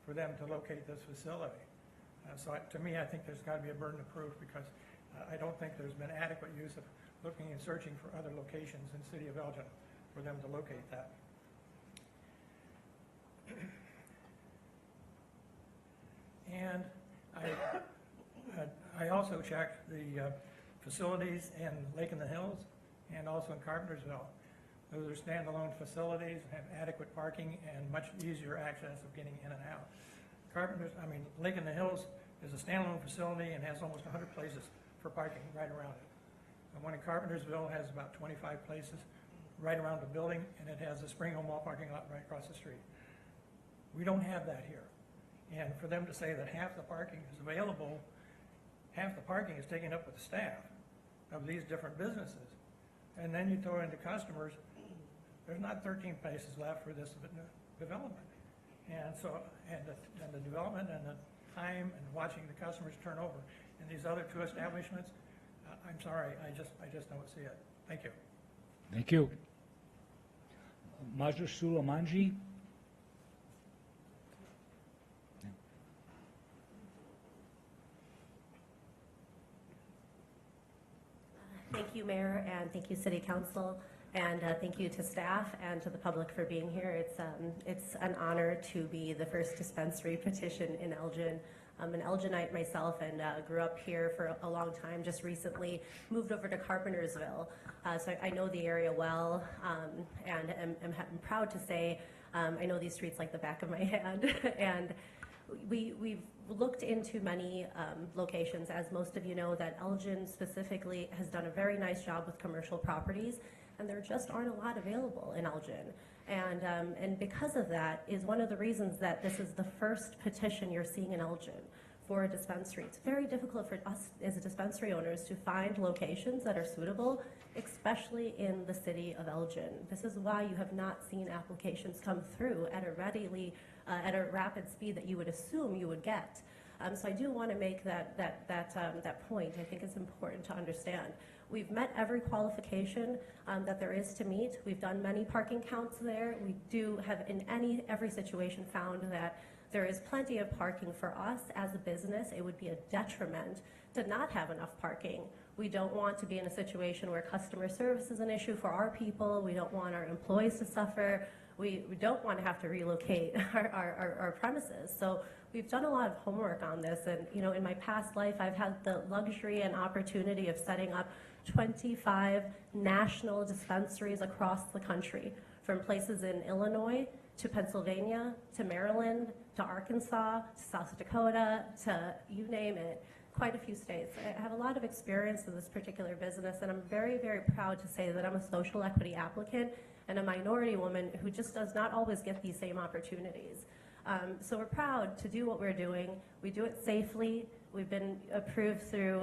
S21: for them to locate this facility. So to me, I think there's got to be a burden of proof, because I don't think there's been adequate use of looking and searching for other locations in the city of Elgin for them to locate that. And I also checked the facilities in Lake in the Hills and also in Carpentersville. Those are standalone facilities, have adequate parking and much easier access of getting in and out. Lake in the Hills is a standalone facility and has almost 100 places for parking right around it. The one in Carpentersville has about 25 places right around the building, and it has a Spring Home Mall parking lot right across the street. We don't have that here. And for them to say that half the parking is available, half the parking is taken up with the staff of these different businesses. And then you throw into customers, there's not 13 places left for this development. And so, the development and the time and watching the customers turn over. And these other two establishments, I'm sorry, I just don't see it. Thank you.
S4: Thank you. Major Sulamanji?
S6: Thank you, Mayor, and thank you, City Council, and thank you to staff and to the public for being here. It's an honor to be the first dispensary petition in Elgin I'm an Elginite myself and grew up here for a long time, just recently moved over to Carpentersville. So I know the area well, and I'm proud to say I know these streets like the back of my hand. And we've looked into many locations, as most of you know, that Elgin specifically has done a very nice job with commercial properties, and there just aren't a lot available in Elgin. And because of that is one of the reasons that this is the first petition you're seeing in Elgin for a dispensary. It's very difficult for us as dispensary owners to find locations that are suitable, especially in the city of Elgin. This is why you have not seen applications come through at a rapid speed that you would assume you would get. So I do want to make that point. I think it's important to understand. We've met every qualification that there is to meet. We've done many parking counts there. We do have in every situation found that there is plenty of parking for us as a business. It would be a detriment to not have enough parking. We don't want to be in a situation where customer service is an issue for our people. We don't want our employees to suffer. We don't want to have to relocate our premises. So we've done a lot of homework on this. And in my past life, I've had the luxury and opportunity of setting up 25 national dispensaries across the country, from places in Illinois to Pennsylvania to Maryland to Arkansas to South Dakota to you name it, quite a few states. I have a lot of experience in this particular business, and I'm very, very proud to say that I'm a social equity applicant and a minority woman who just does not always get these same opportunities. So we're proud to do what we're doing. We do it safely. We've been approved through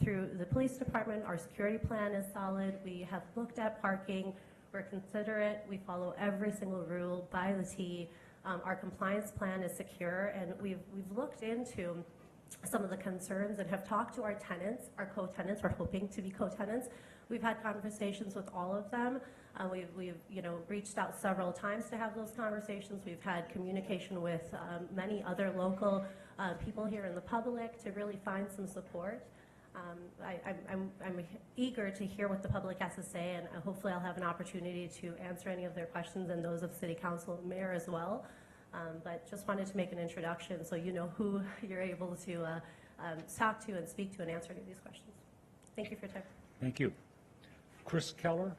S6: the police department. Our security plan is solid. We have looked at parking. We're considerate. We follow every single rule by the T. Our compliance plan is secure, and we've looked into some of the concerns and have talked to our tenants, our co-tenants. We're hoping to be co-tenants. We've had conversations with all of them. We've reached out several times to have those conversations. We've had communication with many other local people here in the public to really find some support. I'm eager to hear what the public has to say, and hopefully I'll have an opportunity to answer any of their questions and those of City Council and Mayor as well. But just wanted to make an introduction so you know who you're able to talk to and speak to and answer any of these questions. Thank you for your time.
S4: Thank you. Chris Keller?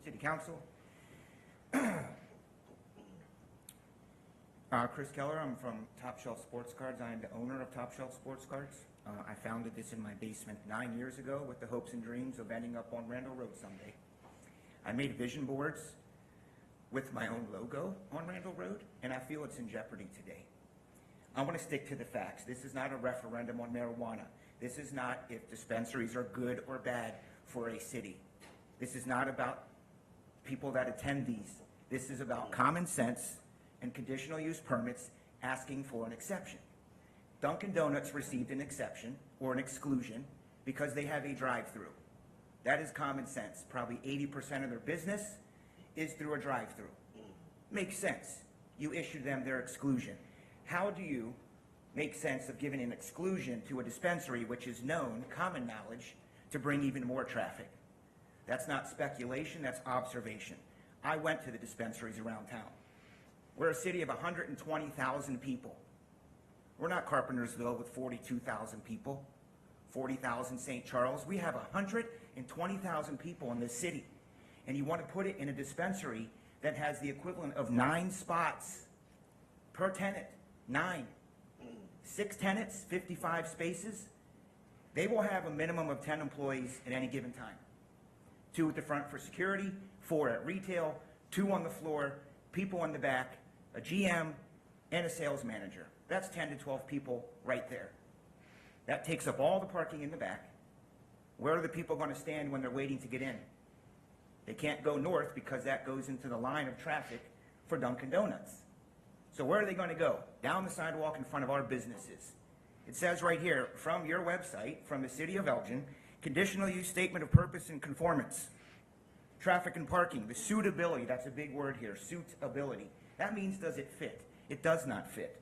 S3: City Council. Chris Keller, I'm from Top Shelf Sports Cards. I am the owner of Top Shelf Sports Cards. I founded this in my basement 9 years ago with the hopes and dreams of ending up on Randall Road someday. I made vision boards with my own logo on Randall Road, and I feel it's in jeopardy today. I want to stick to the facts. This is not a referendum on marijuana. This is not if dispensaries are good or bad for a city. This is not about people that attend these. This is about common sense and conditional use permits asking for an exception. Dunkin' Donuts received an exception or an exclusion because they have a drive-through. That is common sense. Probably 80% of their business is through a drive-through. Makes sense. You issued them their exclusion. How do you make sense of giving an exclusion to a dispensary which is known, common knowledge, to bring even more traffic? That's not speculation, that's observation. I went to the dispensaries around town. We're a city of 120,000 people. We're not Carpentersville with 42,000 people, 40,000 St. Charles. We have 120,000 people in this city. And you want to put it in a dispensary that has the equivalent of 9 spots per tenant. 9. 6 tenants, 55 spaces. They will have a minimum of 10 employees at any given time. 2 at the front for security, 4 at retail, 2 on the floor, people in the back, a GM, and a sales manager. That's 10 to 12 people right there. That takes up all the parking in the back. Where are the people going to stand when they're waiting to get in? They can't go north because that goes into the line of traffic for Dunkin' Donuts. So where are they going to go? Down the sidewalk in front of our businesses. It says right here, from your website, from the City of Elgin, conditional use statement of purpose and conformance. Traffic and parking, the suitability, that's a big word here, suitability. That means does it fit? It does not fit.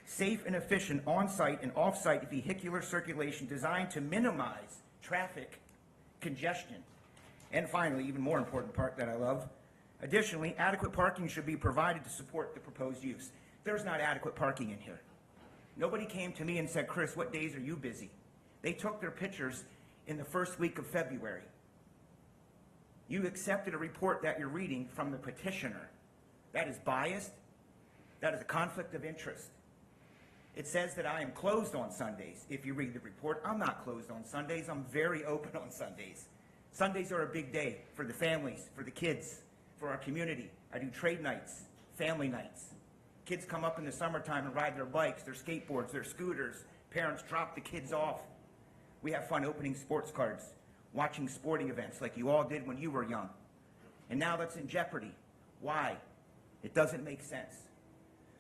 S3: Safe and efficient on-site and off-site vehicular circulation designed to minimize traffic congestion. And finally, even more important part that I love, additionally, adequate parking should be provided to support the proposed use. There's not adequate parking in here. Nobody came to me and said, Chris, what days are you busy? They took their pictures in the first week of February. You accepted a report that you're reading from the petitioner. That is biased. That is a conflict of interest. It says that I am closed on Sundays. If you read the report, I'm not closed on Sundays. I'm very open on Sundays. Sundays are a big day for the families, for the kids, for our community. I do trade nights, family nights. Kids come up in the summertime and ride their bikes, their skateboards, their scooters. Parents drop the kids off. We have fun opening sports cards, watching sporting events like you all did when you were young. And now that's in jeopardy. Why? It doesn't make sense.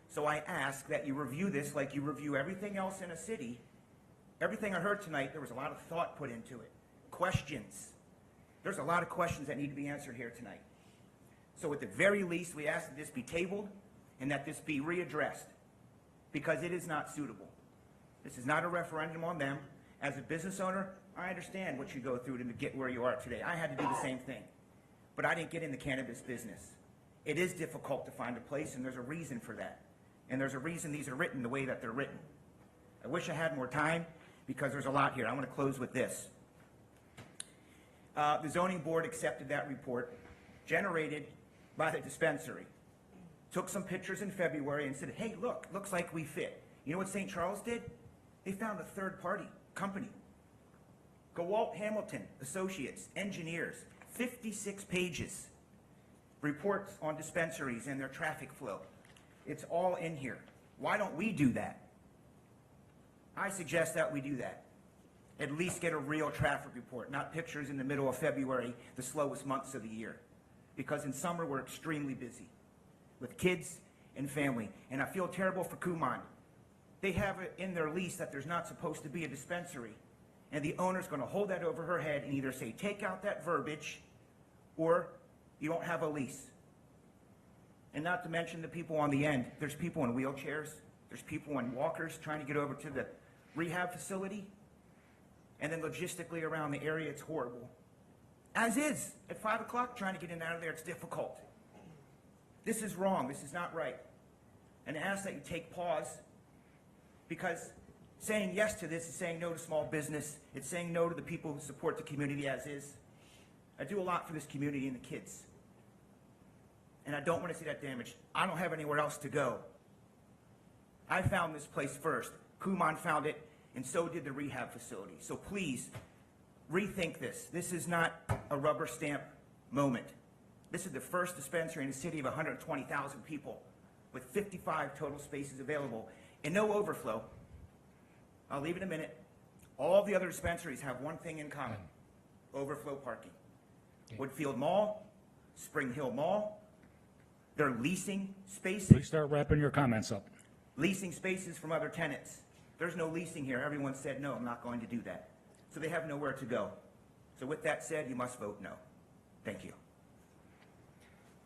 S3: So I ask that you review this like you review everything else in a city. Everything I heard tonight, there was a lot of thought put into it. Questions. There's a lot of questions that need to be answered here tonight. So at the very least, we ask that this be tabled and that this be readdressed, because it is not suitable. This is not a referendum on them. As a business owner, I understand what you go through to get where you are today. I had to do the same thing, but I didn't get in the cannabis business. It is difficult to find a place, and there's a reason for that. And there's a reason these are written the way that they're written. I wish I had more time, because there's a lot here. I want to close with this. The zoning board accepted that report generated by the dispensary. Took some pictures in February and said, hey, look, looks like we fit. You know what St. Charles did? They found a third-party company. Gowalt Hamilton Associates, engineers, 56 pages. Reports on dispensaries and their traffic flow. It's all in here. Why don't we do that? I suggest that we do that. At least get a real traffic report, not pictures in the middle of February, the slowest months of the year. Because in summer, we're extremely busy with kids and family. And I feel terrible for Kumon. They have it in their lease that there's not supposed to be a dispensary. And the owner's going to hold that over her head and either say, take out that verbiage, or you don't have a lease. And not to mention the people on the end. There's people in wheelchairs. There's people in walkers trying to get over to the rehab facility. And then logistically around the area, it's horrible. As is, at 5 o'clock, trying to get in and out of there, it's difficult. This is wrong. This is not right. And I ask that you take pause, because saying yes to this is saying no to small business. It's saying no to the people who support the community as is. I do a lot for this community and the kids. And I don't want to see that damaged. I don't have anywhere else to go. I found this place first. Kumon found it, and so did the rehab facility. So please, rethink this. This is not a rubber stamp moment. This is the first dispensary in a city of 120,000 people with 55 total spaces available and no overflow. I'll leave it a minute. All the other dispensaries have one thing in common: overflow parking. Woodfield Mall, Spring Hill Mall, they're leasing spaces.
S4: Please start wrapping your comments up.
S3: Leasing spaces from other tenants. There's no leasing here. Everyone said, no, I'm not going to do that. So they have nowhere to go. So with that said, you must vote no. Thank you.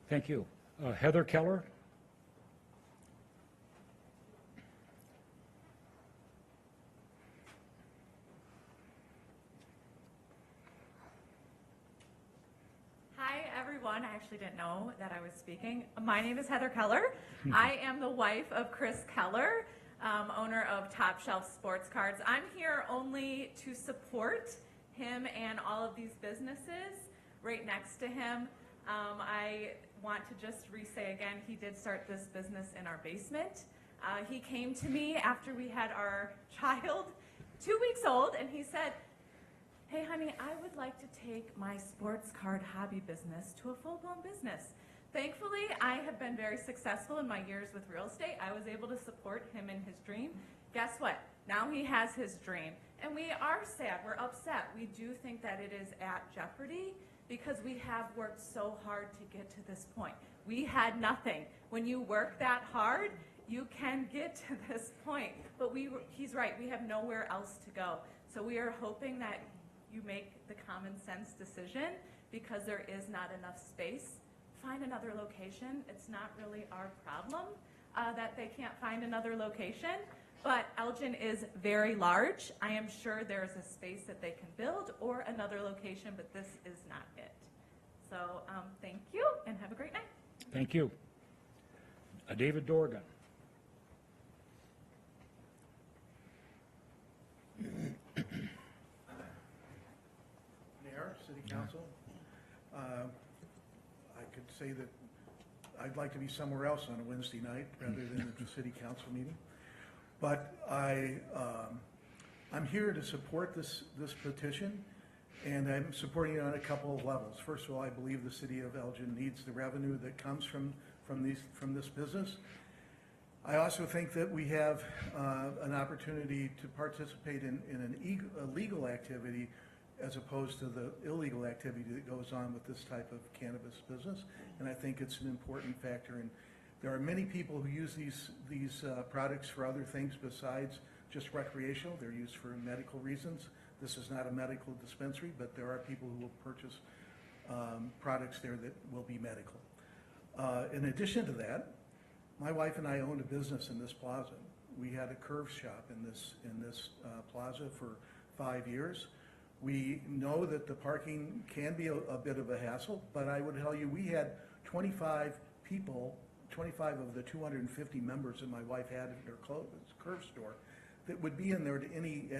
S4: Thank you. Heather Keller?
S13: Hi, everyone. I actually didn't know that I was speaking. My name is Heather Keller. I am the wife of Chris Keller, owner of Top Shelf Sports Cards. I'm here only to support him and all of these businesses right next to him. I want to just re-say again, he did start this business in our basement. He came to me after we had our child, 2 weeks old, and he said, hey honey, I would like to take my sports card hobby business to a full-blown business. Thankfully, I have been very successful in my years with real estate. I was able to support him in his dream. Guess what? Now he has his dream. And we are sad, we're upset. We do think that it is at jeopardy because we have worked so hard to get to this point. We had nothing. When you work that hard, you can get to this point. But he's right, we have nowhere else to go. So we are hoping that you make the common sense decision, because there is not enough space. Find another location. It's not really our problem that they can't find another location, but Elgin is very large. I am sure there's a space that they can build or another location, but this is not it. So thank you and have a great night.
S4: Thank you. David Dorgan.
S7: Mayor, City Council, I could say that I'd like to be somewhere else on a Wednesday night rather than at the City Council meeting. But I'm here to support this petition, and I'm supporting it on a couple of levels. First of all, I believe the City of Elgin needs the revenue that comes from this business. I also think that we have an opportunity to participate in a legal activity as opposed to the illegal activity that goes on with this type of cannabis business. And I think it's an important factor. And there are many people who use these products for other things besides just recreational. They're used for medical reasons. This is not a medical dispensary, but there are people who will purchase products there that will be medical. In addition to that, my wife and I owned a business in this plaza. We had a curve shop in this plaza for 5 years. We know that the parking can be a bit of a hassle, but I would tell you we had 25 people, 25 of the 250 members that my wife had at her curve store that would be in there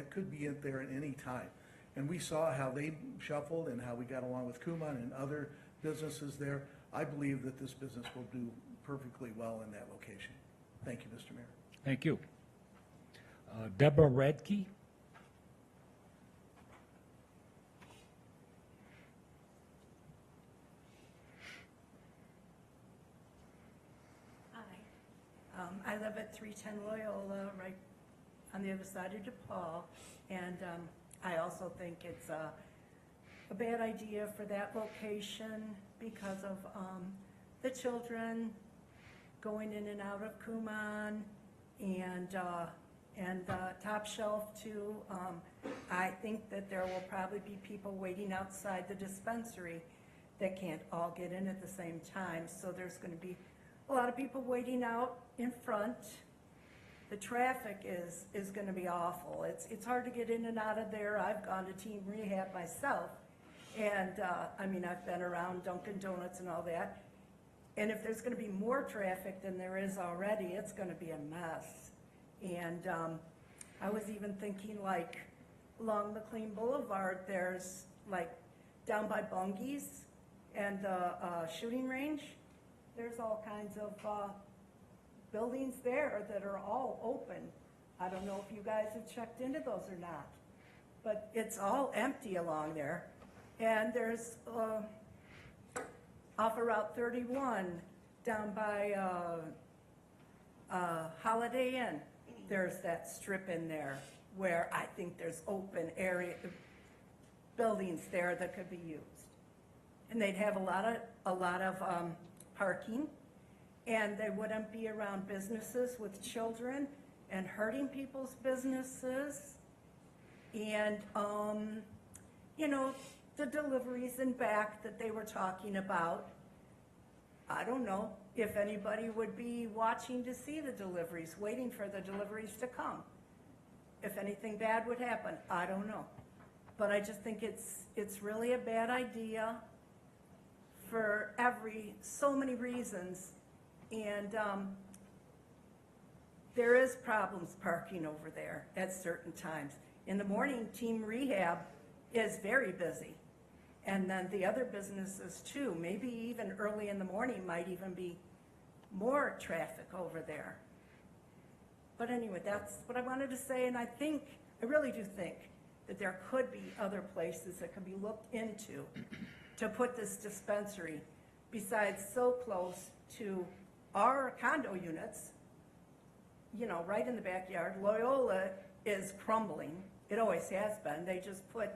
S7: could be in there at any time. And we saw how they shuffled and how we got along with Kumon and other businesses there. I believe that this business will do perfectly well in that location. Thank you, Mr. Mayor.
S4: Thank you. Deborah Radke.
S22: Hi. I live at 310 Loyola, right on the other side of DePaul, and I also think it's a bad idea for that location because of the children going in and out of Kumon and Top Shelf too. I think that there will probably be people waiting outside the dispensary that can't all get in at the same time. So there's going to be a lot of people waiting out in front. The traffic is going to be awful. It's hard to get in and out of there. I've gone to Team Rehab myself. And I mean, I've been around Dunkin' Donuts and all that. And if there's going to be more traffic than there is already, it's going to be a mess. And I was even thinking like along McLean Boulevard, there's like down by Bungee's and the shooting range, there's all kinds of buildings there that are all open. I don't know if you guys have checked into those or not, but it's all empty along there. And there's off of Route 31 down by Holiday Inn, there's that strip in there where I think there's open area buildings there that could be used. And they'd have a lot of parking, and they wouldn't be around businesses with children and hurting people's businesses. And, you know, the deliveries and back that they were talking about, I don't know if anybody would be watching to see the deliveries, waiting for the deliveries to come. If anything bad would happen, I don't know. But I just think it's really a bad idea for so many reasons. And there is problems parking over there at certain times. In the morning, Team Rehab is very busy. And then the other businesses too, maybe even early in the morning might even be more traffic over there. But anyway, that's what I wanted to say, and I really do think that there could be other places that could be looked into to put this dispensary besides so close to our condo units, you know, right in the backyard. Loyola is crumbling. It always has been. They just put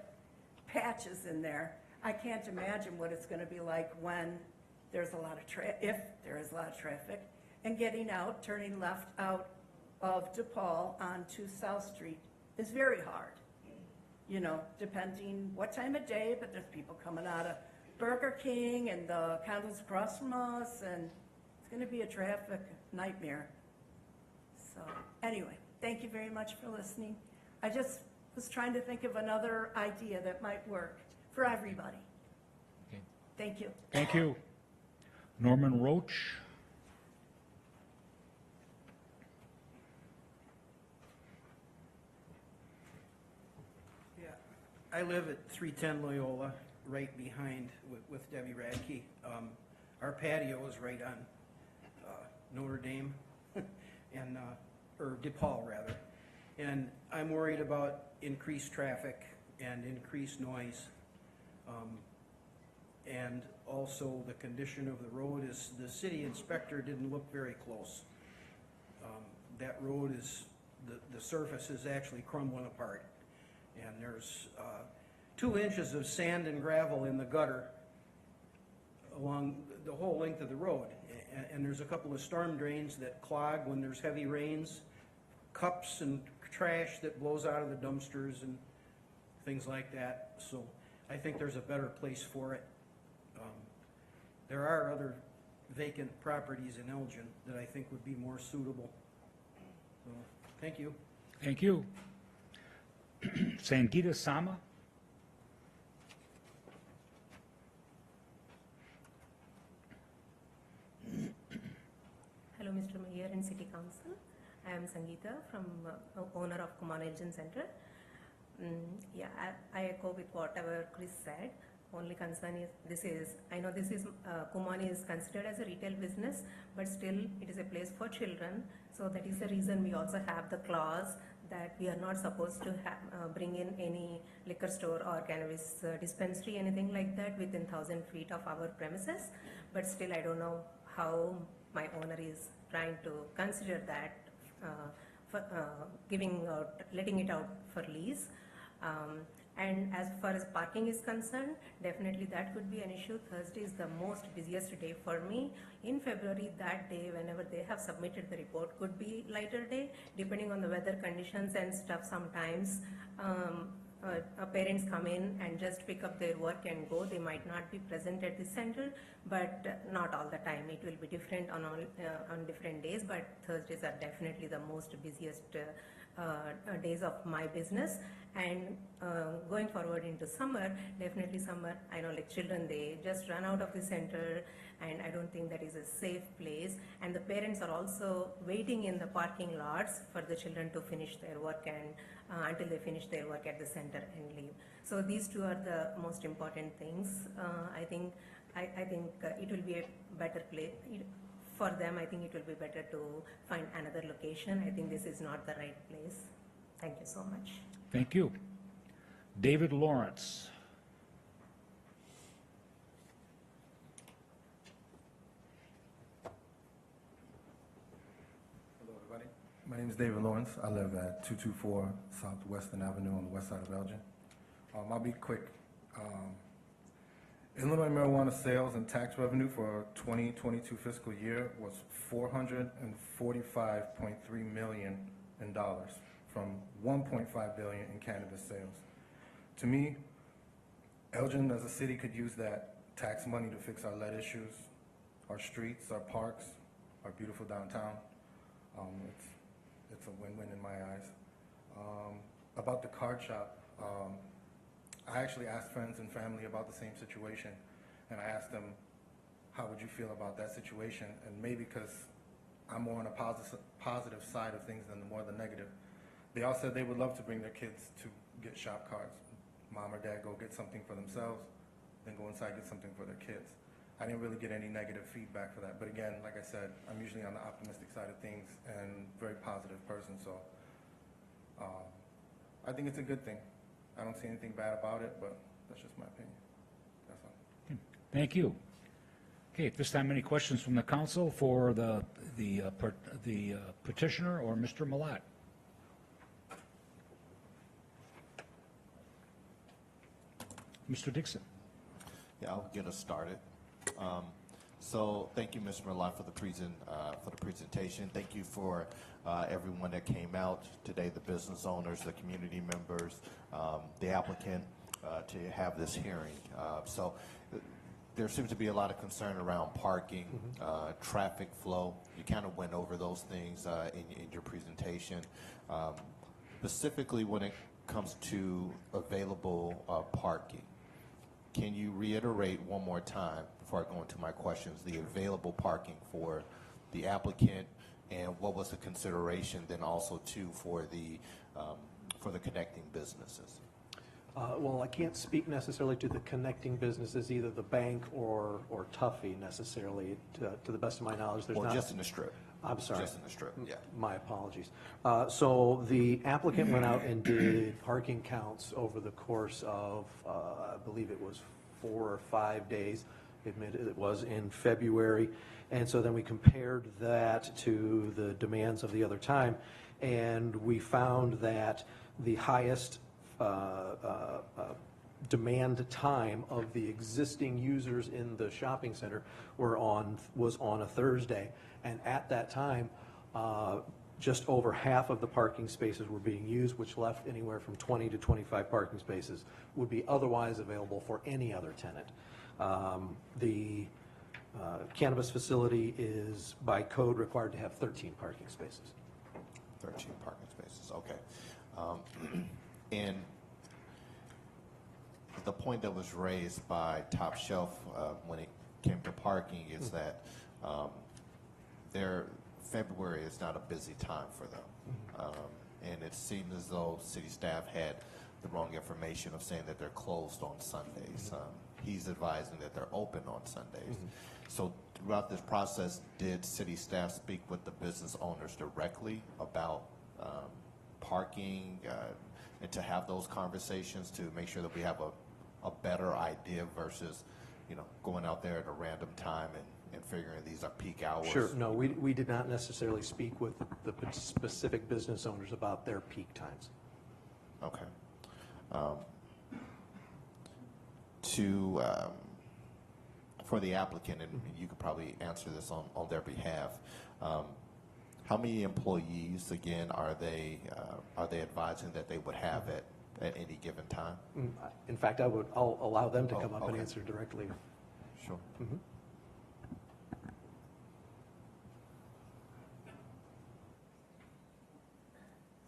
S22: patches in there. I can't imagine what it's going to be like when there's a lot of if there is a lot of traffic, and getting out, turning left out of DePaul onto South Street is very hard. You know, depending what time of day, but there's people coming out of Burger King and the condos across from us, and it's going to be a traffic nightmare. So anyway, thank you very much for listening. I just was trying to think of another idea that might work for everybody.
S4: Okay.
S22: Thank you.
S4: Thank you. Norman Roach.
S15: Yeah, I live at 310 Loyola, right behind with Debbie Radke. Our patio is right on Notre Dame, and, or DePaul rather. And I'm worried about increased traffic and increased noise. And also the condition of the road is, the city inspector didn't look very close. That road is, the surface is actually crumbling apart. And there's 2 inches of sand and gravel in the gutter along the whole length of the road. And there's a couple of storm drains that clog when there's heavy rains, cups and trash that blows out of the dumpsters and things like that. So I think there's a better place for it. There are other vacant properties in Elgin that I think would be more suitable. So, thank you.
S4: Thank you. Sangita Sama.
S6: Hello, Mr. Mayor and City Council. I am Sangeeta from owner of Kumon Elgin Center. Yeah, I echo with whatever Chris said. Only concern is I know this is Kumon is considered as a retail business, but still it is a place for children. So that is the reason we also have the clause that we are not supposed to bring in any liquor store or cannabis dispensary, anything like that within 1,000 feet of our premises. But still, I don't know how my owner is trying to consider that for letting it out for lease. And as far as parking is concerned, definitely that could be an issue. Thursday is the most busiest day for me. In February, that day, whenever they have submitted the report, could be lighter day, depending on the weather conditions and stuff. Sometimes parents come in and just pick up their work and go. They might not be present at the center, but not all the time. It will be different on different days, but Thursdays are definitely the most busiest days of my business. And going forward into summer, definitely summer, I know like children, they just run out of the center, and I don't think that is a safe place. And the parents are also waiting in the parking lots for the children to finish their work and until they finish their work at the center and leave. So these two are the most important things. I think it will be a better place. For them, I think it will be better to find another location. I think this is not the right place. Thank you so much.
S4: Thank you. David Lawrence.
S16: Hello, everybody. My name is David Lawrence. I live at 224 South Western Avenue on the west side of Elgin. I'll be quick. Illinois marijuana sales and tax revenue for 2022 fiscal year was $445.3 million from $1.5 billion in cannabis sales. To me, Elgin as a city could use that tax money to fix our lead issues, our streets, our parks, our beautiful downtown. It's a win-win in my eyes. About the card shop, I actually asked friends and family about the same situation, and I asked them, how would you feel about that situation? And maybe because I'm more on a positive side of things than more the negative, they all said they would love to bring their kids to get shop cards. Mom or dad go get something for themselves, then go inside get something for their kids. I didn't really get any negative feedback for that, but again, like I said, I'm usually on the optimistic side of things and very positive person, so I think it's a good thing. I don't see anything bad about it, but that's just my opinion. That's all.
S4: Thank you. Okay, at this time, any questions from the council for the petitioner or Mr. Malat? Mr. Dixon.
S11: Yeah, I'll get us started. So thank you, Ms. Merlot, for the presentation. Thank you for everyone that came out today, the business owners, the community members, the applicant, to have this hearing. So there seems to be a lot of concern around parking, traffic flow. You kind of went over those things in your presentation. Specifically when it comes to available parking, can you reiterate one more time, before I go into my questions, the available parking for the applicant, and what was the consideration then also too for the connecting businesses?
S20: Well, I can't speak necessarily to the connecting businesses, either the bank or Tuffy necessarily. To the best of my knowledge, there's
S11: Or
S20: not.
S11: just in the Strip?
S20: I'm sorry.
S11: Just in the Strip, yeah.
S20: My apologies. So the applicant went out and did parking counts over the course of, I believe it was 4 or 5 days. Admitted it was in February. And so then we compared that to the demands of the other time, and we found that the highest demand time of the existing users in the shopping center was on a Thursday. And at that time, just over half of the parking spaces were being used, which left anywhere from 20 to 25 parking spaces would be otherwise available for any other tenant. The cannabis facility is by code required to have 13 parking spaces.
S11: 13 parking spaces, okay. And the point that was raised by Top Shelf when it came to parking is that February is not a busy time for them. And it seemed as though city staff had the wrong information of saying that they're closed on Sundays. He's advising that they're open on Sundays. So throughout this process, did city staff speak with the business owners directly about parking and to have those conversations to make sure that we have a better idea versus, going out there at a random time and figuring these are peak hours?
S20: Sure. No, we did not necessarily speak with the specific business owners about their peak times.
S11: Okay. For the applicant, and you could probably answer this on their behalf, how many employees, again, are they advising that they would have at any given time?
S20: In fact, I'll allow them to come up and answer directly.
S11: Sure.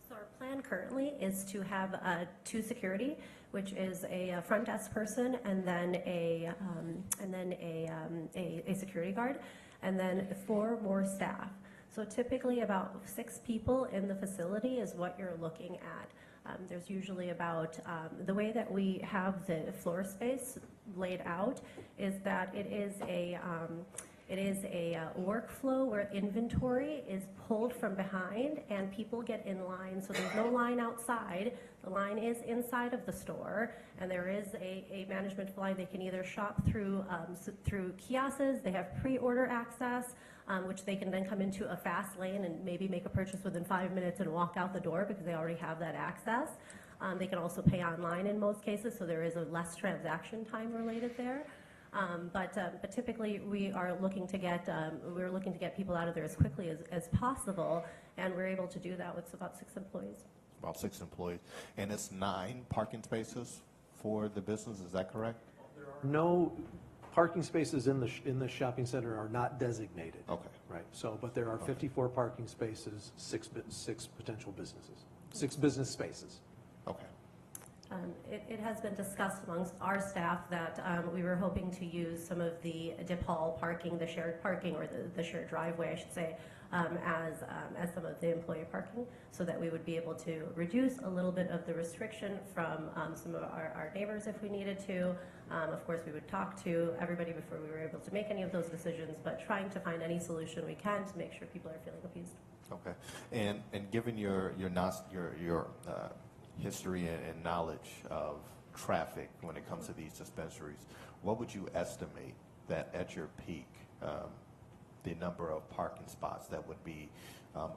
S6: So our plan currently is to have 2 security, which is a front desk person and then a security guard, and then 4 more staff. So typically about 6 people in the facility is what you're looking at. There's usually about, the way that we have the floor space laid out is that it is a workflow where inventory is pulled from behind and people get in line. So there's no line outside. The line is inside of the store, and there is a management line. They can either shop through kiosks. They have pre-order access, which they can then come into a fast lane and maybe make a purchase within 5 minutes and walk out the door because they already have that access. They can also pay online in most cases, so there is a less transaction time related there. But typically we are looking to get people out of there as quickly as possible, and we're able to do that with about 6 employees.
S11: About 6 employees, and it's 9 parking spaces for the business. Is that correct?
S20: No parking spaces in the shopping center are not designated.
S11: Okay.
S20: Right. So, but there are 54 parking spaces, 6 potential businesses, 6 business spaces.
S11: Okay.
S6: It has been discussed amongst our staff that we were hoping to use some of the Dip Hall parking, the shared parking, or the shared driveway, I should say, as some of the employee parking, so that we would be able to reduce a little bit of the restriction from some of our neighbors if we needed to. Of course, we would talk to everybody before we were able to make any of those decisions, but trying to find any solution we can to make sure people are feeling appeased.
S11: Okay. And given your history and knowledge of traffic when it comes to these dispensaries, what would you estimate that at your peak, the number of parking spots that would be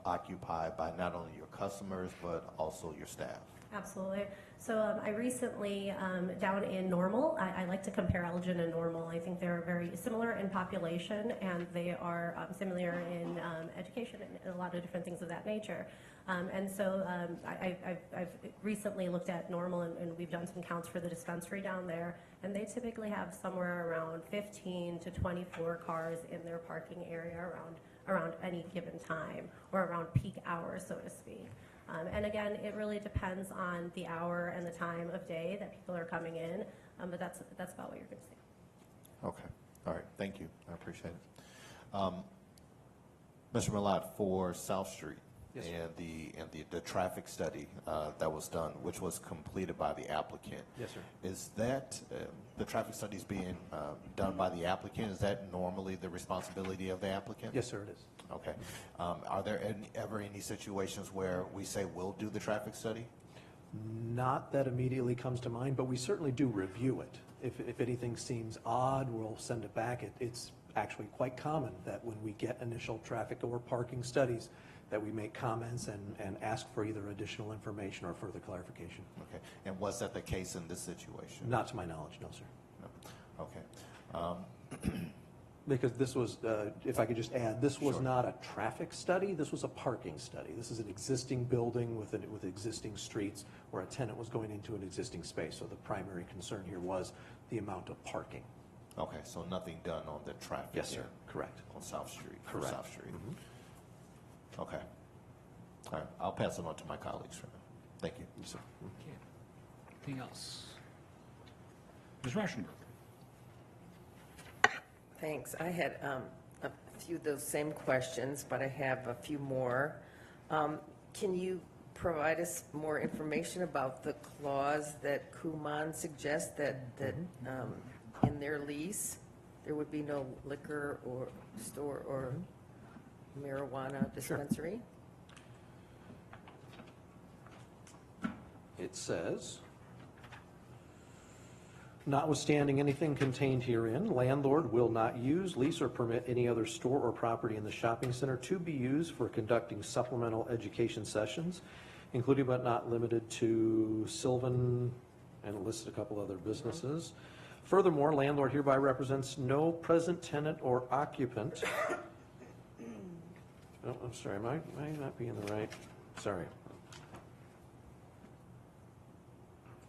S11: occupied by not only your customers but also your staff?
S6: Absolutely. So I recently, down in Normal, I like to compare Elgin and Normal. I think they're very similar in population, and they are similar in education and a lot of different things of that nature. And so I've recently looked at Normal, and we've done some counts for the dispensary down there, and they typically have somewhere around 15 to 24 cars in their parking area around any given time, or around peak hours, so to speak. And again, it really depends on the hour and the time of day that people are coming in, but that's about what you're going to see.
S11: Okay, all right, thank you, I appreciate it. Mr. Malat, for South Street
S20: Yes, sir.
S11: and the traffic study that was done, which was completed by the applicant.
S20: Yes, sir.
S11: Is that, the traffic studies being done by the applicant, is that normally the responsibility of the applicant?
S20: Yes, sir, it is.
S11: Okay. Are there ever any situations where we say we'll do the traffic study?
S20: Not that immediately comes to mind, but we certainly do review it. If anything seems odd, we'll send it back. It's actually quite common that when we get initial traffic or parking studies, that we make comments and ask for either additional information or further clarification.
S11: Okay. And was that the case in this situation?
S20: Not to my knowledge, no, sir.
S11: No. Okay.
S20: Because this was, if I could just add, this was not a traffic study, this was a parking study. This is an existing building with existing streets where a tenant was going into an existing space. So the primary concern here was the amount of parking.
S11: Okay, so nothing done on the traffic?
S20: Yes, sir,
S11: here
S20: correct.
S11: On South Street? for
S20: Correct.
S11: South Street? Okay. All right, I'll pass it on to my colleagues for now. Thank you.
S4: Yes, sir. Anything else? Ms. Rauschenberg?
S9: Thanks. I had a few of those same questions, but I have a few more. Can you provide us more information about the clause that Kumon suggests that in their lease, there would be no liquor or store or marijuana dispensary?
S20: It says, notwithstanding anything contained herein, landlord will not use, lease, or permit any other store or property in the shopping center to be used for conducting supplemental education sessions, including but not limited to Sylvan, and it listed a couple other businesses. Furthermore, landlord hereby represents no present tenant or occupant. Oh, I'm sorry, am I not being the right, sorry.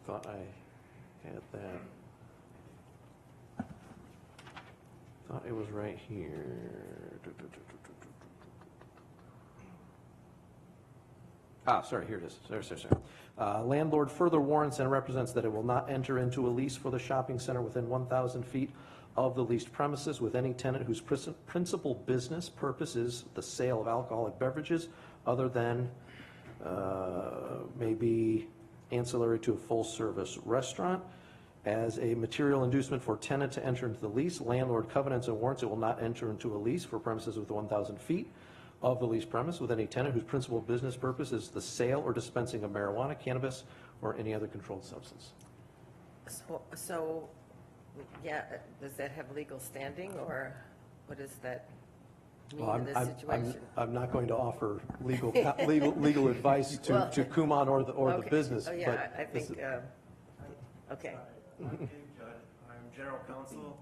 S20: Thought I had that. Thought it was right here. Sorry, here it is. Sorry. Landlord further warrants and represents that it will not enter into a lease for the shopping center within 1,000 feet of the leased premises with any tenant whose principal business purpose is the sale of alcoholic beverages other than may be ancillary to a full-service restaurant. As a material inducement for tenant to enter into the lease, landlord covenants and warrants it will not enter into a lease for premises within 1,000 feet of the leased premise with any tenant whose principal business purpose is the sale or dispensing of marijuana, cannabis, or any other controlled substance.
S9: So, yeah, does that have legal standing, or what does that mean
S20: Well,
S9: in this situation?
S20: I'm not going to offer legal advice to
S9: Well,
S20: Kumon or the
S9: okay.
S20: business.
S9: Oh, yeah, I think, okay.
S17: I'm Dave Judd. I'm general counsel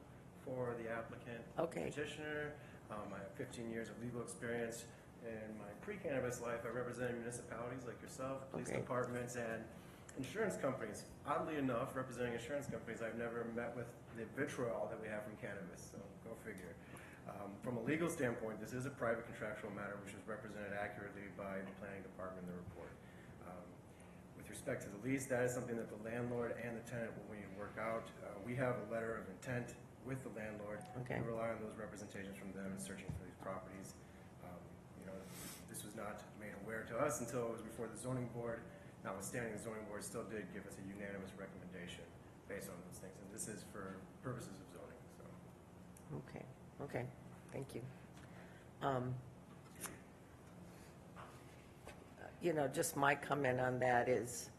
S17: for the applicant petitioner. I have 15 years of legal experience. In my pre-cannabis life, I represented municipalities like yourself, police departments, and insurance companies. Oddly enough, representing insurance companies, I've never met with the vitriol that we have from cannabis, so go figure. From a legal standpoint, this is a private contractual matter which is represented accurately by the planning department in the report. With respect to the lease, that is something that the landlord and the tenant will need to work out. We have a letter of intent with the landlord.
S9: Okay.
S17: We rely on those representations from them in searching for these properties. This was not made aware to us until it was before the zoning board. Notwithstanding, the zoning board still did give us a unanimous recommendation based on those things, and this is for purposes of zoning, so.
S9: Okay, thank you. Just my comment on that is,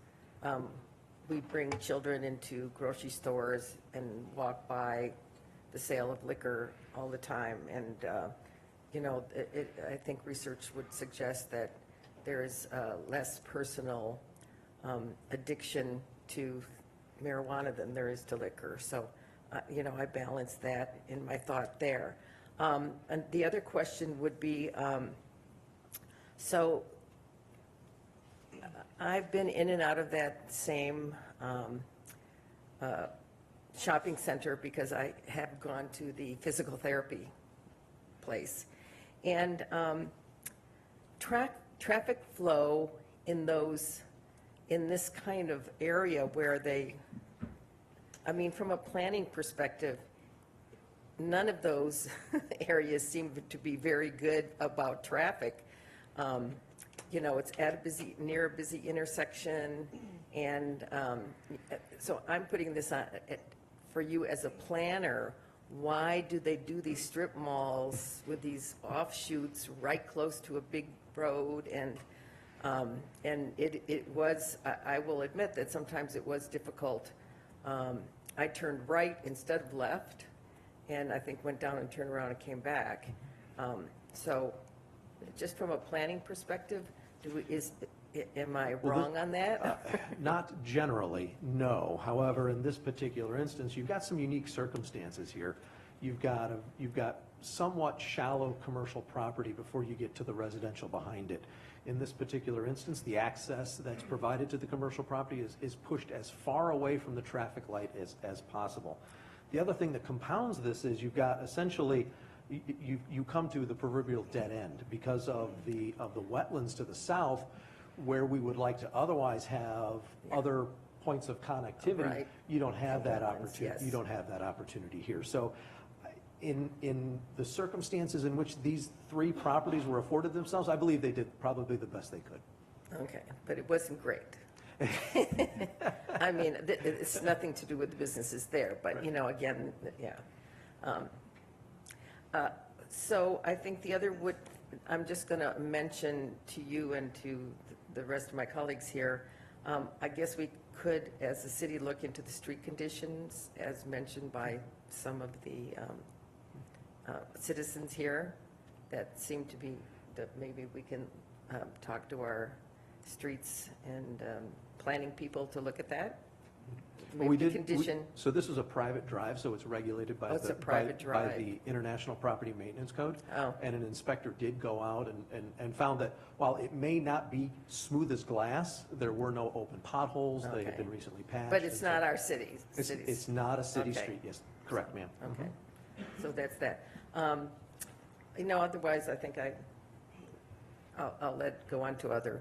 S9: we bring children into grocery stores and walk by the sale of liquor all the time, and, I think research would suggest that there is less personal addiction to marijuana than there is to liquor. So, I balance that in my thought there. And the other question would be, so I've been in and out of that same shopping center because I have gone to the physical therapy place. And traffic flow in this kind of area where they, I mean, from a planning perspective, none of those areas seem to be very good about traffic. You know, it's at near a busy intersection, and so I'm putting this on, for you as a planner, why do they do these strip malls with these offshoots right close to a big road? And it was, I will admit that sometimes it was difficult. I turned right instead of left, and I think went down and turned around and came back. So just from a planning perspective, am I wrong on that?
S20: Not generally, no. However, in this particular instance, you've got some unique circumstances here. You've got somewhat shallow commercial property before you get to the residential behind it. In this particular instance, the access that's provided to the commercial property is pushed as far away from the traffic light as possible. The other thing that compounds this is you've got essentially, you come to the proverbial dead end because of the wetlands to the south, where we would like to otherwise have other points of connectivity.
S9: Right.
S20: You don't have that opportunity.
S9: Yes.
S20: You don't have that opportunity here. So in the circumstances in which these three properties were afforded themselves, I believe they did probably the best they could.
S9: Okay, but it wasn't great. I mean, it's nothing to do with the businesses there, but, you know, again, yeah. So I think the other I'm just going to mention to you and to the rest of my colleagues here, I guess we could, as a city, look into the street conditions, as mentioned by some of the citizens here that seem to be, that maybe we can talk to our streets and planning people to look at that.
S20: Well, we
S9: Maybe
S20: did,
S9: condition.
S20: so this is a private drive, so it's regulated by
S9: Oh, it's
S20: the,
S9: a private
S20: by
S9: drive.
S20: the International Property Maintenance Code.
S9: Oh.
S20: And an inspector did go out and found that while it may not be smooth as glass, there were no open potholes. They had
S9: Okay.
S20: been recently patched.
S9: But it's
S20: and so-
S9: not our cities.
S20: It's not a city
S9: Okay.
S20: street, yes, correct, ma'am.
S9: Okay, so that's that. You know, otherwise, I think I'll let go on to other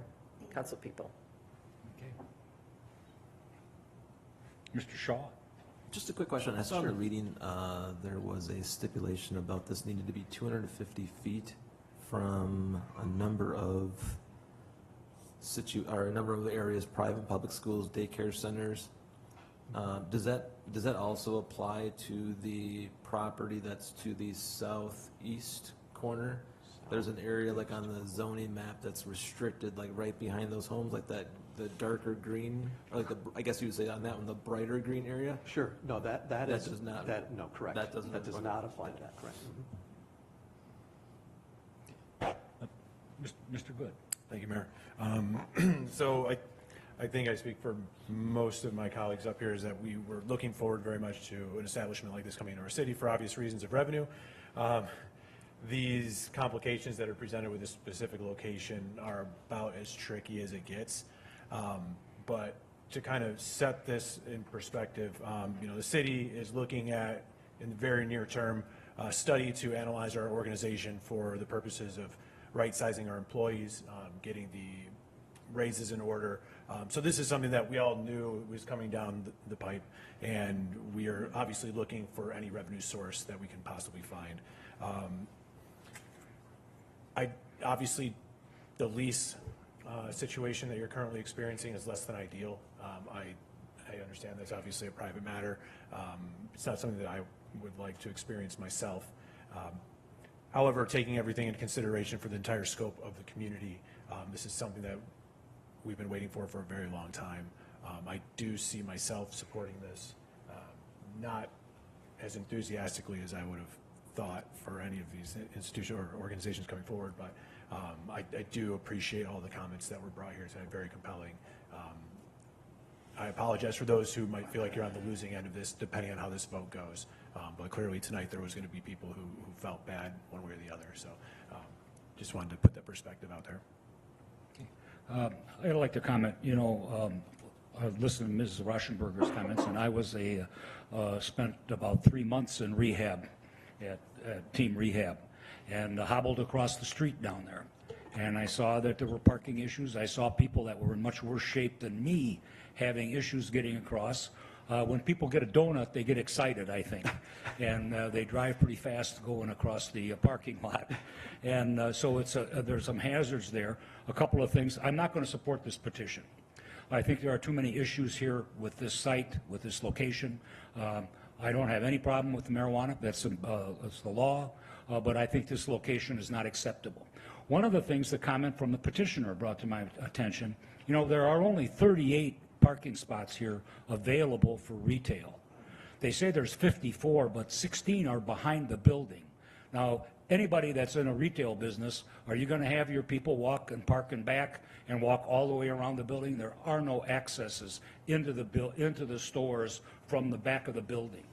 S9: council people.
S4: Mr. Shaw?
S2: Just a quick question. I saw in the reading, there was a stipulation about this needed to be 250 feet from a number of a number of areas, private public schools, daycare centers. Does that also apply to the property that's to the southeast corner? There's an area like on the zoning map that's restricted, like right behind those homes, like that, the darker green, or like I guess you would say on that one, the brighter green area?
S20: Sure, no, that is.
S2: does not.
S20: No, correct.
S2: That doesn't.
S20: That does not apply to that, correct.
S4: Mr. Good?
S12: Thank you, Mayor. So I think I speak for most of my colleagues up here is that we were looking forward very much to an establishment like this coming into our city for obvious reasons of revenue. These complications that are presented with this specific location are about as tricky as it gets. But to kind of set this in perspective, you know, the city is looking at, in the very near term, a study to analyze our organization for the purposes of right-sizing our employees, getting the raises in order. So this is something that we all knew was coming down the pipe, and we are obviously looking for any revenue source that we can possibly find. Obviously, the lease situation that you're currently experiencing is less than ideal. I understand that's obviously a private matter. It's not something that I would like to experience myself. However, taking everything into consideration for the entire scope of the community, this is something that we've been waiting for a very long time. I do see myself supporting this, not as enthusiastically as I would have thought for any of these institutions or organizations coming forward, but I do appreciate all the comments that were brought here tonight, very compelling. I apologize for those who might feel like you're on the losing end of this, depending on how this vote goes. But clearly tonight there was going to be people who felt bad one way or the other. So just wanted to put that perspective out there.
S4: I'd like to comment, you know, I listened to Ms. Rauschenberger's comments, and I was spent about 3 months in rehab at Team Rehab, and hobbled across the street down there. and I saw that there were parking issues. I saw people that were in much worse shape than me having issues getting across. When people get a donut, they get excited, I think, and they drive pretty fast going across the parking lot. And so there's some hazards there. A couple of things. I'm not going to support this petition. I think there are too many issues here with this site, with this location. I don't have any problem with marijuana. That's the law. But I think this location is not acceptable. One of the things the comment from the petitioner brought to my attention, you know, there are only 38 parking spots here available for retail. They say there's 54, but 16 are behind the building. Now, anybody that's in a retail business, are you going to have your people walk and park in back and walk all the way around the building? There are no accesses into the stores from the back of the building.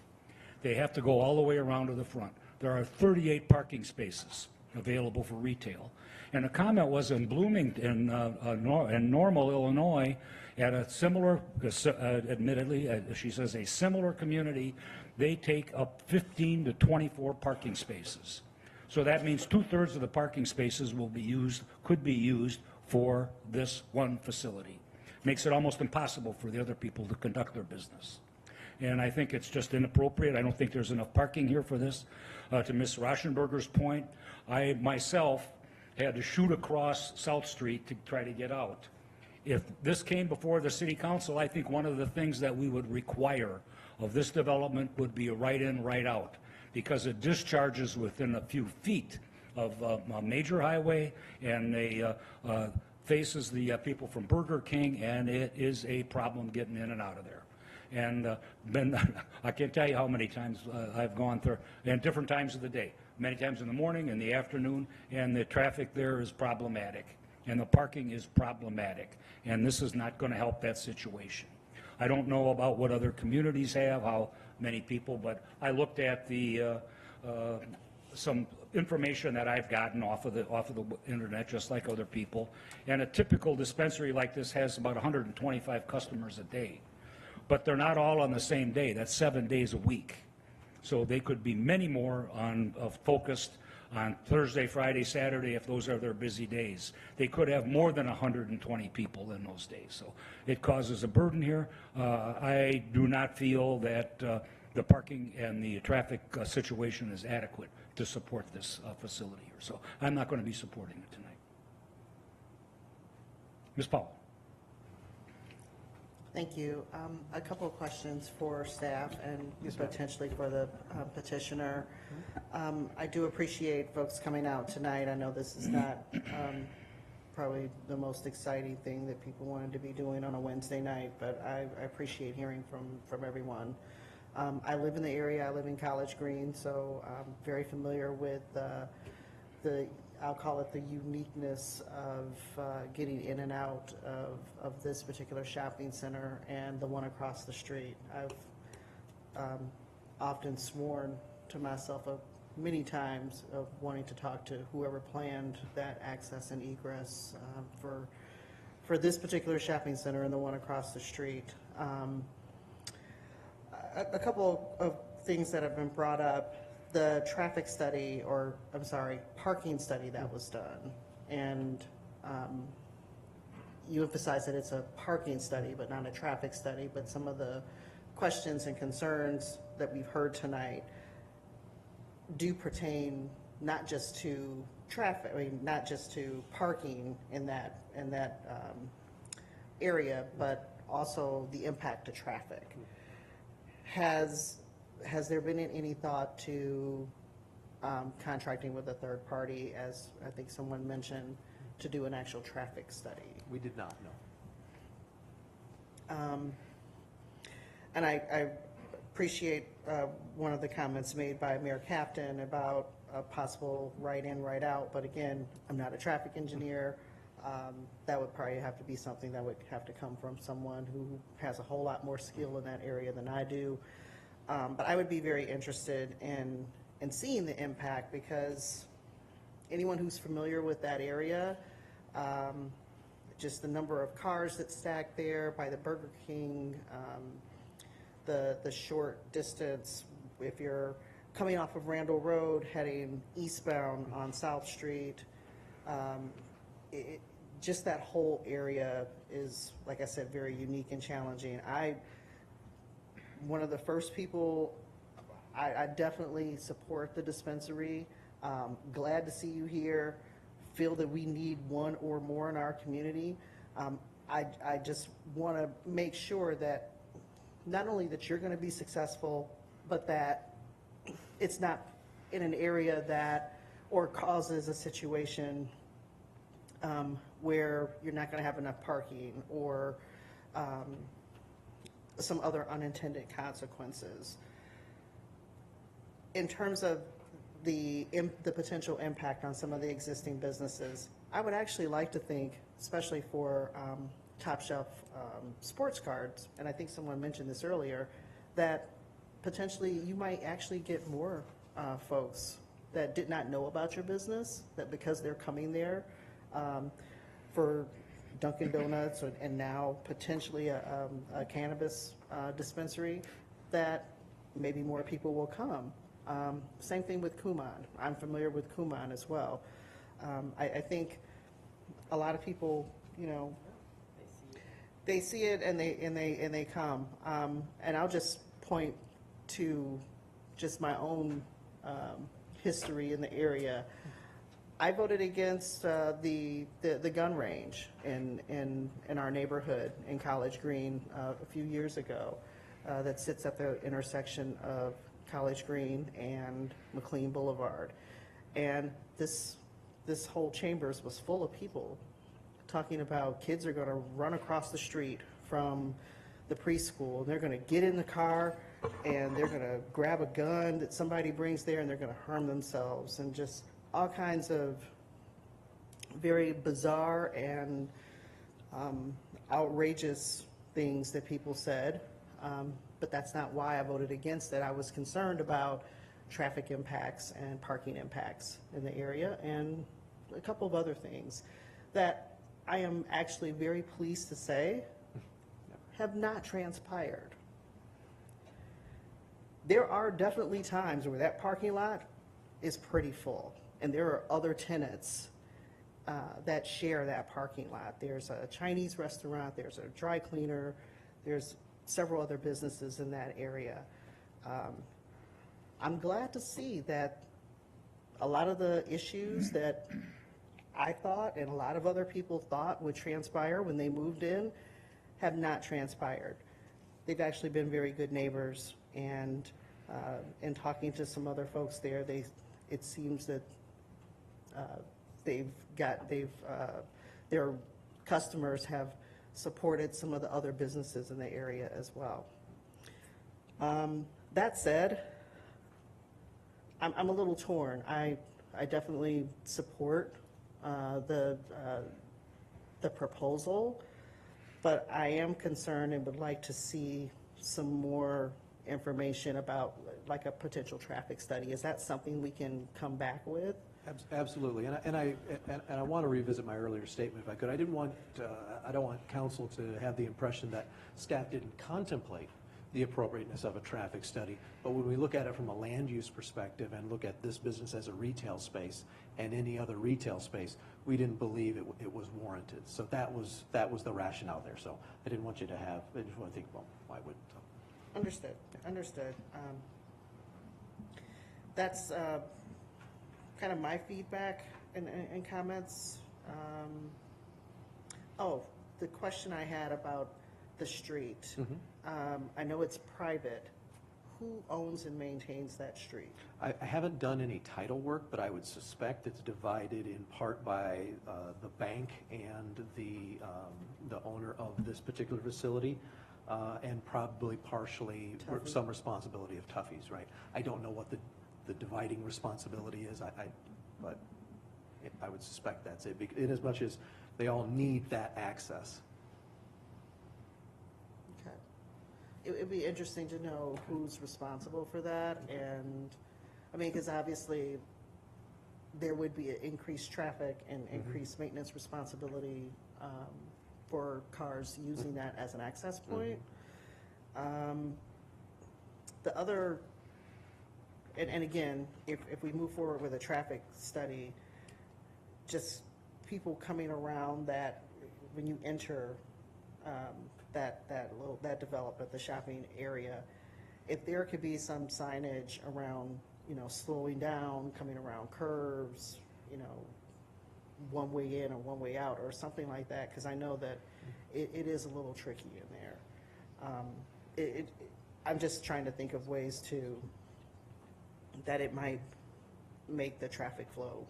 S4: They have to go all the way around to the front. There are 38 parking spaces available for retail. And a comment was in Bloomington, in Normal, Illinois, at a similar, admittedly, she says, a similar community, they take up 15 to 24 parking spaces. So that means 2/3 of the parking spaces could be used for this one facility. Makes it almost impossible for the other people to conduct their business. And I think it's just inappropriate. I don't think there's enough parking here for this. To Ms. Rauschenberger's point, I myself had to shoot across South Street to try to get out. If this came before the city council, I think one of the things that we would require of this development would be a right in, right out, because it discharges within a few feet of a major highway, and faces the people from Burger King, and it is a problem getting in and out of there. And I can't tell you how many times I've gone through, and different times of the day, many times in the morning, in the afternoon, and the traffic there is problematic, and the parking is problematic, and this is not going to help that situation. I don't know about what other communities have, how many people, but I looked at the some information that I've gotten off of the internet, just like other people, and a typical dispensary like this has about 125 customers a day. But they're not all on the same day. That's 7 days a week. So they could be many more focused on Thursday, Friday, Saturday, if those are their busy days. They could have more than 120 people in those days. So it causes a burden here. I do not feel that the parking and the traffic situation is adequate to support this facility here. So I'm not going to be supporting it tonight. Ms. Powell.
S10: Thank you. A couple of questions for staff and potentially for the petitioner. I do appreciate folks coming out tonight. I know this is not probably the most exciting thing that people wanted to be doing on a Wednesday night, but I appreciate hearing from everyone. I live in the area. I live in College Green, so I'm very familiar with I'll call it the uniqueness of getting in and out of this particular shopping center and the one across the street. I've often sworn to myself many times of wanting to talk to whoever planned that access and egress for this particular shopping center and the one across the street. A couple of things that have been brought up. The traffic study, parking study that was done, and you emphasize that it's a parking study but not a traffic study, but some of the questions and concerns that we've heard tonight do pertain not just to traffic, not just to parking in that area, but also the impact to traffic. Has there been any thought to contracting with a third party, as I think someone mentioned, to do an actual traffic study?
S20: We did not, no.
S10: And I appreciate one of the comments made by Mayor Captain about a possible right in, right out, but again, I'm not a traffic engineer. That would probably have to be something that would have to come from someone who has a whole lot more skill in that area than I do. But I would be very interested in seeing the impact, because anyone who's familiar with that area, just the number of cars that stack there by the Burger King, the short distance, if you're coming off of Randall Road heading eastbound on South Street, just that whole area is, like I said, very unique and challenging. One of the first people, I definitely support the dispensary. Glad to see you here. Feel that we need one or more in our community. I just want to make sure that not only that you're going to be successful, but that it's not in an area that, or causes a situation where you're not going to have enough parking or some other unintended consequences. In terms of the potential impact on some of the existing businesses, I would actually like to think, especially for Top Shelf sports cards, and I think someone mentioned this earlier, that potentially you might actually get more folks that did not know about your business, that because they're coming there for Dunkin' Donuts and now potentially a cannabis dispensary, that maybe more people will come. Same thing with Kumon. I'm familiar with Kumon as well. I think a lot of people, you know, they see it and they come. And I'll just point to just my own history in the area. I voted against the gun range in our neighborhood in College Green a few years ago that sits at the intersection of College Green and McLean Boulevard. And this whole chambers was full of people talking about kids are going to run across the street from the preschool, and they're going to get in the car and they're going to grab a gun that somebody brings there and they're going to harm themselves, and just all kinds of very bizarre and outrageous things that people said. But that's not why I voted against it. I was concerned about traffic impacts and parking impacts in the area and a couple of other things that I am actually very pleased to say have not transpired. There are definitely times where that parking lot is pretty full, and there are other tenants that share that parking lot. There's a Chinese restaurant, there's a dry cleaner, there's several other businesses in that area. I'm glad to see that a lot of the issues that I thought and a lot of other people thought would transpire when they moved in have not transpired. They've actually been very good neighbors, and in talking to some other folks there, it seems that their customers have supported some of the other businesses in the area as well. That said, I'm a little torn. I definitely support the proposal, but I am concerned and would like to see some more information about like a potential traffic study. Is that something we can come back with?
S20: Absolutely, and I want to revisit my earlier statement if I could. I don't want council to have the impression that staff didn't contemplate the appropriateness of a traffic study, but when we look at it from a land use perspective and look at this business as a retail space and any other retail space, we didn't believe it was warranted. So that was the rationale there. So I didn't want you to have. I just want to think, well, why wouldn't? So.
S10: Understood. That's kind of my feedback and comments. The question I had about the street. I know it's private. Who owns and maintains that street?
S20: I haven't done any title work, but I would suspect it's divided in part by the bank and the owner of this particular facility, and probably partially some responsibility of Tuffy's, right? I don't know what the dividing responsibility is, but I would suspect that's it, in as much as they all need that access.
S10: Okay. It would be interesting to know who's responsible for that, and, I mean, because obviously there would be increased traffic and increased maintenance responsibility for cars using that as an access point. The other, and again, if we move forward with a traffic study, just people coming around that, when you enter that development, the shopping area, if there could be some signage around, slowing down, coming around curves, one way in or one way out or something like that, because I know that it is a little tricky in there. I'm just trying to think of ways that it might make the traffic flow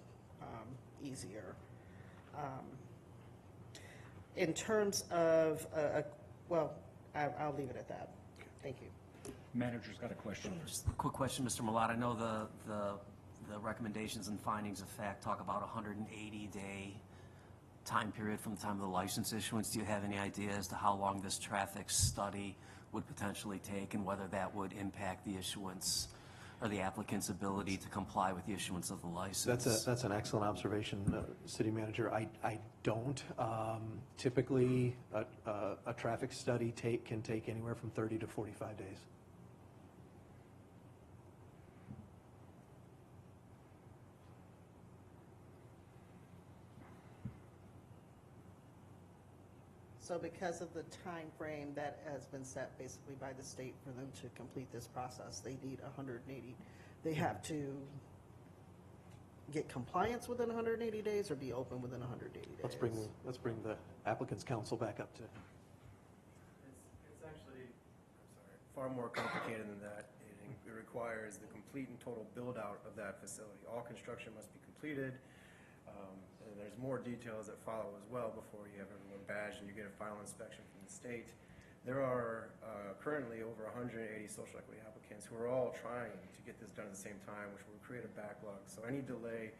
S10: easier. In terms of, I'll leave it at that. Thank you.
S4: Manager's got a question.
S5: Just a quick question, Mr. Malat. I know the recommendations and findings of fact talk about a 180-day time period from the time of the license issuance. Do you have any idea as to how long this traffic study would potentially take and whether that would impact the issuance or the applicant's ability to comply with the issuance of the license?
S20: That's an excellent observation, City Manager. I don't. Typically, a traffic study can take anywhere from 30 to 45 days.
S10: So because of the time frame that has been set basically by the state for them to complete this process, they need 180. They have to get compliance within 180 days or be open within 180 days?
S20: Let's bring the applicant's counsel back up to.
S17: It's actually, far more complicated than that. It requires the complete and total build-out of that facility. All construction must be completed. And there's more details that follow as well before you have everyone badged and you get a final inspection from the state. There are currently over 180 social equity applicants who are all trying to get this done at the same time, which will create a backlog. So any delay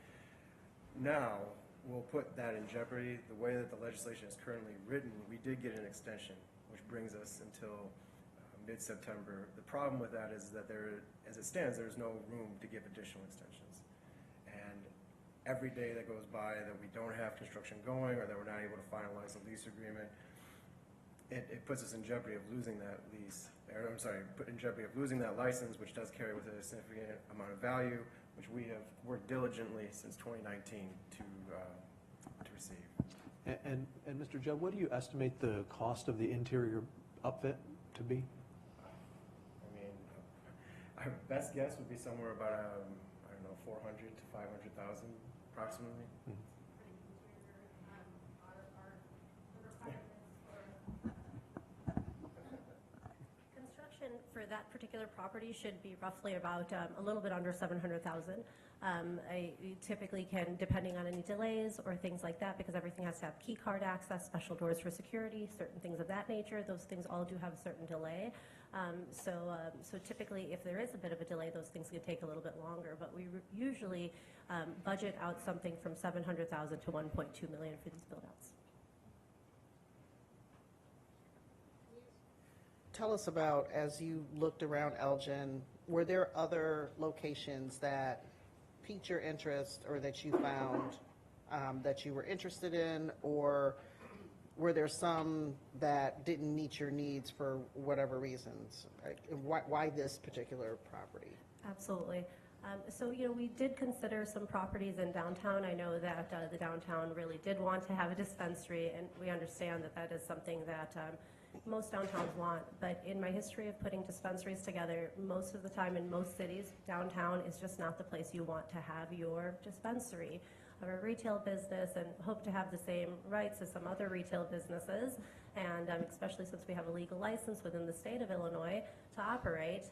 S17: now will put that in jeopardy. The way that the legislation is currently written, we did get an extension, which brings us until mid-September. The problem with that is that as it stands, there's no room to give additional extensions. And every day that goes by that we don't have construction going or that we're not able to finalize a lease agreement, it puts us in jeopardy of losing that lease, or I'm sorry, put in jeopardy of losing that license, which does carry with it a significant amount of value, which we have worked diligently since 2019 to receive.
S20: And Mr. Judd, what do you estimate the cost of the interior upfit to be?
S17: I mean, our best guess would be somewhere about, 400 to 500,000 approximately.
S6: Construction for that particular property should be roughly about a little bit under 700,000. You typically can, depending on any delays or things like that, because everything has to have key card access, special doors for security, certain things of that nature. Those things all do have a certain delay. So typically, if there is a bit of a delay, those things could take a little bit longer. But we usually budget out something from 700,000 to 1.2 million for these build-outs.
S10: Tell us about, as you looked around Elgin, were there other locations that piqued your interest or that you found that you were interested in, or were there some that didn't meet your needs for whatever reasons? Why this particular property?
S6: Absolutely. So, we did consider some properties in downtown. I know that the downtown really did want to have a dispensary, and we understand that that is something that most downtowns want. But in my history of putting dispensaries together, most of the time in most cities, downtown is just not the place you want to have your dispensary. We're a retail business and hope to have the same rights as some other retail businesses, and especially since we have a legal license within the state of Illinois to operate,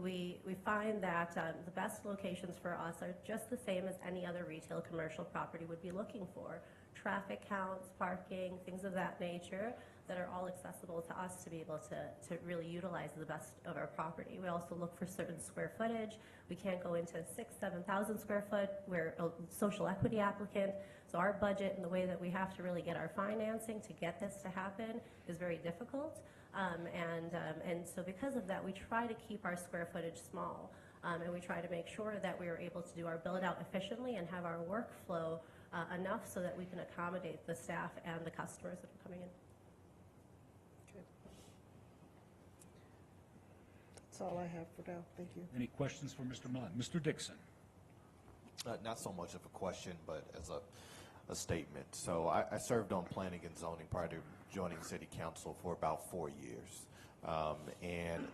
S6: we find that the best locations for us are just the same as any other retail commercial property would be looking for. Traffic counts, parking, things of that nature that are all accessible to us to be able to really utilize the best of our property. We also look for certain square footage. We can't go into 6,000, 7,000 square foot. We're a social equity applicant, so our budget and the way that we have to really get our financing to get this to happen is very difficult. And so because of that, we try to keep our square footage small, and we try to make sure that we are able to do our build out efficiently and have our workflow enough so that we can accommodate the staff and the customers that are coming in.
S10: That's all I have for now. Thank you.
S4: Any questions for Mr. Millen? Mr. Dixon?
S11: Not so much of a question, but as a statement. So I served on planning and zoning prior to joining city council for about 4 years. And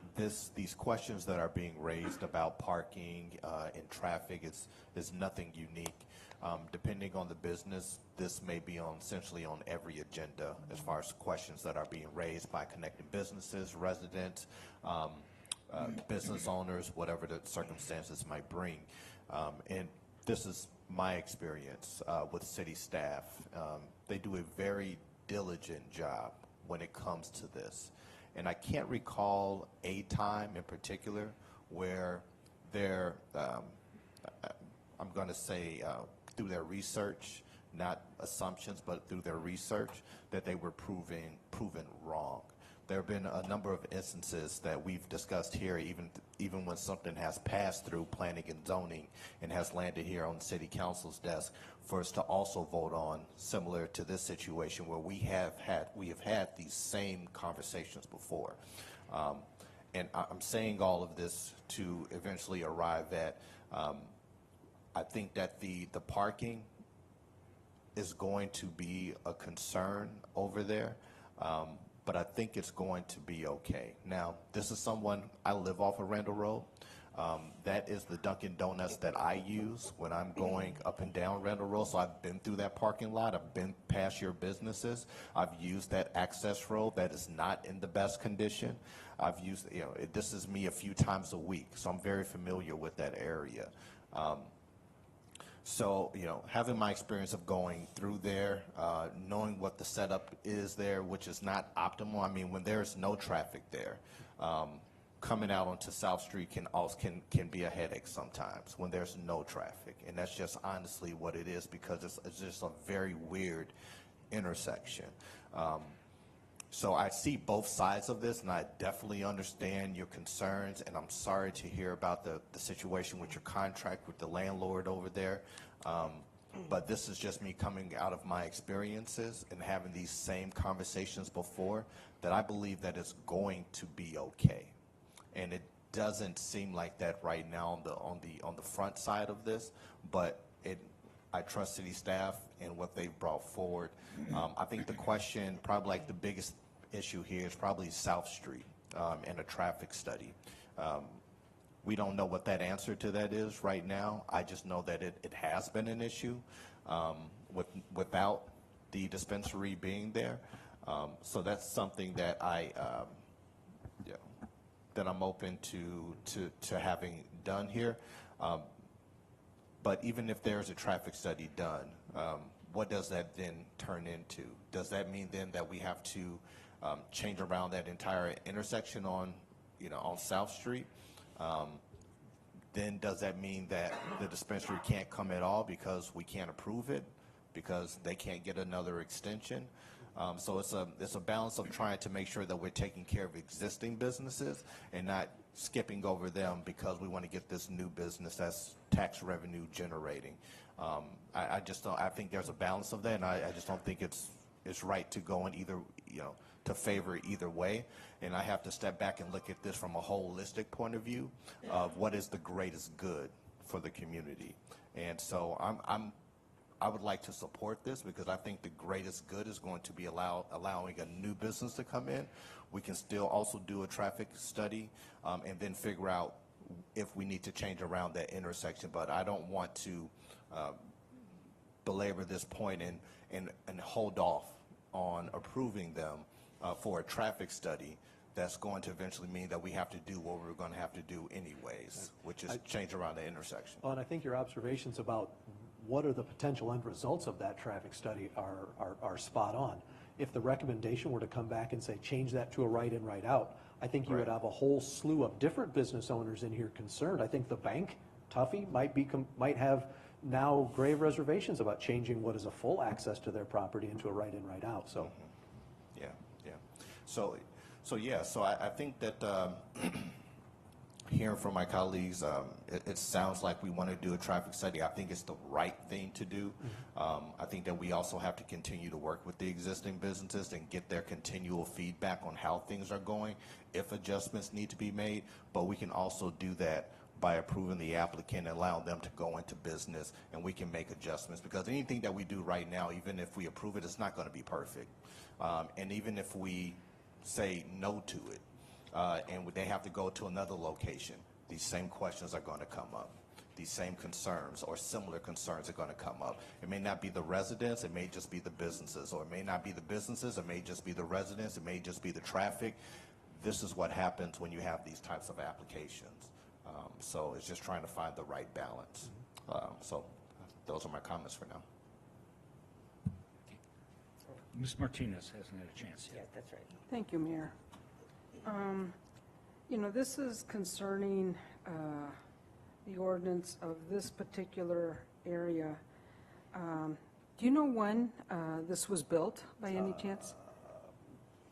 S11: these questions that are being raised about parking and traffic is nothing unique. Depending on the business, this may be essentially on every agenda as far as questions that are being raised by connected businesses, residents, business owners, whatever the circumstances might bring. And this is my experience with city staff. They do a very diligent job when it comes to this. And I can't recall a time in particular where they're, I'm going to say, through their research, not assumptions, but through their research, that they were proven wrong. There have been a number of instances that we've discussed here, even when something has passed through planning and zoning and has landed here on city council's desk, for us to also vote on, similar to this situation where we have had these same conversations before. And I'm saying all of this to eventually arrive at, I think that the parking is going to be a concern over there. But I think it's going to be okay. Now, this is someone, I live off of Randall Road. That is the Dunkin' Donuts that I use when I'm going up and down Randall Road. So I've been through that parking lot. I've been past your businesses. I've used that access road that is not in the best condition. I've used, this is me a few times a week. So I'm very familiar with that area. So, having my experience of going through there, knowing what the setup is there, which is not optimal. I mean, when there's no traffic there, coming out onto South Street can be a headache sometimes when there's no traffic. And that's just honestly what it is, because it's just a very weird intersection. So I see both sides of this, and I definitely understand your concerns, and I'm sorry to hear about the situation with your contract with the landlord over there. But this is just me coming out of my experiences and having these same conversations before, that I believe that it's going to be okay. And it doesn't seem like that right now on the front side of this, but I trust city staff and what they've brought forward. I think the question, probably like the biggest issue here, is probably South Street and a traffic study. We don't know what that answer to that is right now. I just know that it has been an issue without the dispensary being there. So that's something that that I'm open to having done here. But even if there's a traffic study done, what does that then turn into? Does that mean then that we have to change around that entire intersection on South Street? Then does that mean that the dispensary can't come at all because we can't approve it, because they can't get another extension? So it's a balance of trying to make sure that we're taking care of existing businesses and not skipping over them because we want to get this new business that's tax revenue generating. I just don't. I think there's a balance of that, and I just don't think it's right to go in either, to favor either way. And I have to step back and look at this from a holistic point of view of what is the greatest good for the community. And so I would like to support this, because I think the greatest good is going to be allowing a new business to come in. We can still also do a traffic study and then figure out if we need to change around that intersection. But I don't want to belabor this point and hold off on approving them for a traffic study that's going to eventually mean that we have to do what we're going to have to do anyways, which is change around the intersection.
S20: Well, and I think your observations about what are the potential end results of that traffic study are spot on. If the recommendation were to come back and say, change that to a right in, right out, I think you would have a whole slew of different business owners in here concerned. I think the bank, Tuffy, might have now grave reservations about changing what is a full access to their property into a right in, right out. So,
S11: yeah. So I think that hearing from my colleagues, it sounds like we want to do a traffic study. I think it's the right thing to do. I think that we also have to continue to work with the existing businesses and get their continual feedback on how things are going, if adjustments need to be made. But we can also do that by approving the applicant, allowing them to go into business, and we can make adjustments, because anything that we do right now, even if we approve it, it's not going to be perfect. And even if we say no to it, and they have to go to another location, these same questions are going to come up. These same concerns or similar concerns are going to come up. It may not be the residents, it may just be the businesses, or it may not be the businesses, it may just be the residents, it may just be the traffic. This is what happens when you have these types of applications. So it's just trying to find the right balance. So those are my comments for now.
S4: Ms. Martinez hasn't had a chance yet.
S9: Yeah, that's right.
S14: Thank you, Mayor. You know, this is concerning the ordinance of this particular area. Do you know when this was built, by any chance?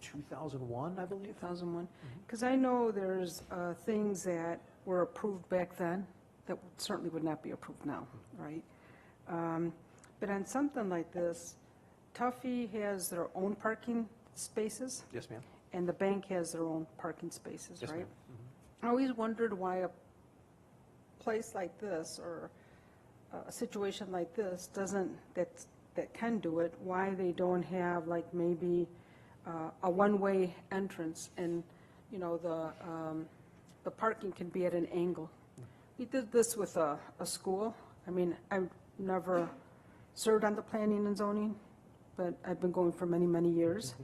S20: 2001, I believe.
S14: 2001? Because I know there's things that were approved back then that certainly would not be approved now, right? But on something like this, Tuffy has their own parking spaces.
S20: Yes, ma'am.
S14: And the bank has their own parking spaces,
S20: Yes,
S14: right?
S20: ma'am.
S14: I always wondered why a place like this or a situation like this that can do it, why they don't have like maybe a one-way entrance, and you know the parking can be at an angle. We did this with a school. I mean, I've never served on the planning and zoning, but I've been going for many, many years.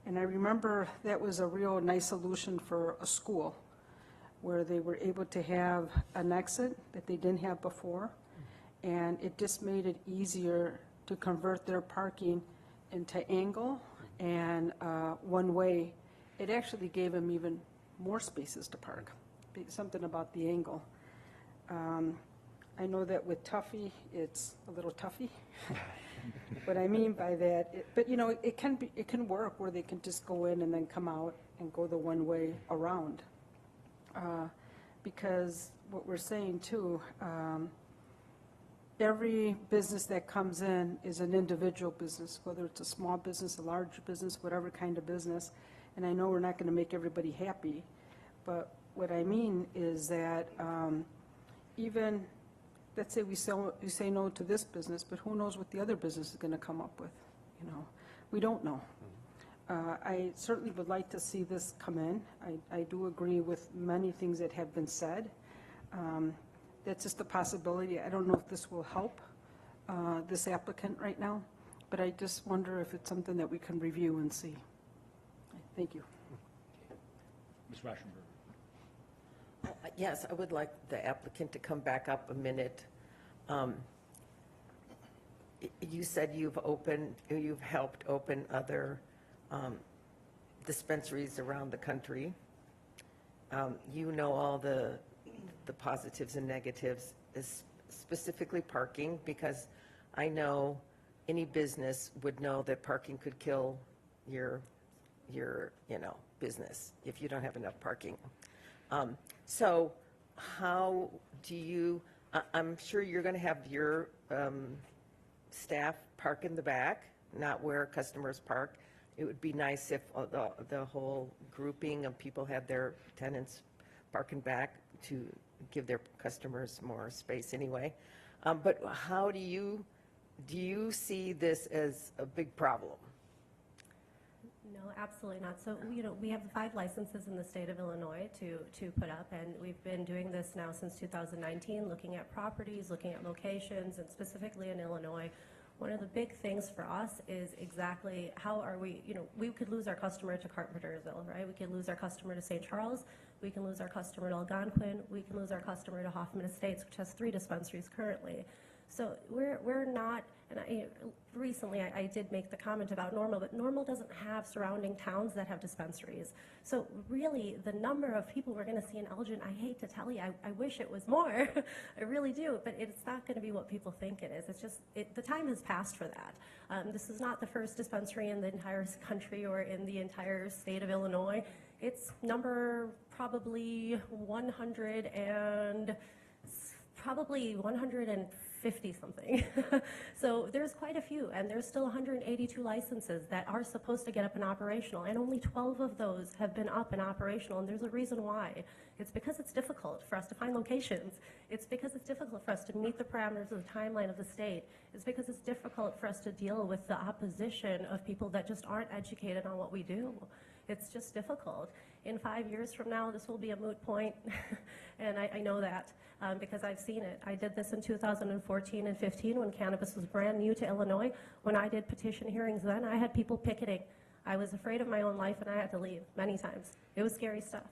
S14: And I remember that was a real nice solution for a school, where they were able to have an exit that they didn't have before, and it just made it easier to convert their parking into angle and one way. It actually gave them even more spaces to park, something about the angle. I know that with Tuffy, it's a little toughy. What I mean by that, but you know, it can work where they can just go in and then come out and go the one way around. Because what we're saying too, every business that comes in is an individual business, whether it's a small business, a large business, whatever kind of business. And I know we're not going to make everybody happy, but what I mean is that even, let's say we say no to this business, but who knows what the other business is going to come up with, you know? We don't know. I certainly would like to see this come in. I do agree with many things that have been said. That's just a possibility. I don't know if this will help this applicant right now, but I just wonder if it's something that we can review and see. Thank you.
S4: Ms. Rauschenberg.
S9: Yes, I would like the applicant to come back up a minute. You said you've helped open other dispensaries around the country. You know all the positives and negatives, specifically parking, because I know any business would know that parking could kill your business if you don't have enough parking. So how do you, I'm sure you're going to have your staff park in the back, not where customers park. It would be nice if the whole grouping of people had their tenants parking back to give their customers more space anyway. But how do you see this as a big problem?
S6: No, absolutely not. So, we have 5 licenses in the state of Illinois to put up, and we've been doing this now since 2019, looking at properties, looking at locations, and specifically in Illinois. One of the big things for us is exactly how are we, we could lose our customer to Carpentersville, right? We could lose our customer to St. Charles. We can lose our customer to Algonquin. We can lose our customer to Hoffman Estates, which has 3 dispensaries currently. So we're not, and recently I did make the comment about Normal, but Normal doesn't have surrounding towns that have dispensaries. So really, the number of people we're going to see in Elgin, I hate to tell you, I wish it was more. I really do, but it's not going to be what people think it is. It's just, the time has passed for that. This is not the first dispensary in the entire country or in the entire state of Illinois. It's number probably 150 50-something. So there's quite a few, and there's still 182 licenses that are supposed to get up and operational, and only 12 of those have been up and operational, and there's a reason why. It's because it's difficult for us to find locations. It's because it's difficult for us to meet the parameters of the timeline of the state. It's because it's difficult for us to deal with the opposition of people that just aren't educated on what we do. It's just difficult. In 5 years from now, this will be a moot point, and I know that because I've seen it. I did this in 2014 and 15 when cannabis was brand new to Illinois. When I did petition hearings then, I had people picketing. I was afraid of my own life, and I had to leave many times. It was scary stuff.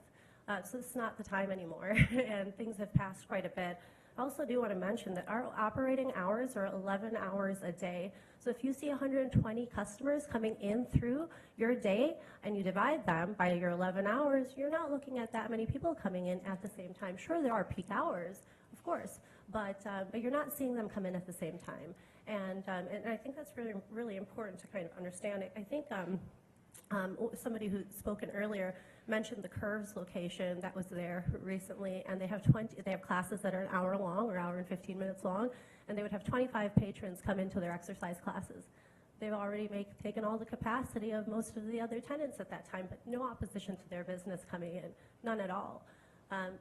S6: So it's not the time anymore, and things have passed quite a bit. I also do want to mention that our operating hours are 11 hours a day. So if you see 120 customers coming in through your day and you divide them by your 11 hours, you're not looking at that many people coming in at the same time. Sure, there are peak hours, of course, but you're not seeing them come in at the same time. And I think that's really, really important to kind of understand it. I think somebody who'd spoken earlier mentioned the Curves location that was there recently, and they have classes that are an hour long or hour and 15 minutes long, and they would have 25 patrons come into their exercise classes. They've already taken all the capacity of most of the other tenants at that time, but no opposition to their business coming in, none at all.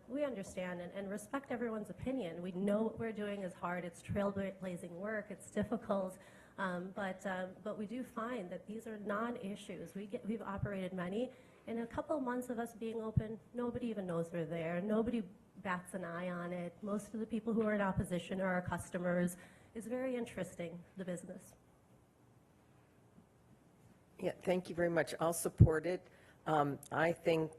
S6: We understand and respect everyone's opinion. We know what we're doing is hard. It's trailblazing work. It's difficult. But we do find that these are non-issues. We've operated many. In a couple of months of us being open, nobody even knows we're there. Nobody bats an eye on it. Most of the people who are in opposition are our customers. It's very interesting, the business.
S9: Yeah, thank you very much. I'll support it. I think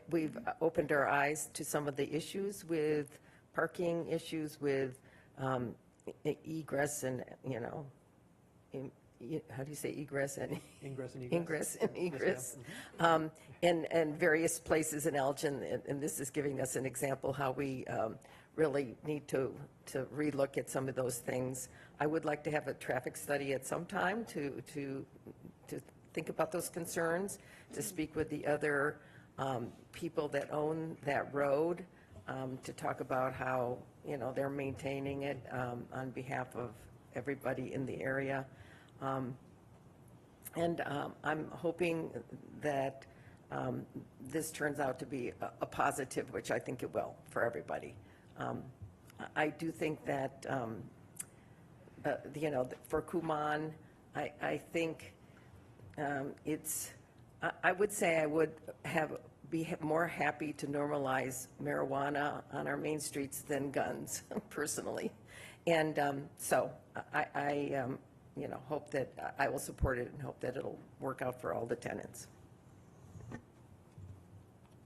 S9: we've opened our eyes to some of the issues with parking issues, with egress and, how do you say egress and
S20: Ingress and
S9: ingress and egress, and various places in Elgin, and this is giving us an example how we really need to relook at some of those things. I would like to have a traffic study at some time to think about those concerns, to speak with the other people that own that road, to talk about how they're maintaining it on behalf of everybody in the area. And I'm hoping that this turns out to be a positive, which I think it will for everybody. I do think that, for Kumon, I think I would say I would be more happy to normalize marijuana on our main streets than guns, personally. And so I hope that I will support it and hope that it'll work out for all the tenants.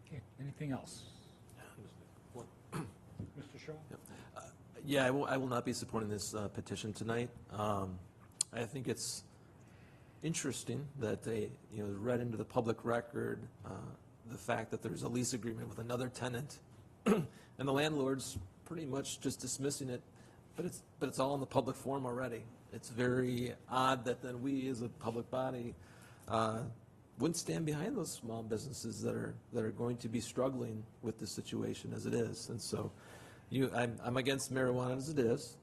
S4: Okay, anything else? Mr. Shaw?
S2: Yeah, I will not be supporting this petition tonight. I think it's interesting that they read into the public record the fact that there's a lease agreement with another tenant, and the landlord's pretty much just dismissing it, but it's all in the public forum already. It's very odd that then we, as a public body, wouldn't stand behind those small businesses that are going to be struggling with the situation as it is. And so, I'm against marijuana as it is.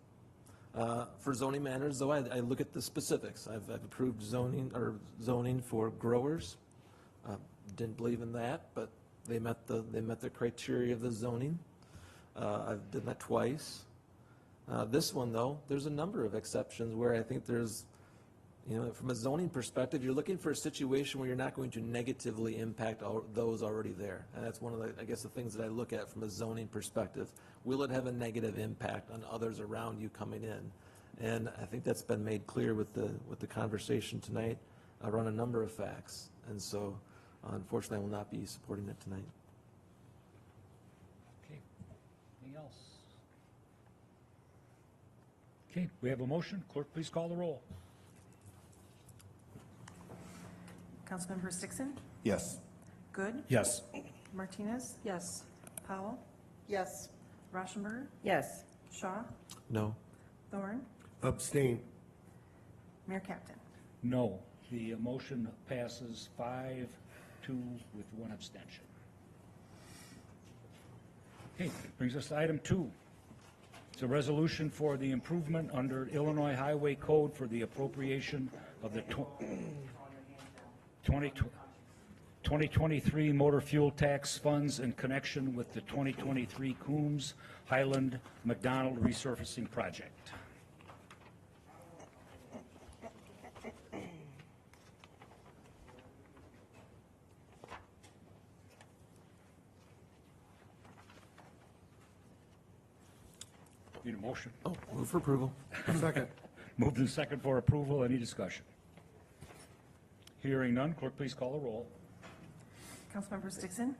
S2: For zoning matters, though, I look at the specifics. I've approved zoning for growers. Didn't believe in that, but they met the criteria of the zoning. I've done that twice. This one, though, there's a number of exceptions where I think there's, from a zoning perspective, you're looking for a situation where you're not going to negatively impact those already there. And that's one of the things that I look at from a zoning perspective. Will it have a negative impact on others around you coming in? And I think that's been made clear with the conversation tonight around a number of facts. And so, unfortunately, I will not be supporting it tonight.
S4: Okay, anything else? Okay, we have a motion. Clerk, please call the roll.
S1: Councilmember Stickson?
S11: Yes.
S1: Good?
S4: Yes.
S1: Martinez?
S14: Yes.
S1: Powell?
S10: Yes.
S1: Rauschenberg?
S9: Yes.
S1: Shaw?
S2: No.
S1: Thorne?
S8: Abstain.
S1: Mayor Captain?
S4: No. The motion passes 5-2 with one abstention. Okay, brings us to item 2. It's a resolution for the improvement under Illinois Highway Code for the appropriation of the 2023 motor fuel tax funds in connection with the 2023 Coombs Highland McDonald resurfacing project. Need a motion?
S2: Oh, move for approval.
S8: Second.
S4: Moved and second for approval. Any discussion? Hearing none, clerk, please call the roll.
S1: Councilmembers Dixon,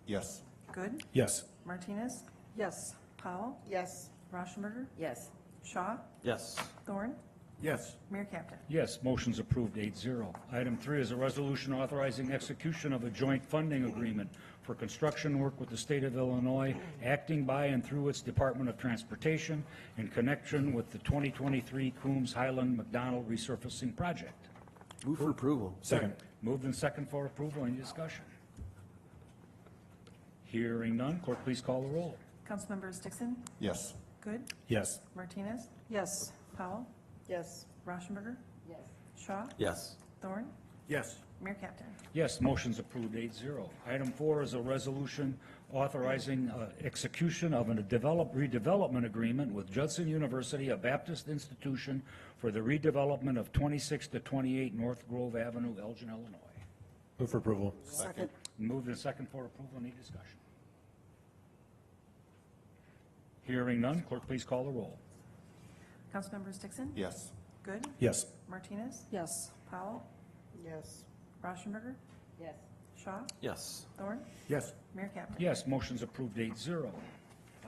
S11: Yes.
S1: Good,
S12: Yes.
S1: Martinez,
S14: Yes.
S1: Powell,
S10: Yes.
S1: Rauschenberger,
S9: Yes.
S1: Shaw,
S2: Yes.
S1: Thorne,
S8: Yes.
S1: Mayor Captain.
S4: Yes, motion's approved 8-0. Item 3 is a resolution authorizing execution of a joint funding agreement for construction work with the state of Illinois, acting by and through its Department of Transportation in connection with the 2023 Coombs Highland McDonald resurfacing project.
S2: Move for approval.
S12: Second.
S4: Moved and second for approval. Any discussion? Hearing none, clerk, please call the roll.
S1: Councilmembers Dixon,
S11: Yes.
S1: Good,
S12: Yes.
S1: Martinez,
S14: Yes.
S1: Powell,
S10: Yes.
S1: Rauschenberger,
S9: Yes.
S1: Shaw,
S2: Yes.
S1: Thorne,
S8: Yes.
S1: Mayor Captain.
S4: Yes, motion's approved 8-0. Item 4 is a resolution authorizing execution of a redevelopment agreement with Judson University, a Baptist institution, for the redevelopment of 26 to 28 North Grove Avenue, Elgin, Illinois.
S12: Move for approval.
S14: Second.
S4: Moved and second for approval. Any discussion? Hearing none, clerk, please call the roll.
S1: Councilmembers Dixon,
S11: Yes.
S1: Good,
S12: Yes.
S1: Martinez,
S14: Yes.
S1: Powell,
S10: Yes.
S1: Rauschenberger,
S9: Yes.
S1: Shaw,
S2: Yes.
S1: Thorne,
S8: Yes.
S1: Mayor Captain.
S4: Yes, motion's approved 8-0.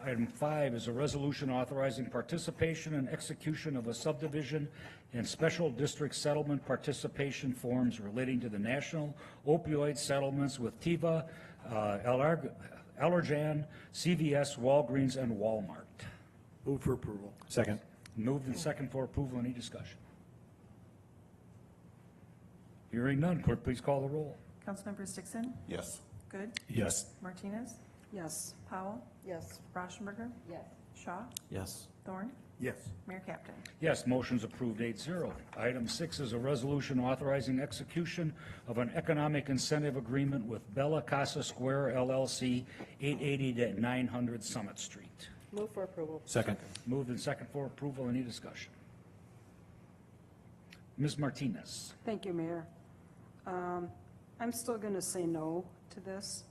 S4: Item 5 is a resolution authorizing participation and execution of a subdivision and special district settlement participation forms relating to the national opioid settlements with Teva, Allergan, CVS, Walgreens, and Walmart.
S8: Move for approval.
S12: Second.
S4: Moved and second for approval. Any discussion? Hearing none, clerk, please call the roll.
S1: Councilmembers Dixon,
S11: Yes.
S1: Good,
S12: Yes.
S1: Martinez,
S14: Yes.
S1: Powell,
S10: Yes.
S1: Rauschenberger,
S9: Yes.
S1: Shaw,
S2: Yes.
S1: Thorne,
S8: Yes.
S1: Mayor Captain.
S4: Yes, motion's approved 8-0. Item 6 is a resolution authorizing execution of an economic incentive agreement with Bella Casa Square LLC, 880-900 Summit Street.
S10: Move for approval.
S12: Second.
S4: Moved and second for approval. Any discussion? Ms. Martinez.
S14: Thank you, Mayor. I'm still going to say no to this.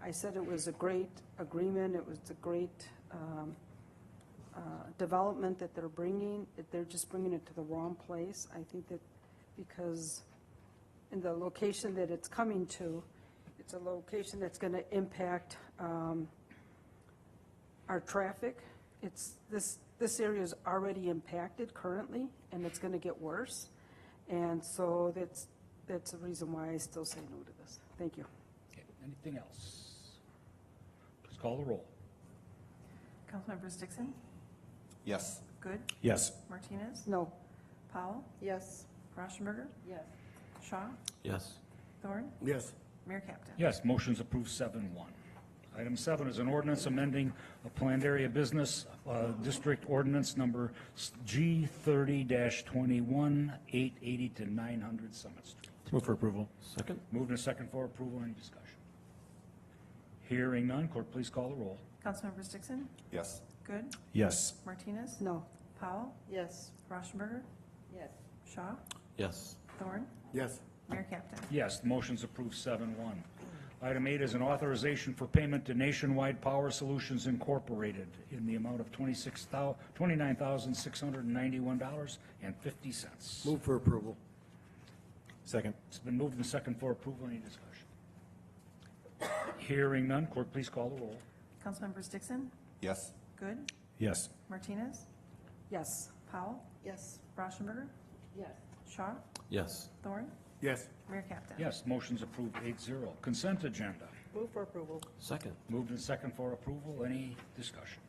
S14: I said it was a great agreement. It was a great development that they're bringing. They're just bringing it to the wrong place. I think that because in the location that it's coming to, it's a location that's going to impact our traffic. This area is already impacted currently, and it's going to get worse. And so that's the reason why I still say no to this. Thank you.
S4: Okay, anything else? Please call the roll.
S1: Councilmembers Dixon,
S11: Yes.
S1: Good,
S12: Yes.
S1: Martinez,
S14: No.
S1: Powell,
S10: Yes.
S1: Rauschenberger,
S9: Yes.
S1: Shaw,
S2: Yes.
S1: Thorne,
S8: Yes.
S1: Mayor Captain.
S4: Yes, motion's approved 7-1. Item 7 is an ordinance amending a planned area business district ordinance number G30-21, 880 to 900 Summit Street.
S12: Move for approval.
S2: Second?
S4: Moved and second for approval. Any discussion? Hearing none, clerk, please call the roll.
S1: Councilmembers Dixon,
S11: Yes.
S1: Good,
S12: Yes.
S1: Martinez,
S14: No.
S1: Powell,
S10: Yes.
S1: Rauschenberger,
S9: Yes.
S1: Shaw,
S2: Yes.
S1: Thorne,
S8: Yes.
S1: Mayor Captain.
S4: Yes, the motion's approved 7-1. Item 8 is an authorization for payment to Nationwide Power Solutions Incorporated in the amount of $29,691.50.
S8: Move for approval.
S12: Second.
S4: It's been moved and second for approval. Any discussion? Hearing none, clerk, please call the roll.
S1: Councilmembers Dixon,
S11: Yes.
S1: Good,
S12: Yes.
S1: Martinez,
S14: Yes.
S1: Powell,
S10: Yes.
S1: Rauschenberger,
S9: Yes.
S1: Shaw,
S2: Yes.
S1: Thorne,
S8: Yes.
S1: Mayor Captain.
S4: Yes, motion's approved 8-0. Consent agenda.
S10: Move for approval.
S2: Second?
S4: Moved and second for approval. Any discussion?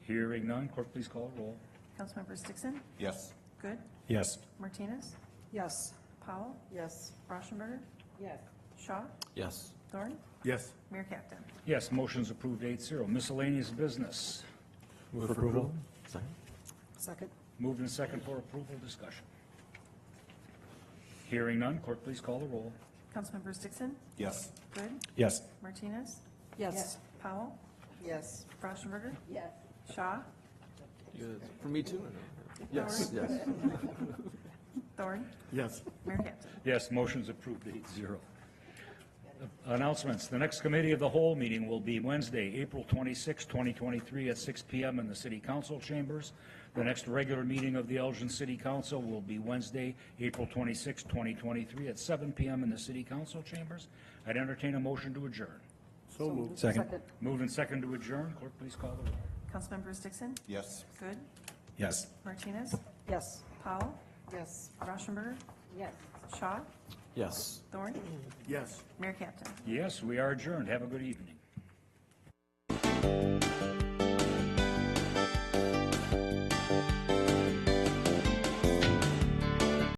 S4: Hearing none, clerk, please call the roll.
S1: Councilmembers Dixon,
S11: Yes.
S1: Good,
S12: Yes.
S1: Martinez,
S14: Yes.
S1: Powell,
S10: Yes.
S1: Rauschenberger,
S9: Yes.
S1: Shaw,
S2: Yes.
S1: Thorne,
S8: Yes.
S1: Mayor Captain.
S4: Yes, motion's approved 8-0. Miscellaneous business.
S12: Move for approval.
S14: Second.
S4: Moved and second for approval, discussion. Hearing none, clerk, please call the roll.
S1: Councilmembers Dixon,
S11: Yes.
S1: Good,
S12: Yes.
S1: Martinez,
S14: Yes.
S1: Powell,
S10: Yes.
S1: Rauschenberger,
S9: Yes.
S1: Shaw,
S2: For me too? Or no? Yes,
S1: Thorne.
S2: yes.
S1: Thorne,
S8: Yes.
S1: Mayor Captain.
S4: Yes, motion's approved 8-0. Announcements. The next committee of the whole meeting will be Wednesday, April 26, 2023 at 6 PM in the city council chambers. The next regular meeting of the Elgin City Council will be Wednesday, April 26, 2023 at 7 PM in the city council chambers. I'd entertain a motion to adjourn.
S8: So moved.
S12: Second.
S4: Moved and second to adjourn. Clerk, please call the roll.
S1: Councilmembers Dixon,
S11: Yes.
S1: Good,
S12: Yes.
S1: Martinez,
S14: Yes.
S1: Powell,
S10: Yes.
S1: Rauschenberger,
S9: Yes.
S1: Shaw,
S2: Yes.
S1: Thorne,
S8: Yes.
S1: Mayor Captain.
S4: Yes, we are adjourned. Have a good evening.